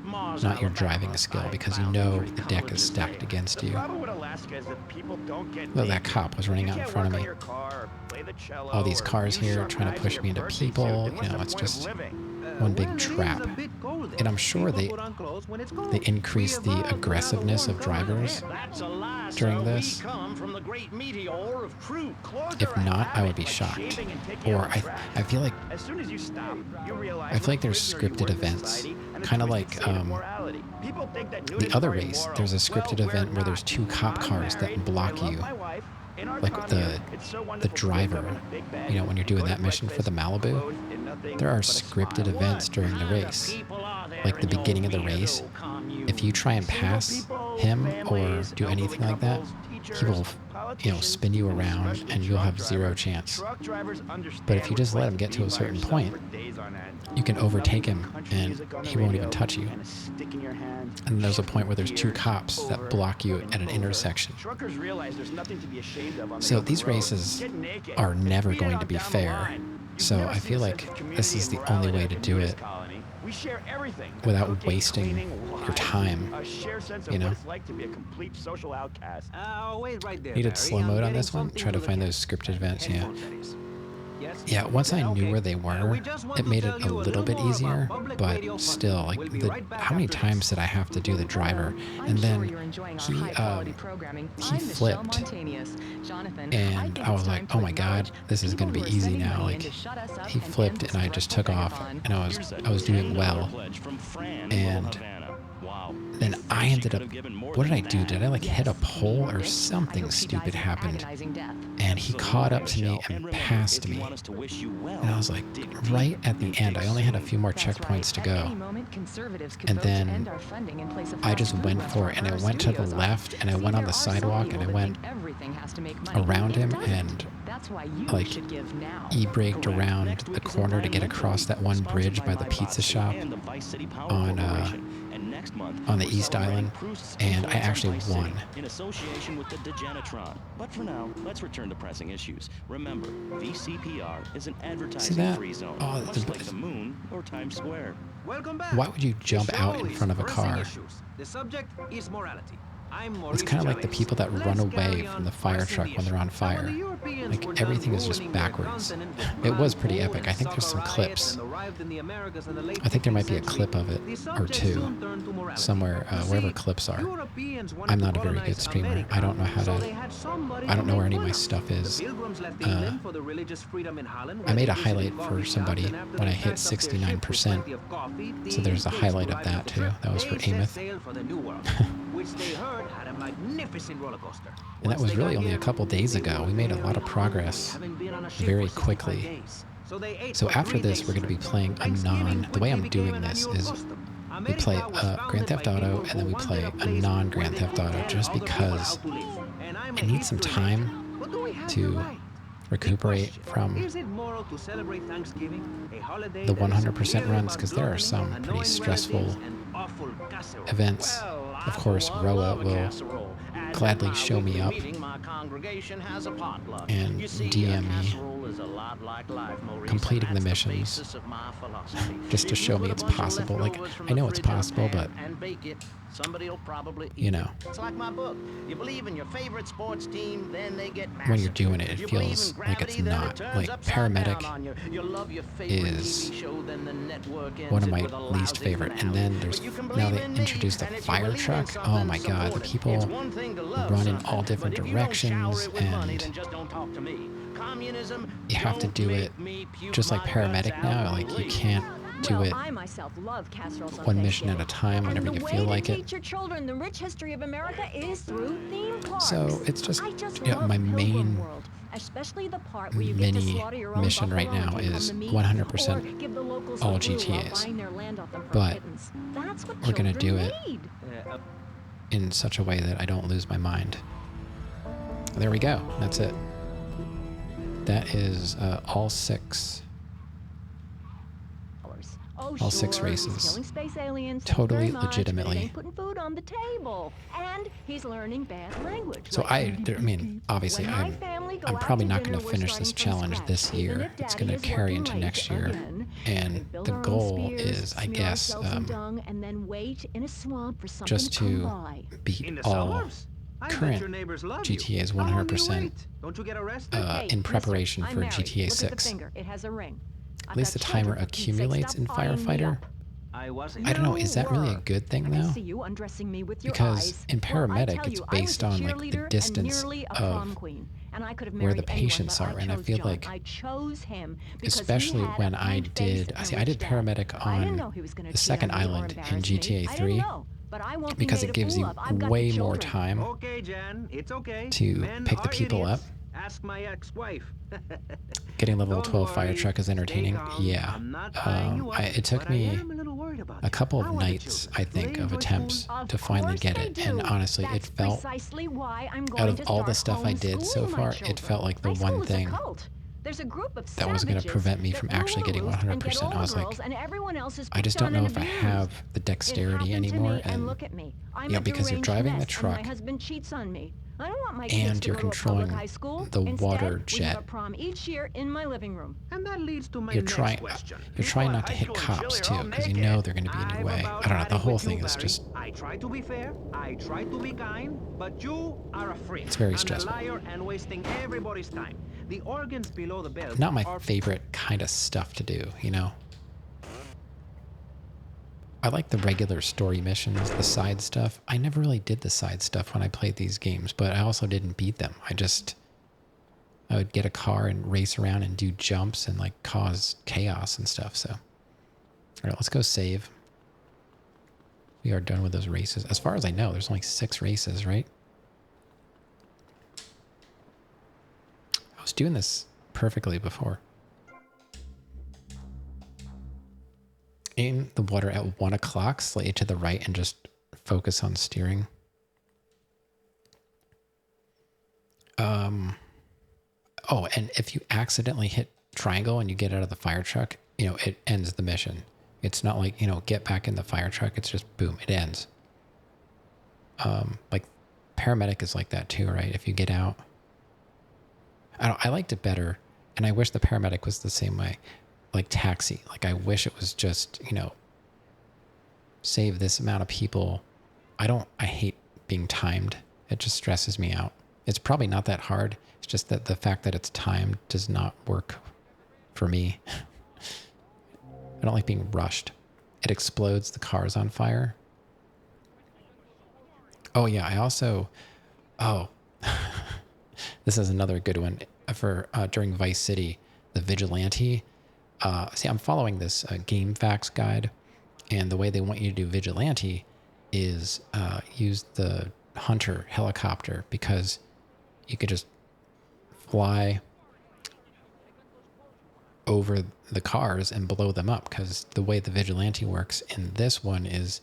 Mars, not your Alabama. driving skill, because you know the deck is stacked against The you. problem with Alaska is that people don't get Look, that naked. cop was running You out in can't front of work on me. your car, or play the cello, All these or cars use here sharp trying to knives push in me your into birthday suit. people. Then You what's know, the it's point of just living? one big Well, it is trap. a bit cold there. And I'm sure People they put on clothes when it's cold. they increase We the evolved without a aggressiveness warm of climate. drivers That's a lie, during sir. this. We come from the great meteor of truth. If not, I would be shocked. Or I feel like As soon as you stop, you realize I feel like what there's prisoner you were scripted in this events, society and the kind of twisted like state of morality. People think that the nudists other are race. immoral. There's a scripted Well, we're event where not. there's 2 cop I'm cars that married, block I love you, my wife. In our like commune, it's so the wonderful to wake driver. up in a big bed, You know, when you're doing go to that mission for the breakfast, Malibu, clothed in nothing there are but a scripted smile. events during the race. Like the beginning of the race, if you try and pass him or do anything like that, he will, spin you around and you'll have zero chance. But if you just let him get to a certain point, you can overtake him and he won't even touch you. And there's a point where there's two cops that block you at an intersection. So these races are never going to be fair. So I feel like this is the only way to do it without wasting your time, Needed slow mode on this one. Try to find those scripted events, yeah. Yeah, once I knew where they were, it made it a little bit easier, but still, like, how many times did I have to do the driver? And then he flipped, and I was like, oh my god, this is going to be easy now. Like, he flipped, and I just took off, and I was doing well, and then I ended up, what did I do? Did I like hit a pole or something stupid happened? And he caught up to me and passed me. And I was like, right at the end, I only had a few more checkpoints to go. And then I just went for it, and I went to the left, and I went on the sidewalk, and I went around him, and like e-braked around the corner to get across that one bridge by the pizza shop on the East Island, and I actually won. In association with the Degenitron. But for now, let's return to pressing issues. Remember, VCPR is an advertising-free zone, much like the moon or Times Square. Welcome back. Why would you jump out in front of a car? The subject is morality. It's kind of like the people that run away from the fire truck when they're on fire. Like, everything is just backwards. It was pretty epic. I think there's some clips. I think there might be a clip of it, or two, somewhere, wherever clips are. I'm not a very good streamer. I don't know how to, I don't know where any of my stuff is. I made a highlight for somebody when I hit 69%. So there's a highlight of that too. That was for Ameth. And that was really only a couple days ago. We made a lot of progress very quickly. So after this, we're going to be playing a the way I'm doing this is we play Grand Theft Auto, and then we play a non-Grand Theft Auto, just because I need some time to recuperate from the 100% runs, because there are some pretty stressful events. Of course, Roa will gladly show me up and DM me completing the missions just to show me it's possible. Like, I know it's possible, but you know, it's like my book. You believe in your favorite sports team, then they get massive. When you're doing it, it feels like it's not. Like, Paramedic is one of my least favorite. And then there's, now they introduced the fire truck. Oh my god, the people run in all different directions, and you have to do it just like Paramedic now. Like, you can't do it one mission at a time whenever you feel like it. So it's just, my main mini mission right now is 100% all GTAs. But we're going to do it in such a way that I don't lose my mind. There we go. That's it. That is all 6. All 6 races. Totally legitimately. Putting food on the table, and he's learning bad language. So I mean, obviously, I'm probably not going to finish this challenge this year. It's going to carry into next year, and the goal is, I guess, just to beat all current GTAs 100% in preparation for GTA 6. At least the timer accumulates in Firefighter. I don't know, is that really a good thing though? Because in Paramedic, it's based on like the distance of where the patients are, and I feel like, especially when I did Paramedic on the second island in GTA 3, because it gives you way more time to pick the people up. Ask my ex-wife. Getting level Don't 12 fire worry, truck is entertaining. stay calm. Yeah. I'm not tying you up, It took but I me am a little worried about a you. couple How of are the nights, children? I Do think, they of enjoy attempts school? to finally get They it. do. And honestly, That's it felt, precisely why I'm out going of to all start the stuff I did so homeschooling my far, it children. felt like the My one school is a thing cult. There's a group of that was going to savages prevent me that from rule actually a getting roost and get 100%. all I the was like, girls, and everyone else is I just picked don't on know and if I abused. have the It dexterity happened to anymore. me, and And, look at me. I'm you know, a because you're deranged driving the mess, and my truck husband cheats on me. I don't want my kids and to you're go to a public controlling high school. the Instead, water we have jet. a prom each year in my living room. And that leads to my You're next trying, question. you're trying not to hit cops too, because you know they're going to be in your way. I don't know. The whole thing is just, I try to be fair, I try to be kind, but you are a freak. it's very and stressful. a liar and wasting everybody's time. The organs below the belt Not my are favorite kind of stuff to do, you know? I like the regular story missions, the side stuff. I never really did the side stuff when I played these games, but I also didn't beat them. I would get a car and race around and do jumps and like cause chaos and stuff. So, all right, let's go save. We are done with those races. As far as I know, there's only 6 races, right? I was doing this perfectly before. Aim the water at 1 o'clock, slightly to the right, and just focus on steering. Oh, and if you accidentally hit triangle and you get out of the fire truck, you know, it ends the mission. It's not like, you know, get back in the fire truck. It's just boom, it ends. Like paramedic is like that too, right? If you get out. I liked it better, and I wish the paramedic was the same way. Like taxi. Like I wish it was just, you know, save this amount of people. I hate being timed. It just stresses me out. It's probably not that hard. It's just that the fact that it's timed does not work for me. I don't like being rushed. It explodes the cars on fire. Oh yeah, I also, this is another good one for during Vice City, the Vigilante. See, I'm following this game facts guide, and the way they want you to do Vigilante is use the Hunter helicopter, because you could just fly over the cars and blow them up, because the way the Vigilante works in this one is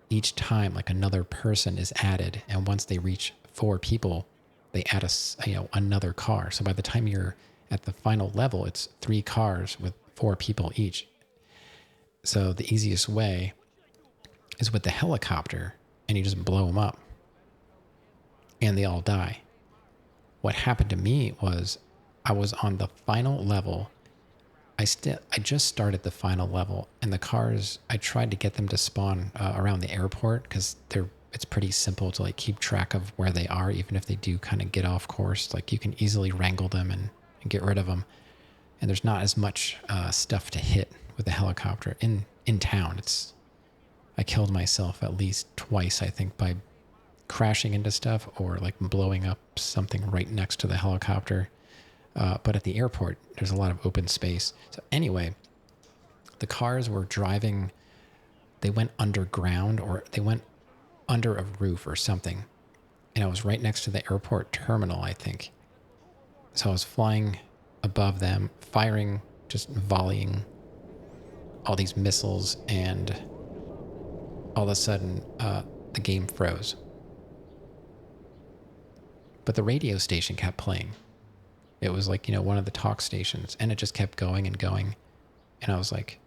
each time like another person is added, and once they reach 4 people, they add another car. So by the time you're at the final level, it's 3 cars with 4 people each. So the easiest way is with the helicopter, and you just blow them up and they all die. What happened to me was I was on the final level. I just started the final level, and the cars, I tried to get them to spawn around the airport, because it's pretty simple to like keep track of where they are, even if they do kind of get off course. Like you can easily wrangle them and get rid of them. And there's not as much stuff to hit with the helicopter in town. I killed myself at least twice, I think, by crashing into stuff or like blowing up something right next to the helicopter. But at the airport, there's a lot of open space. So anyway, the cars were driving, they went underground, or they went under a roof or something. And I was right next to the airport terminal, I think. So I was flying above them, firing, just volleying all these missiles, and all of a sudden, the game froze. But the radio station kept playing. It was like, you know, one of the talk stations, and it just kept going and going. And I was like,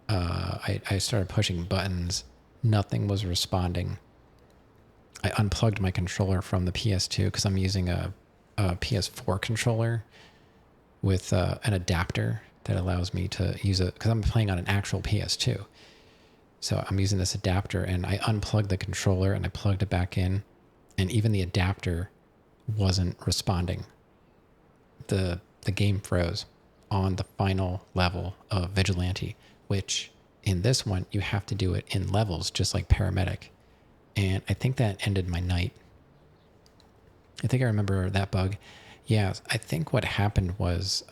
I started pushing buttons. Nothing was responding. I unplugged my controller from the PS2, because I'm using a PS4 controller with an adapter that allows me to use it, because I'm playing on an actual PS2. So I'm using this adapter, and I unplugged the controller and I plugged it back in, and even the adapter wasn't responding. The game froze on the final level of Vigilante, which in this one you have to do it in levels, just like paramedic. And I think that ended my night. I think I remember that bug. Yeah, I think what happened was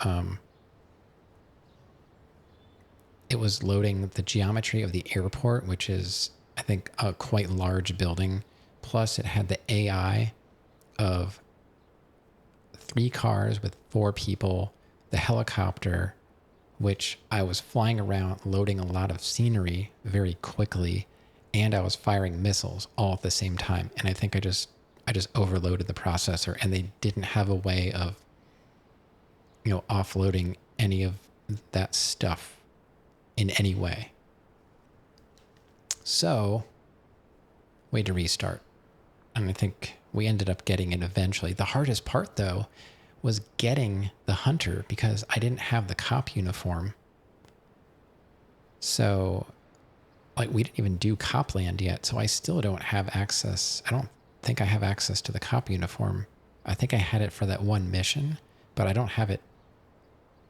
it was loading the geometry of the airport, which is, I think, a quite large building. Plus, it had the AI of 3 cars with 4 people, the helicopter, which I was flying around loading a lot of scenery very quickly, and I was firing missiles all at the same time. And I think I just overloaded the processor, and they didn't have a way of, offloading any of that stuff in any way. So, way to restart. And I think we ended up getting it eventually. The hardest part, though, was getting the hunter because I didn't have the cop uniform. So, we didn't even do Copland yet, so I still don't have access. I don't think I have access to the cop uniform. I think I had it for that one mission, but I don't have it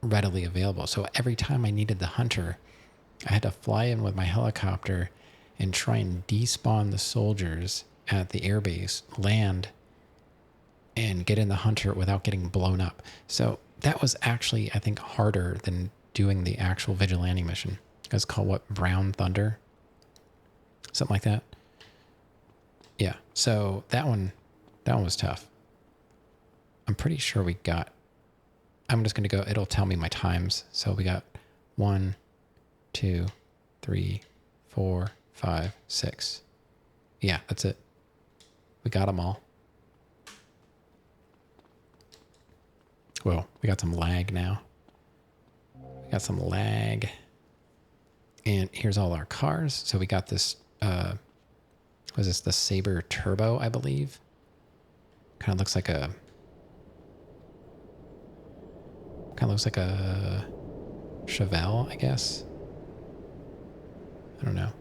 readily available. So every time I needed the hunter, I had to fly in with my helicopter and try and despawn the soldiers at the airbase, land, and get in the hunter without getting blown up. So that was actually, I think, harder than doing the actual vigilante mission. It was called, what, Brown Thunder? Something like that. Yeah, so that one was tough. I'm pretty sure we got, I'm just going to go, it'll tell me my times. So we got 1, 2, 3, 4, 5, 6. Yeah, that's it. We got them all. Well, we got some lag now. We got some lag. And here's all our cars. So we got this, was this the Sabre Turbo, I believe? Kind of looks like a Chevelle, I guess. I don't know.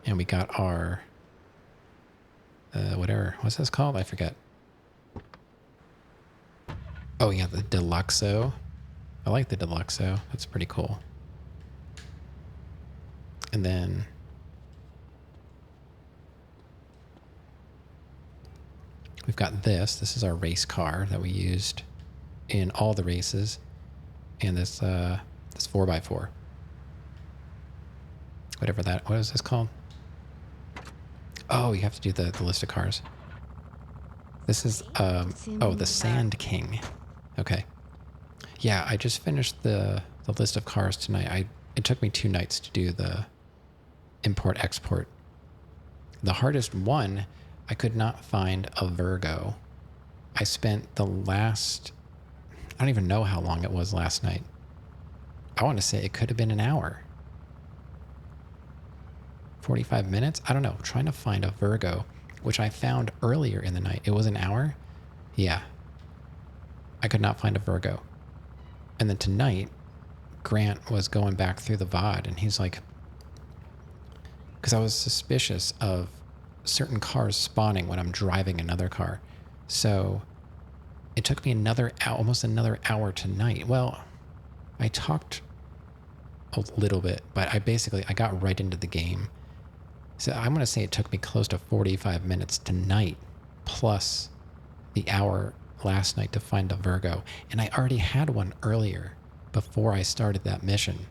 And we got our, what's this called? I forget. Oh yeah, the Deluxo. I like the Deluxo. That's pretty cool. And then we've got this. This is our race car that we used in all the races. And this 4x4. What is this called? Oh, you have to do the list of cars. This is, the Sand King. Okay. Yeah, I just finished the list of cars tonight. It took me 2 nights to do the import-export. The hardest one, I could not find a Virgo. I spent I don't even know how long it was last night. I want to say it could have been an hour. 45 minutes? I don't know. Trying to find a Virgo, which I found earlier in the night. It was an hour? Yeah. I could not find a Virgo. And then tonight, Grant was going back through the VOD, and he's like, because I was suspicious of certain cars spawning when I'm driving another car. So it took me almost another hour tonight. Well, I talked a little bit, but I got right into the game. So I'm going to say it took me close to 45 minutes tonight, plus the hour last night to find a Virgo. And I already had one earlier before I started that mission.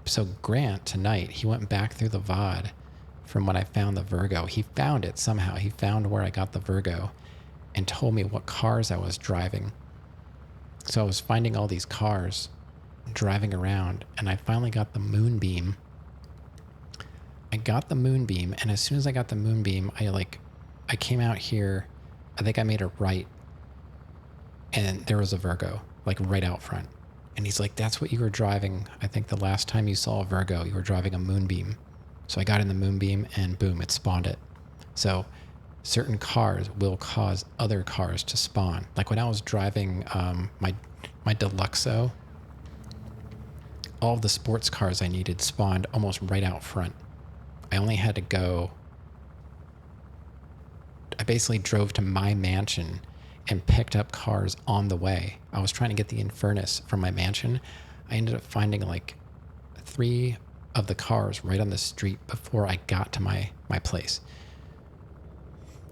So Grant tonight, he went back through the VOD from when I found the Virgo. He found it somehow. He found where I got the Virgo and told me what cars I was driving. So I was finding all these cars driving around, and I finally got the Moonbeam. I got the Moonbeam, and as soon as I got the Moonbeam, I came out here. I think I made a right, and there was a Virgo, right out front. And he's like, that's what you were driving. I think the last time you saw a Virgo, you were driving a Moonbeam. So I got in the Moonbeam, and boom, it spawned it. So certain cars will cause other cars to spawn. Like when I was driving my Deluxo, all of the sports cars I needed spawned almost right out front. I only had to go... I basically drove to my mansion and picked up cars on the way. I was trying to get the Infernus from my mansion. I ended up finding 3 of the cars right on the street before I got to my place.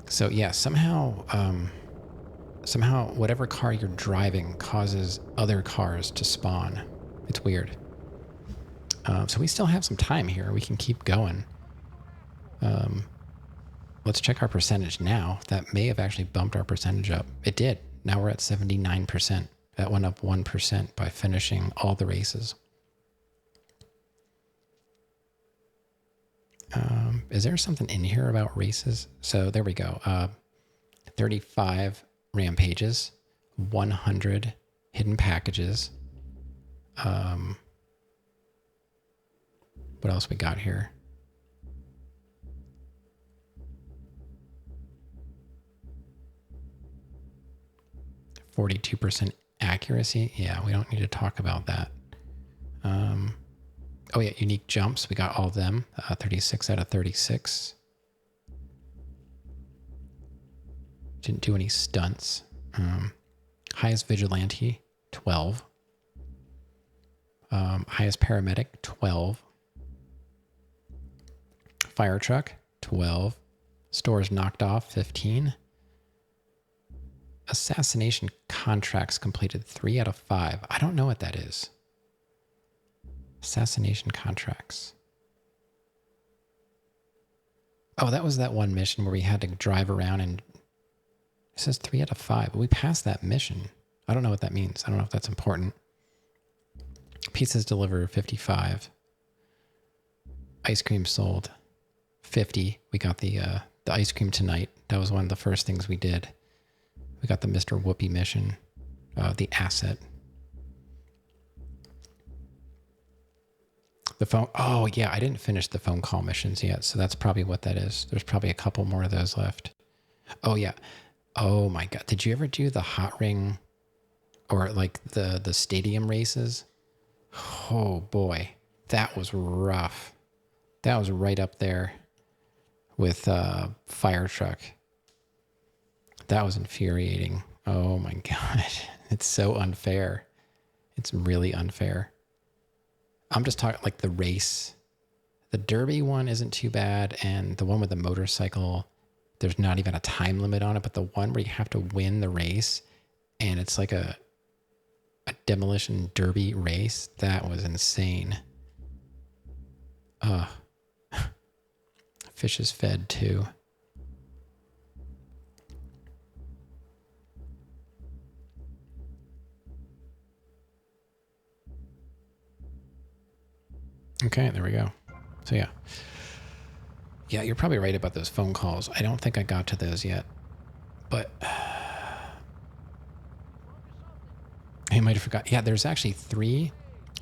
So yeah, somehow whatever car you're driving causes other cars to spawn. It's weird. So we still have some time here. We can keep going. let's check our percentage now. That may have actually bumped our percentage up. It did. Now we're at 79%. That went up 1% by finishing all the races. Is there something in here about races? So there we go. 35 rampages, 100 hidden packages. What else we got here? 42% accuracy. Yeah, we don't need to talk about that. Oh yeah, unique jumps. We got all of them. 36 out of 36. Didn't do any stunts. Highest vigilante, 12. Highest paramedic, 12. Fire truck, 12. Stores knocked off, 15. Assassination contracts completed, 3 out of 5. I don't know what that is. Assassination contracts. Oh, that was that one mission where we had to drive around and it says 3 out of 5. We passed that mission. I don't know what that means. I don't know if that's important. Pizzas delivered, 55. Ice cream sold, 50. We got the ice cream tonight. That was one of the first things we did. We got the Mr. Whoopi mission, the asset. The phone. Oh, yeah, I didn't finish the phone call missions yet, so that's probably what that is. There's probably a couple more of those left. Oh, yeah. Oh, my God. Did you ever do the hot ring or like the stadium races? Oh, boy. That was rough. That was right up there with fire truck. That was infuriating. Oh, my God. It's so unfair. It's really unfair. I'm just talking like the race. The derby one isn't too bad, and the one with the motorcycle, there's not even a time limit on it, but the one where you have to win the race, and it's like a demolition derby race, that was insane. Fish is fed too. Okay, there we go. So yeah. Yeah, you're probably right about those phone calls. I don't think I got to those yet. But I might have forgot. Yeah, there's actually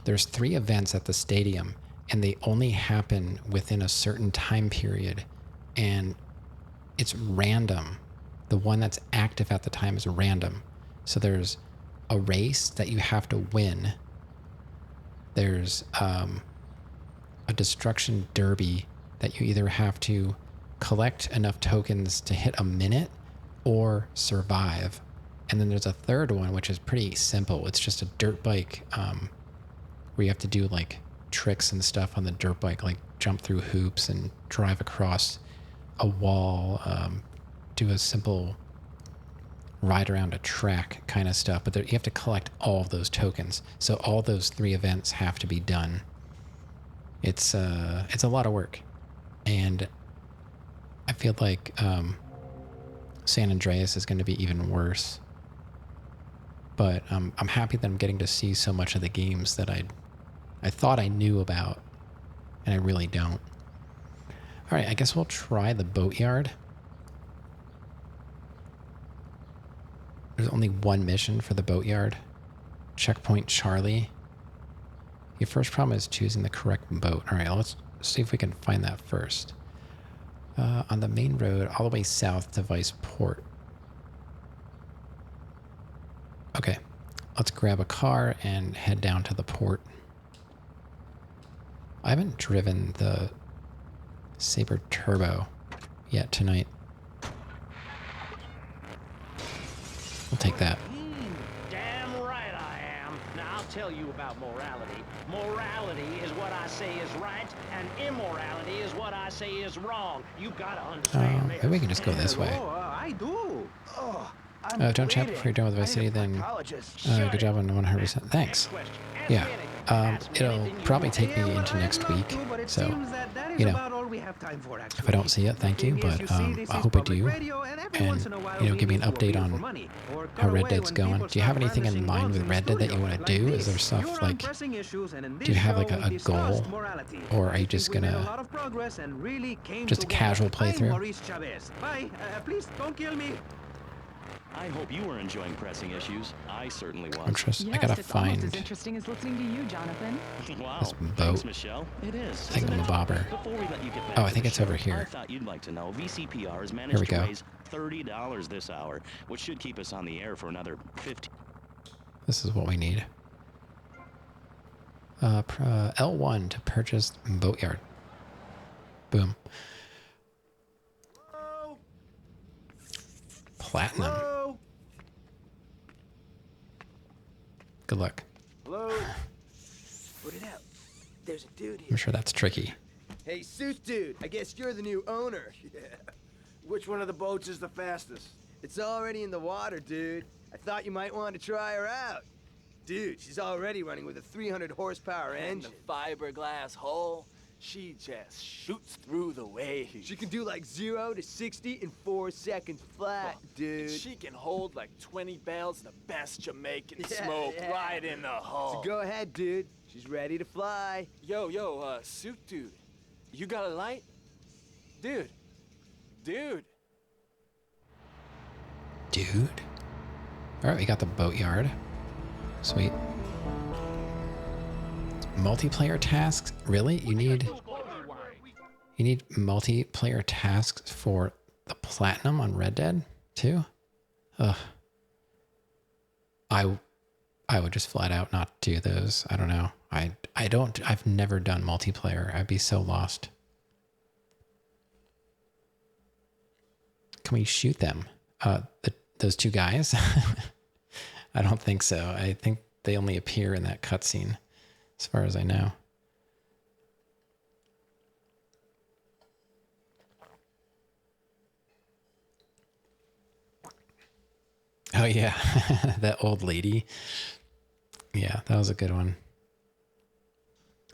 there's 3 events at the stadium, and they only happen within a certain time period. And it's random. The one that's active at the time is random. So there's a race that you have to win. There's a destruction derby that you either have to collect enough tokens to hit a minute or survive. And then there's a third one, which is pretty simple. It's just a dirt bike where you have to do like tricks and stuff on the dirt bike, like jump through hoops and drive across a wall, do a simple ride around a track kind of stuff. But you have to collect all of those tokens. So all those 3 events have to be done. It's a lot of work, and I feel like San Andreas is going to be even worse. But I'm happy that I'm getting to see so much of the games that I thought I knew about, and I really don't. All right, I guess we'll try the boatyard. There's only one mission for the boatyard. Checkpoint Charlie. Your first problem is choosing the correct boat. All right, let's see if we can find that first. On the main road, all the way south to Vice Port. Okay, let's grab a car and head down to the port. I haven't driven the Sabre Turbo yet tonight. We'll take that. Damn right I am. Now I'll tell you about morality. Morality is what I say is right, and immorality is what I say is wrong. You gotta understand this. Maybe we can just go this way. I do. Don't chat before you're done with Vice City, then good job on 100%. Thanks. Yeah. It'll probably take me into next week, so, you know, have time for, actually. If I don't see it, thank you, but I hope I do. And, you know, give me an update on how Red Dead's going. Do you have anything in mind with Red Dead that you want to do? Is there stuff like, do you have like a goal? Or are you just gonna, just a casual playthrough? Bye. Please don't kill me. I hope you are enjoying pressing issues. I certainly was. Yes, I gotta it's almost find as interesting as listening to you, Jonathan. Wow. this boat. Thanks, Michelle. It is. Thingamabobber. Before we let you get back Oh, I to think the it's show, over here. I thought you'd like to know VCPR has Here managed we to go. raise $30 this hour, which should keep us on the air for another 15. This is what we need. L1 to purchase boatyard. Boom. Platinum. Hello? Good luck. Hello? Put it out. There's a dude here. I'm sure that's tricky. Hey, suit dude. I guess you're the new owner. Yeah. Which one of the boats is the fastest? It's already in the water, dude. I thought you might want to try her out. Dude, she's already running with a 300 horsepower engine. The fiberglass hull, she just shoots through the waves. She can do like 0 to 60 in 4 seconds flat, dude. And she can hold like 20 barrels of the best Jamaican smoke right in the hull. So go ahead, dude. She's ready to fly. Yo, suit dude. You got a light? Dude. Dude. Alright, we got the boatyard. Sweet. Multiplayer tasks? Really? You need multiplayer tasks for the platinum on Red Dead too? Ugh. I would just flat out not do those. I don't know. I've never done multiplayer. I'd be so lost. Can we shoot them? Those two guys? I don't think so. I think they only appear in that cutscene, as far as I know. Oh yeah, that old lady. Yeah, that was a good one.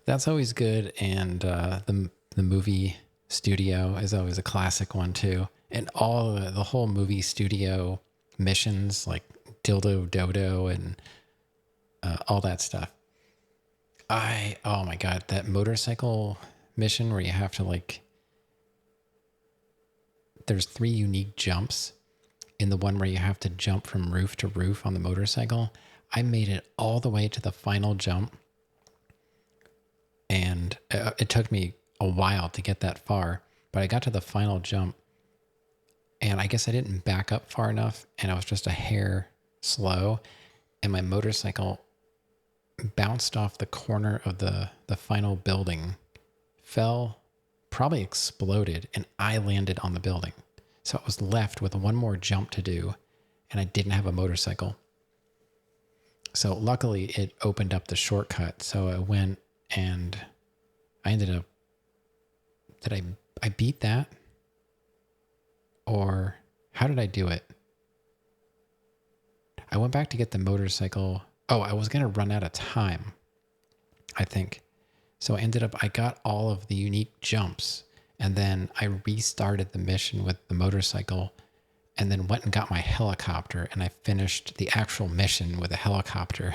That's always good, and the movie studio is always a classic one too. And all the whole movie studio missions, like Dildo Dodo and all that stuff. Oh my god, that motorcycle mission where you have to like, there's 3 unique jumps in the one where you have to jump from roof to roof on the motorcycle. I made it all the way to the final jump, and it took me a while to get that far, but I got to the final jump, and I guess I didn't back up far enough, and I was just a hair slow, and my motorcycle bounced off the corner of the final building, fell, probably exploded, and I landed on the building. So I was left with one more jump to do, and I didn't have a motorcycle. So luckily it opened up the shortcut. So I went and I ended up, I beat that? Or how did I do it? I went back to get the motorcycle. Oh, I was going to run out of time, I think. So I got all of the unique jumps, and then I restarted the mission with the motorcycle, and then went and got my helicopter, and I finished the actual mission with a helicopter.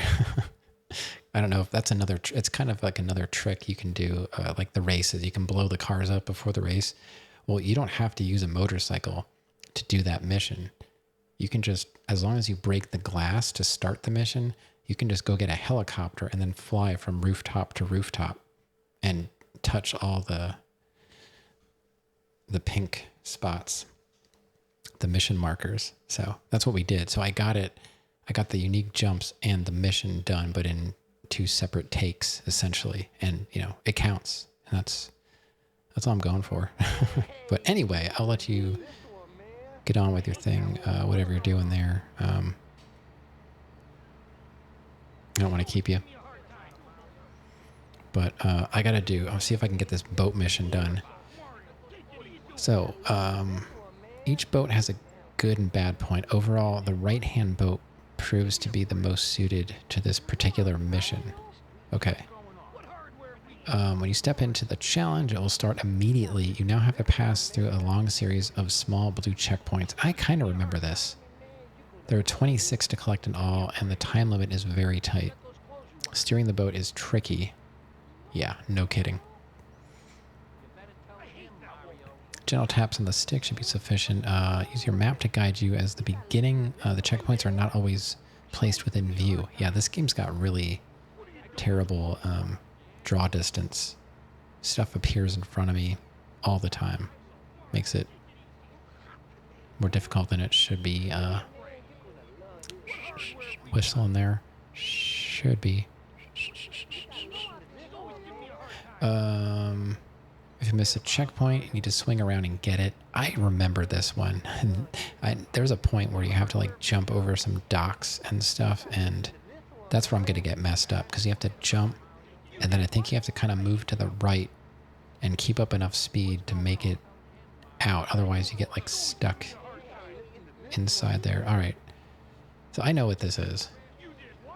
I don't know if that's it's kind of like another trick you can do, like the races. You can blow the cars up before the race. Well, you don't have to use a motorcycle to do that mission. You can just, as long as you break the glass to start the mission, you can just go get a helicopter and then fly from rooftop to rooftop and touch all the pink spots, the mission markers. So that's what we did. So I got the unique jumps and the mission done, but in 2 separate takes essentially. And it counts. And that's all I'm going for. But anyway, I'll let you get on with your thing, whatever you're doing there. I don't want to keep you. But I'll see if I can get this boat mission done. So, each boat has a good and bad point. Overall, the right-hand boat proves to be the most suited to this particular mission. Okay. When you step into the challenge, it will start immediately. You now have to pass through a long series of small blue checkpoints. I kind of remember this. There are 26 to collect in all, and the time limit is very tight. Steering the boat is tricky. Yeah, no kidding. Gentle taps on the stick should be sufficient. Use your map to guide you as the beginning. The checkpoints are not always placed within view. Yeah, this game's got really terrible draw distance. Stuff appears in front of me all the time. Makes it more difficult than it should be. Whistle in there. Should be. If you miss a checkpoint, you need to swing around and get it. I remember this one. There's a point where you have to like jump over some docks and stuff, and that's where I'm going to get messed up because you have to jump, and then I think you have to kind of move to the right and keep up enough speed to make it out. Otherwise, you get like stuck inside there. All right. So I know what this is.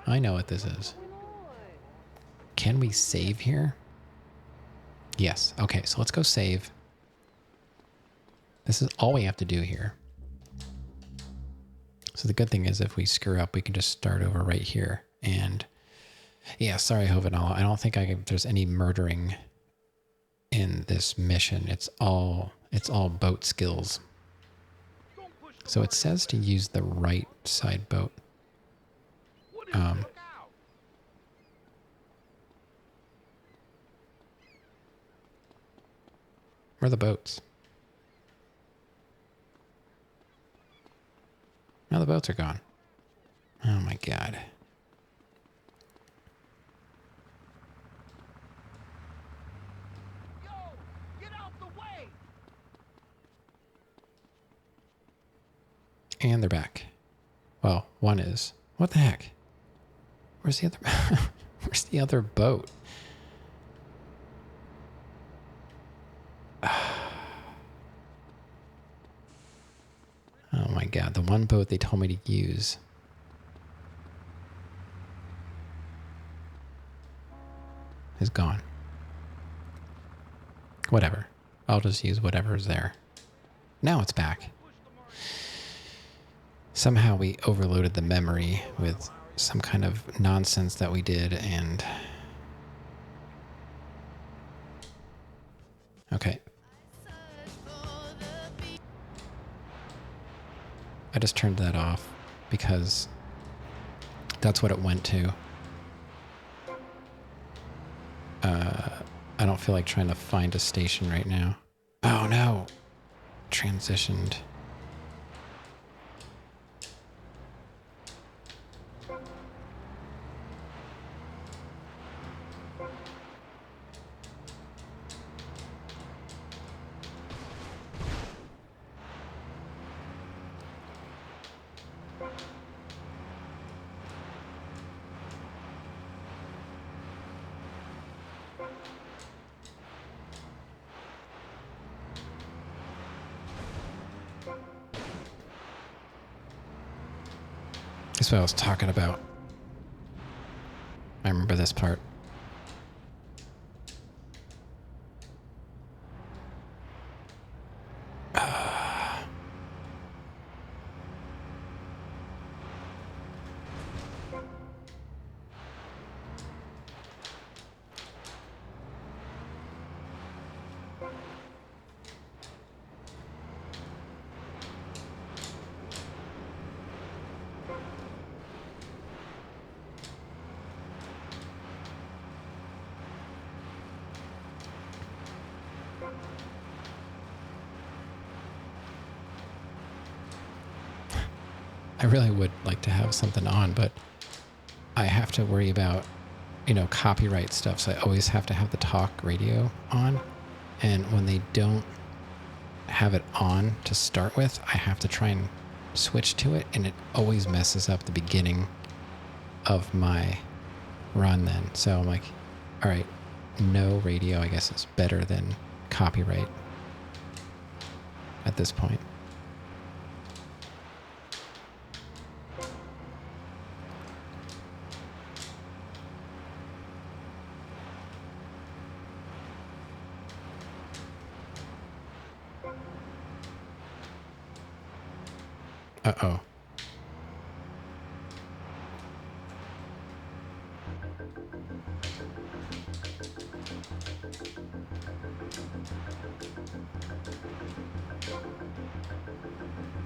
I know what this is. Can we save here? Yes. Okay, so let's go save. This is all we have to do here. So the good thing is if we screw up, we can just start over right here. And yeah, sorry, Hovenala. I don't think there's any murdering in this mission. It's all boat skills. So it says to use the right side boat. Where are the boats? Now the boats are gone. Oh my god. And they're back. Well, one is. What the heck? Where's the other? Where's the other boat? Oh my god, the one boat they told me to use. Is gone. Whatever. I'll just use whatever's there. Now it's back. Somehow we overloaded the memory with some kind of nonsense that we did, and... Okay. I just turned that off because that's what it went to. I don't feel like trying to find a station right now. Oh no! Transitioned. That's what I was talking about. I remember this part. I really would like to have something on, but I have to worry about, you know, copyright stuff, so I always have to have the talk radio on. And when they don't have it on to start with, I have to try and switch to it, and it always messes up the beginning of my run then. So I'm like, all right, no radio, I guess, is better than copyright at this point. Uh-oh.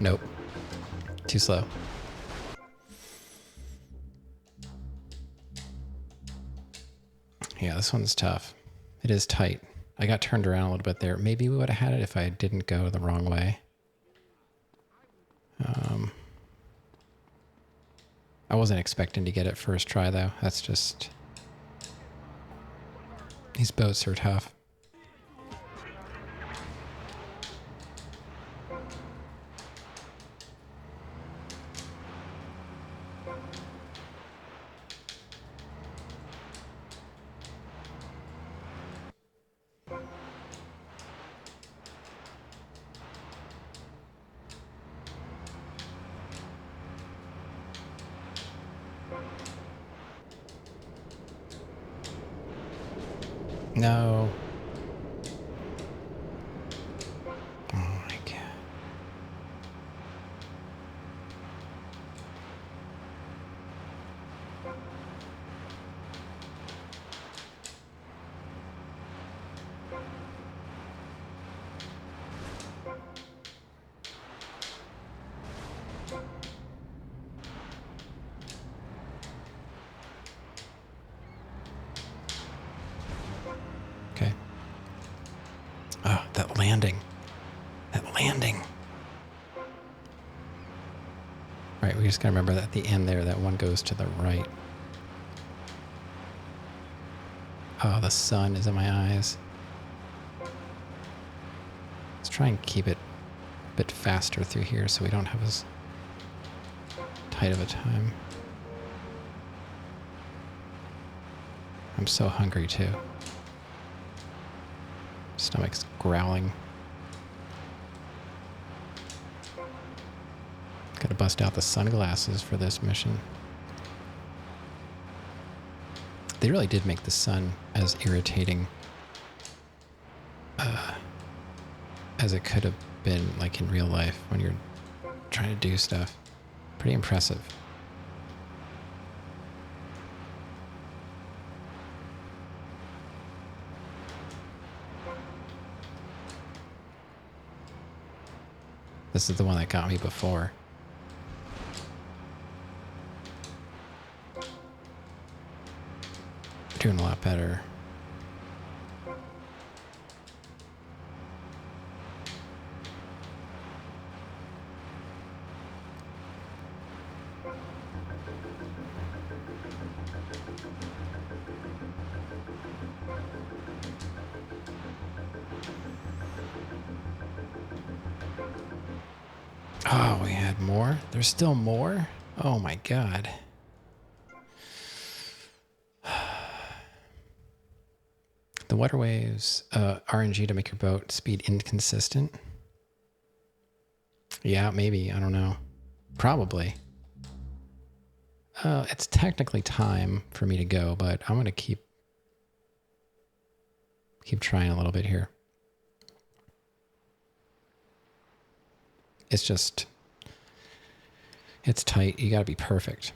Nope. Too slow. Yeah, this one's tough. It is tight. I got turned around a little bit there. Maybe we would have had it if I didn't go the wrong way. I wasn't expecting to get it first try, though. That's just... These boats are tough. No. Oh my god. Okay. Oh, that landing. That landing. Right, we just gotta remember that at the end there, that one goes to the right. Oh, the sun is in my eyes. Let's try and keep it a bit faster through here so we don't have as tight of a time. I'm so hungry too. Stomach's growling. Gotta bust out the sunglasses for this mission. They really did make the sun as irritating as it could have been, like in real life when you're trying to do stuff. Pretty impressive. This is the one that got me before. Doing a lot better. Oh, we had more? There's still more? Oh my god. The water waves, RNG to make your boat speed inconsistent. Yeah, maybe. I don't know. Probably. It's technically time for me to go, but I'm going to keep trying a little bit here. It's just... It's tight. You got to be perfect.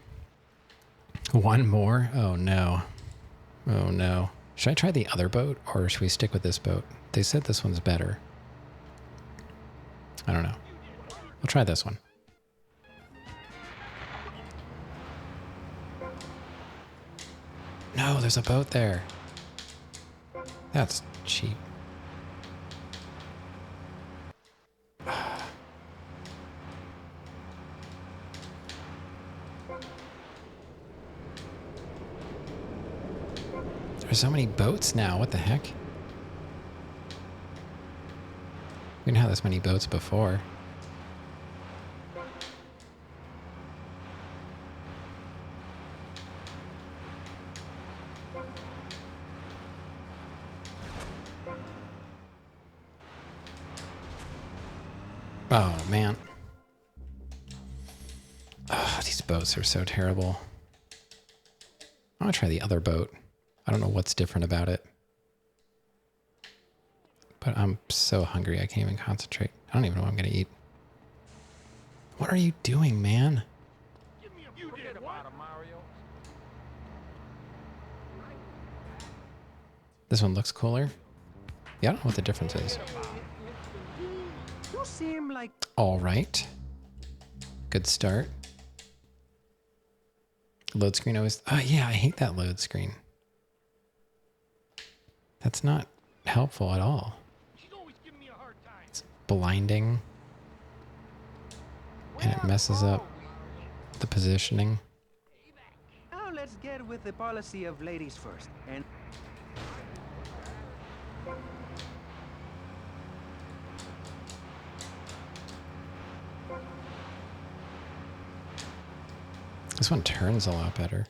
One more? Oh, no. Oh, no. Should I try the other boat, or should we stick with this boat? They said this one's better. I don't know. We'll try this one. No, there's a boat there. That's cheap. There's so many boats now. What the heck? We didn't have this many boats before. Oh, man. Oh, these boats are so terrible. I want to try the other boat. I don't know what's different about it. But I'm so hungry I can't even concentrate. I don't even know what I'm going to eat. What are you doing, man? This one looks cooler. Yeah, I don't know what the difference is. You seem like... All right. Good start. Load screen always... Oh, yeah, I hate that load screen. That's not helpful at all. It's blinding. And it messes up the positioning. Now let's get with the policy of ladies first. And... This one turns a lot better.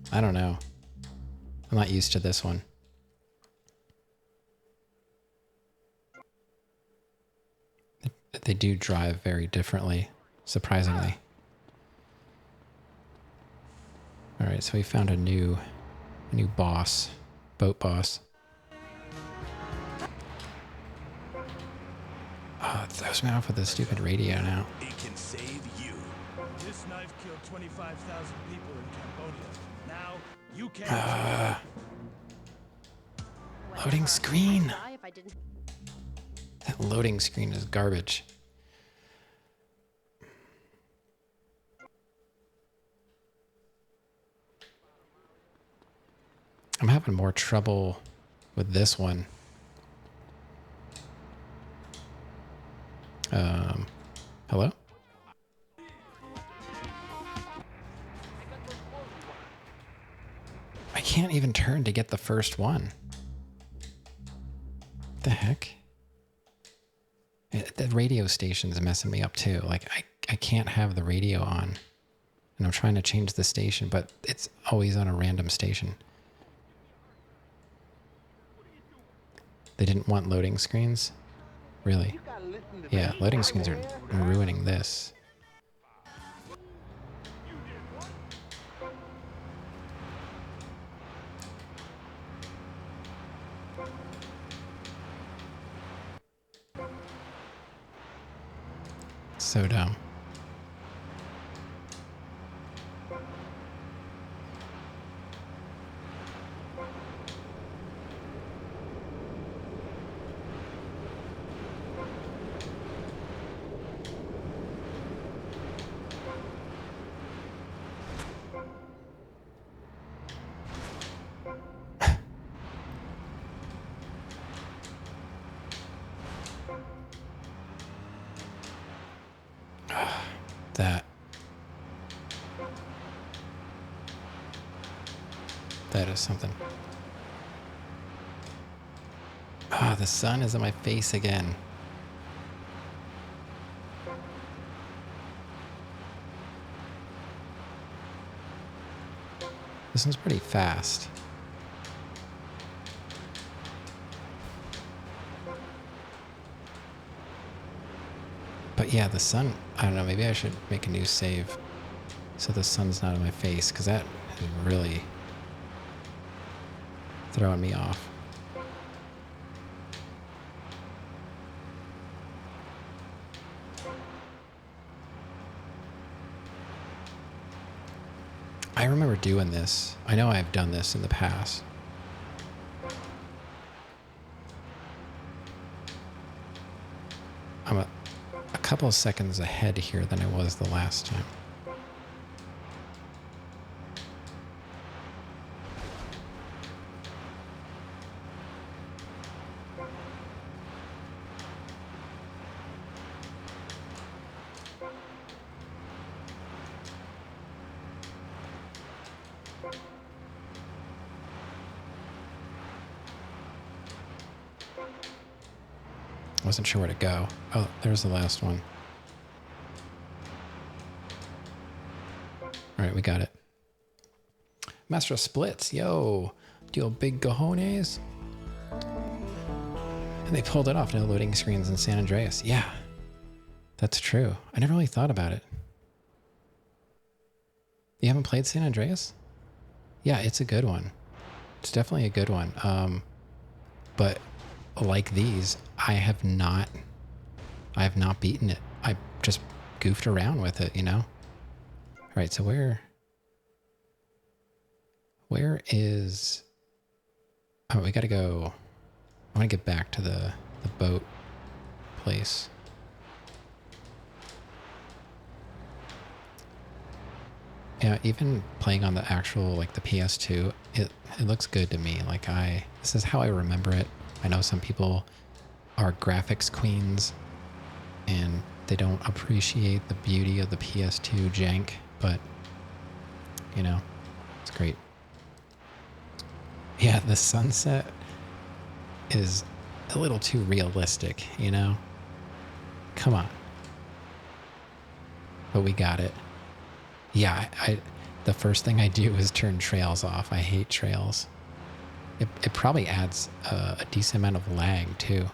I don't know. I'm not used to this one. They do drive very differently, surprisingly. All right, so we found a new boss, boat boss. Oh, it throws me off with this stupid radio now. It can save you. This knife killed 25,000 people in Cambodia. Now you can't. Loading screen. That loading screen is garbage. I'm having more trouble with this one. Hello? I can't even turn to get the first one. What the heck? The radio station's messing me up too. Like, I can't have the radio on. And I'm trying to change the station, but it's always on a random station. They didn't want loading screens? Really? Yeah, loading screens are ruining this. So dumb. That is something. Ah, the sun is on my face again. This one's pretty fast. But yeah, the sun, I don't know, maybe I should make a new save so the sun's not in my face, because that is really throwing me off. I remember doing this. I know I've done this in the past. I'm a couple of seconds ahead here than I was the last time. Wasn't sure where to go. Oh, there's the last one. All right, we got it. Master of Splits, yo. Deal big cojones. And they pulled it off. No loading screens in San Andreas. Yeah. That's true. I never really thought about it. You haven't played San Andreas? Yeah, it's a good one. It's definitely a good one. But like these, I have not beaten it. I just goofed around with it, you know? All right, so where is... Oh, we gotta go... I want to get back to the boat place. Yeah, even playing on the actual, like the PS2, it looks good to me. Like this is how I remember it. I know some people are graphics queens and they don't appreciate the beauty of the PS2 jank, but you know, it's great. Yeah, the sunset is a little too realistic, you know? Come on. But we got it. Yeah, the first thing I do is turn trails off. I hate trails. It probably adds a decent amount of lag too.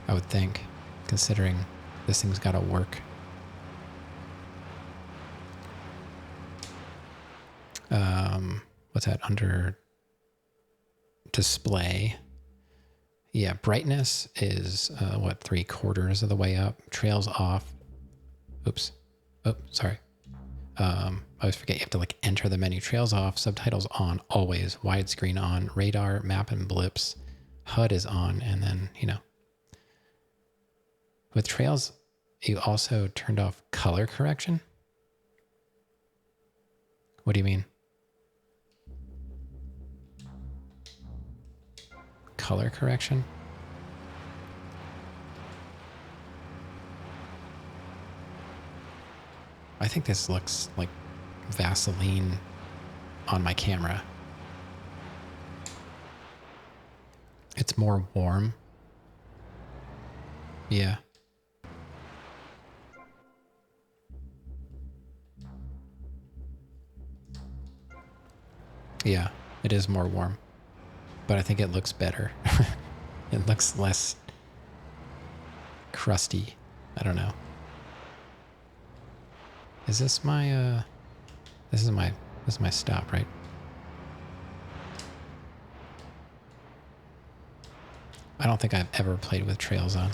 I would think, considering this thing's got to work. What's that under display? Yeah, brightness is what, 3/4 of the way up. Trails off. Oops. Oh, sorry. I always forget you have to like enter the menu. Trails off, subtitles on, always, widescreen on, radar, map and blips, HUD is on, and then, you know. With trails, you also turned off color correction? What do you mean? Color correction? I think this looks like Vaseline on my camera. It's more warm. Yeah. Yeah, it is more warm. But I think it looks better. It looks less crusty. I don't know. Is this my this is my stop, right? I don't think I've ever played with trails on.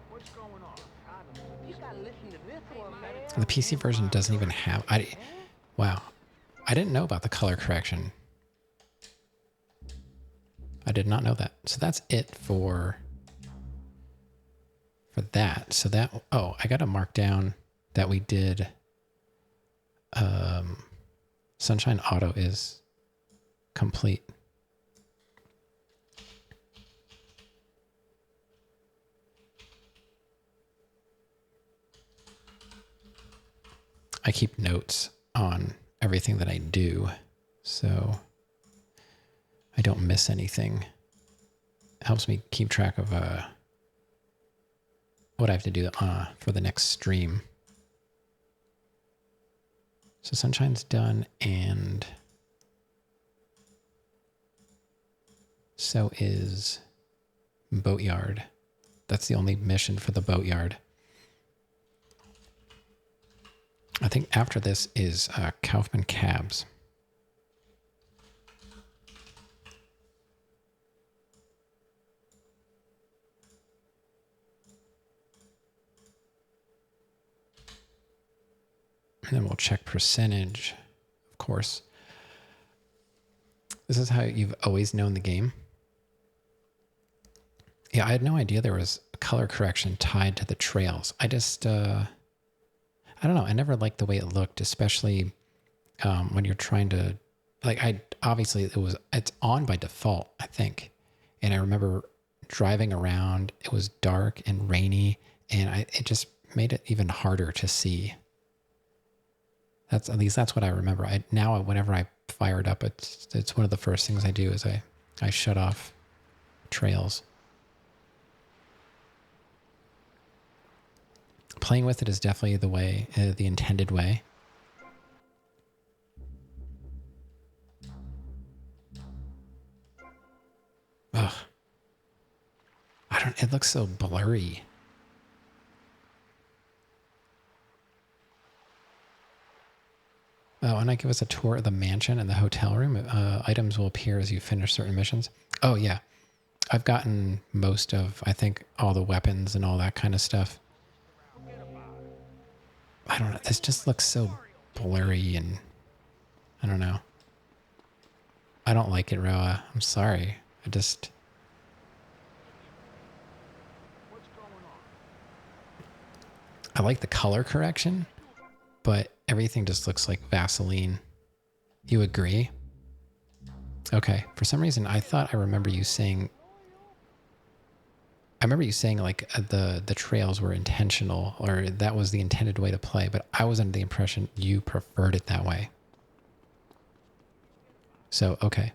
What's going on? You gotta listen to this one, man. The PC version doesn't even have... Wow. I didn't know about the color correction. I did not know that. So that's it for that. So that... Oh, I got to mark down that we did... Sunshine Auto is complete. I keep notes on everything that I do, so I don't miss anything. It helps me keep track of what I have to do for the next stream. So Sunshine's done, and so is Boatyard. That's the only mission for the Boatyard. I think after this is Kaufman Cabs. And then we'll check percentage, of course. This is how you've always known the game. Yeah, I had no idea there was color correction tied to the trails. I just... I don't know. I never liked the way it looked, especially when you're trying to, like, obviously it's on by default, I think. And I remember driving around, it was dark and rainy, and it just made it even harder to see. At least that's what I remember. Now whenever I fire it up, it's one of the first things I do is I shut off trails. Playing with it is definitely the way, the intended way. Ugh. It looks so blurry. Oh, and I give us a tour of the mansion and the hotel room. Items will appear as you finish certain missions. Oh, yeah. I've gotten most of, I think, all the weapons and all that kind of stuff. I don't know. This just looks so blurry and I don't know. I don't like it, Roa. I'm sorry. I like the color correction, but everything just looks like Vaseline. You agree? Okay. For some reason, I thought I remember you saying... like the trails were intentional, or that was the intended way to play, but I was under the impression you preferred it that way. So, okay.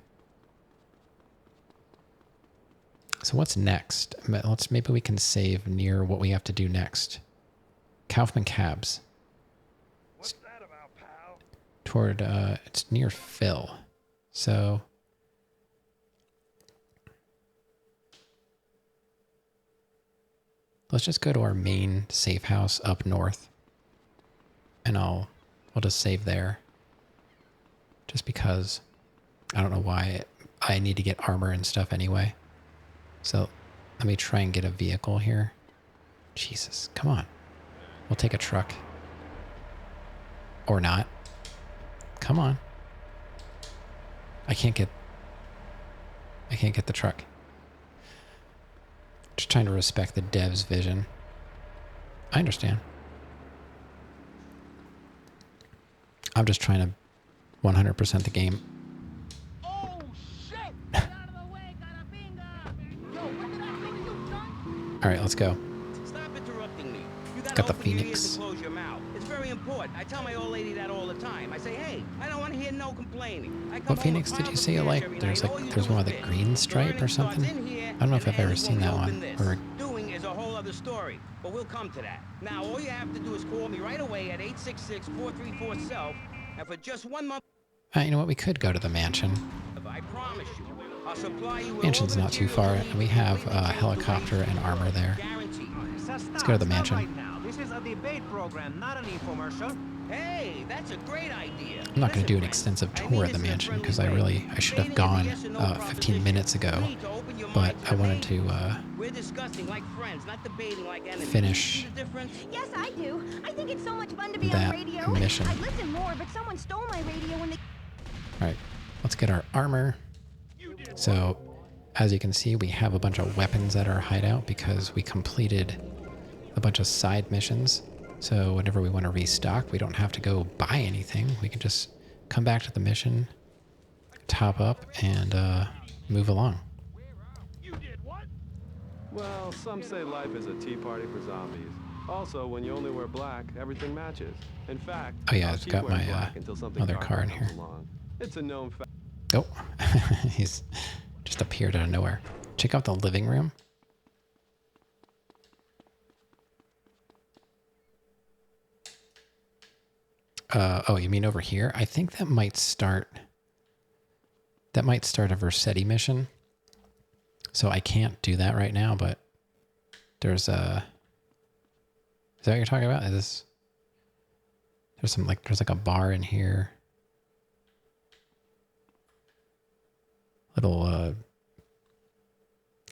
So what's next? Maybe we can save near what we have to do next. Kaufman Cabs. What's that about, pal? Toward, it's near Phil. So... let's just go to our main safe house up north. And we'll just save there. Just because I don't know why I need to get armor and stuff anyway. So let me try and get a vehicle here. Jesus, come on. We'll take a truck. Or not. Come on. I can't get the truck. Just trying to respect the dev's vision. I understand. I'm just trying to 100% the game. Oh shit! Get out of the way, Carapinga! Yo, what did I do to you, son? All right, let's go. Stop interrupting me. You gotta Got the open your ears Phoenix. and close your mouth. It's very important. I tell my old lady that all the time. I say, hey, I don't want to hear no complaining. What Phoenix did you say you like? There's one with a green stripe or something. I don't know if I've ever seen that one. Or doing is a whole other story, but we'll come to that. Now, all you have to do is call me right away at 866-434-SELF, and for just 1 month... you know what? We could go to the mansion. I promise you, I'll supply you with Mansion's not too far, and we have a helicopter and armor there. Let's go to the mansion. Right now. This is a debate program, not an infomercial. Hey, that's a great idea. I'm not going to do an extensive tour of the mansion because I should have gone 15 minutes ago, but I wanted to We're discussing like friends, not debating like enemies. finish Yes, I do. I think it's so much fun to be that on radio. mission. I'd listen more, but someone stole my radio when they... All right, let's get our armor. So, as you can see, we have a bunch of weapons at our hideout because we completed a bunch of side missions. So whenever we want to restock, we don't have to go buy anything. We can just come back to the mission, top up, and move along. Well, some say life is a tea party for zombies. Also, when you only wear black, everything matches. In fact, Oh yeah, I'll I've keep got wearing my black until something other darker car in comes here. along. It's a known fact. Oh, he's just appeared out of nowhere. Check out the living room. Oh, you mean over here? I think that might start a Versetti mission. So I can't do that right now, but there's a... Is that what you're talking about? There's like a bar in here. Little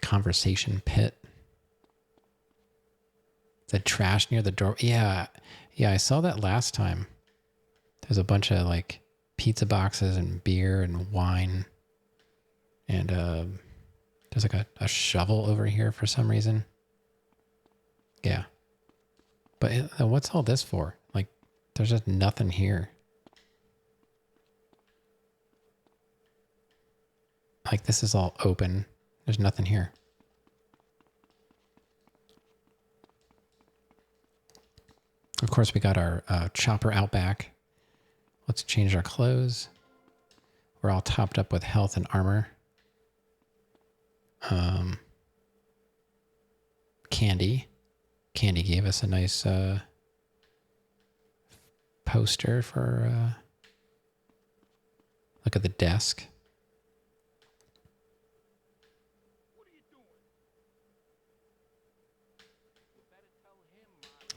conversation pit. The trash near the door. Yeah, I saw that last time. There's a bunch of like pizza boxes and beer and wine. And there's like a shovel over here for some reason. Yeah. But what's all this for? Like, there's just nothing here. Like, this is all open. There's nothing here. Of course, we got our chopper out back. Let's change our clothes. We're all topped up with health and armor. Candy. Candy gave us a nice poster for, look at the desk.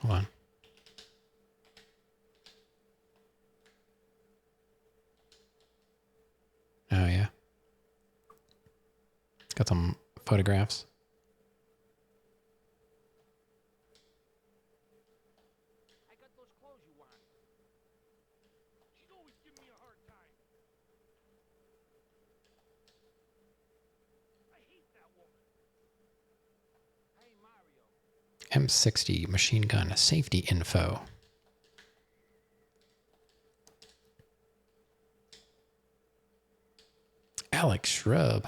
Hold on. Oh, yeah. Got some photographs. I got those clothes you want. She's always giving me a hard time. I hate that woman. Hey, Mario. M60 machine gun safety info. Alex Shrub.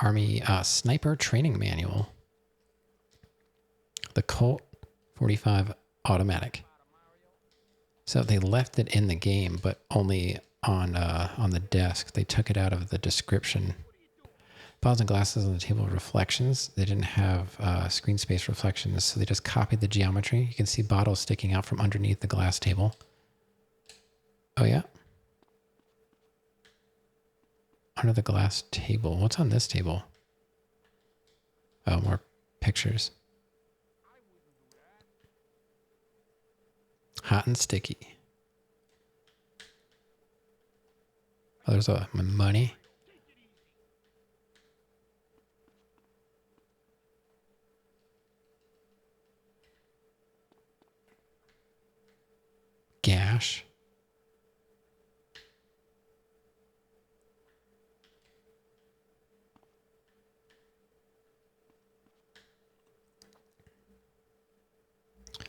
Army Sniper Training Manual. The Colt 45 Automatic. So they left it in the game, but only on the desk. They took it out of the description. Bottles and glasses on the table of reflections. They didn't have screen space reflections, so they just copied the geometry. You can see bottles sticking out from underneath the glass table. Oh, yeah. Under the glass table. What's on this table? Oh, more pictures. Hot and sticky. Oh, there's my money. Gash.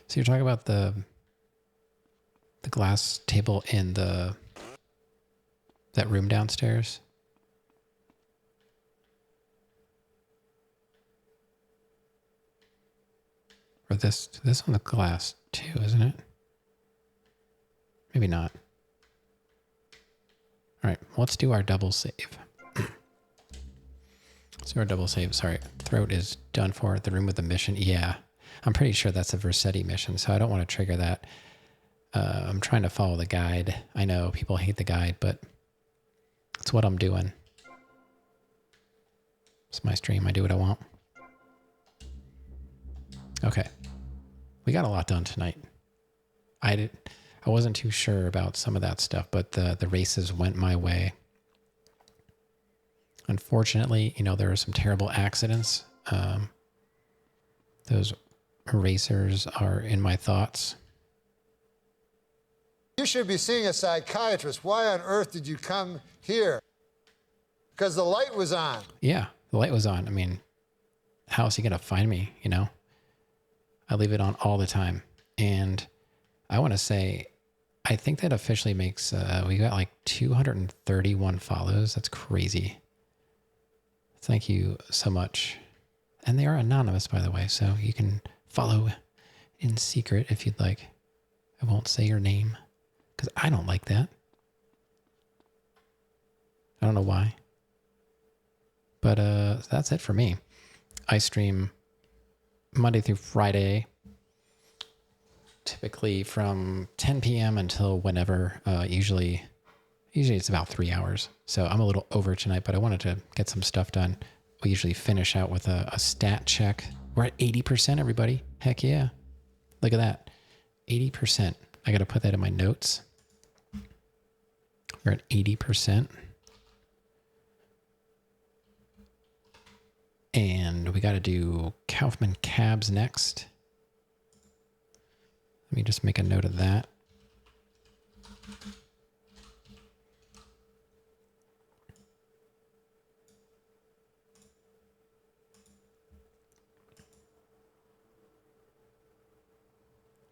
So you're talking about the glass table in that room downstairs? Or this on the glass too, isn't it? Maybe not. All right, let's do our double save. So our double save, sorry. Throat is done for. The room with the mission, yeah. I'm pretty sure that's a Versetti mission, so I don't want to trigger that. I'm trying to follow the guide. I know people hate the guide, but it's what I'm doing. It's my stream. I do what I want. Okay. We got a lot done tonight. I wasn't too sure about some of that stuff, but the races went my way. Unfortunately, you know, there were some terrible accidents. Those racers are in my thoughts. You should be seeing a psychiatrist. Why on earth did you come here? Because the light was on. Yeah, the light was on. I mean, how is he going to find me, you know? I leave it on all the time. And I want to say, I think that officially makes, we got like 231 follows. That's crazy. Thank you so much. And they are anonymous, by the way, so you can follow in secret if you'd like. I won't say your name because I don't like that. I don't know why. But that's it for me. I stream Monday through Friday, typically from 10 p.m. until whenever. Usually it's about 3 hours. So I'm a little over tonight, but I wanted to get some stuff done. We usually finish out with a stat check. We're at 80%, everybody. Heck yeah. Look at that. 80%. I got to put that in my notes. We're at 80%. And we got to do Kaufman cabs next. Let me just make a note of that.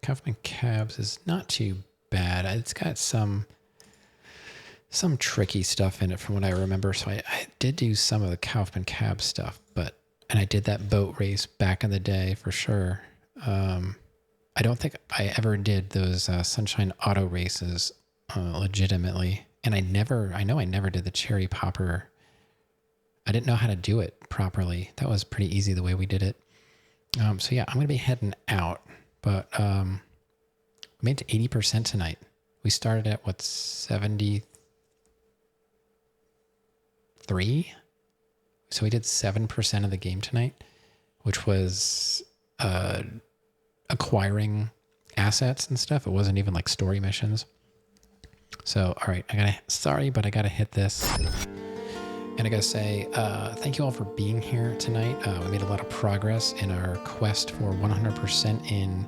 Kaufman cabs is not too bad. It's got some tricky stuff in it from what I remember. So I did do some of the Kaufman cab stuff, and I did that boat race back in the day for sure. I don't think I ever did those Sunshine Auto races legitimately. And I know I never did the Cherry Popper. I didn't know how to do it properly. That was pretty easy the way we did it. So yeah, I'm going to be heading out, but we made it to 80% tonight. We started at, what, 73? So we did 7% of the game tonight, which was acquiring assets and stuff. It wasn't even like story missions. So, all right, sorry, but I gotta hit this. And I gotta say, thank you all for being here tonight. We made a lot of progress in our quest for 100% in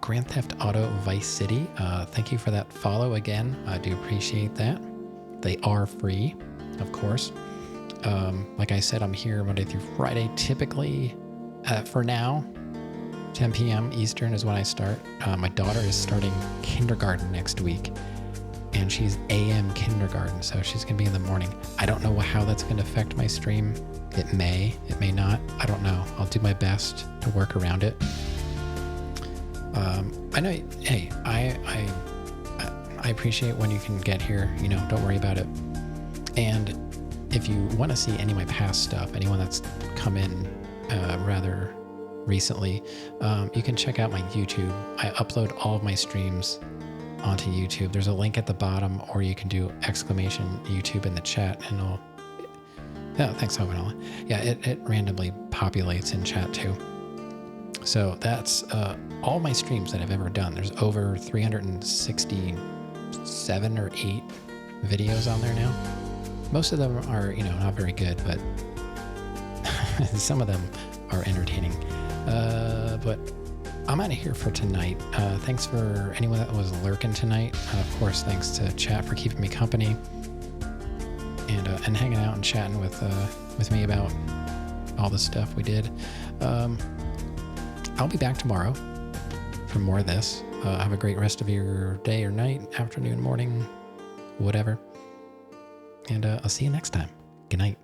Grand Theft Auto Vice City. Thank you for that follow again. I do appreciate that. They are free, of course. Like I said, I'm here Monday through Friday, typically, for now, 10 p.m. Eastern is when I start. My daughter is starting kindergarten next week, and she's AM kindergarten, so she's going to be in the morning. I don't know how that's going to affect my stream. It may not. I don't know. I'll do my best to work around it. I know, hey, I appreciate when you can get here, you know, don't worry about it. And if you want to see any of my past stuff, anyone that's come in rather recently, you can check out my YouTube. I upload all of my streams onto YouTube. There's a link at the bottom, or you can do !YouTube in the chat, and it'll... Yeah, thanks, Hogan. Yeah, it randomly populates in chat too. So that's all my streams that I've ever done. There's over 367 or 8 videos on there now. Most of them are, you know, not very good, but some of them are entertaining. But I'm out of here for tonight. Thanks for anyone that was lurking tonight. Of course, thanks to chat for keeping me company and hanging out and chatting with me about all the stuff we did. I'll be back tomorrow for more of this. Have a great rest of your day or night, afternoon, morning, whatever. And I'll see you next time. Good night.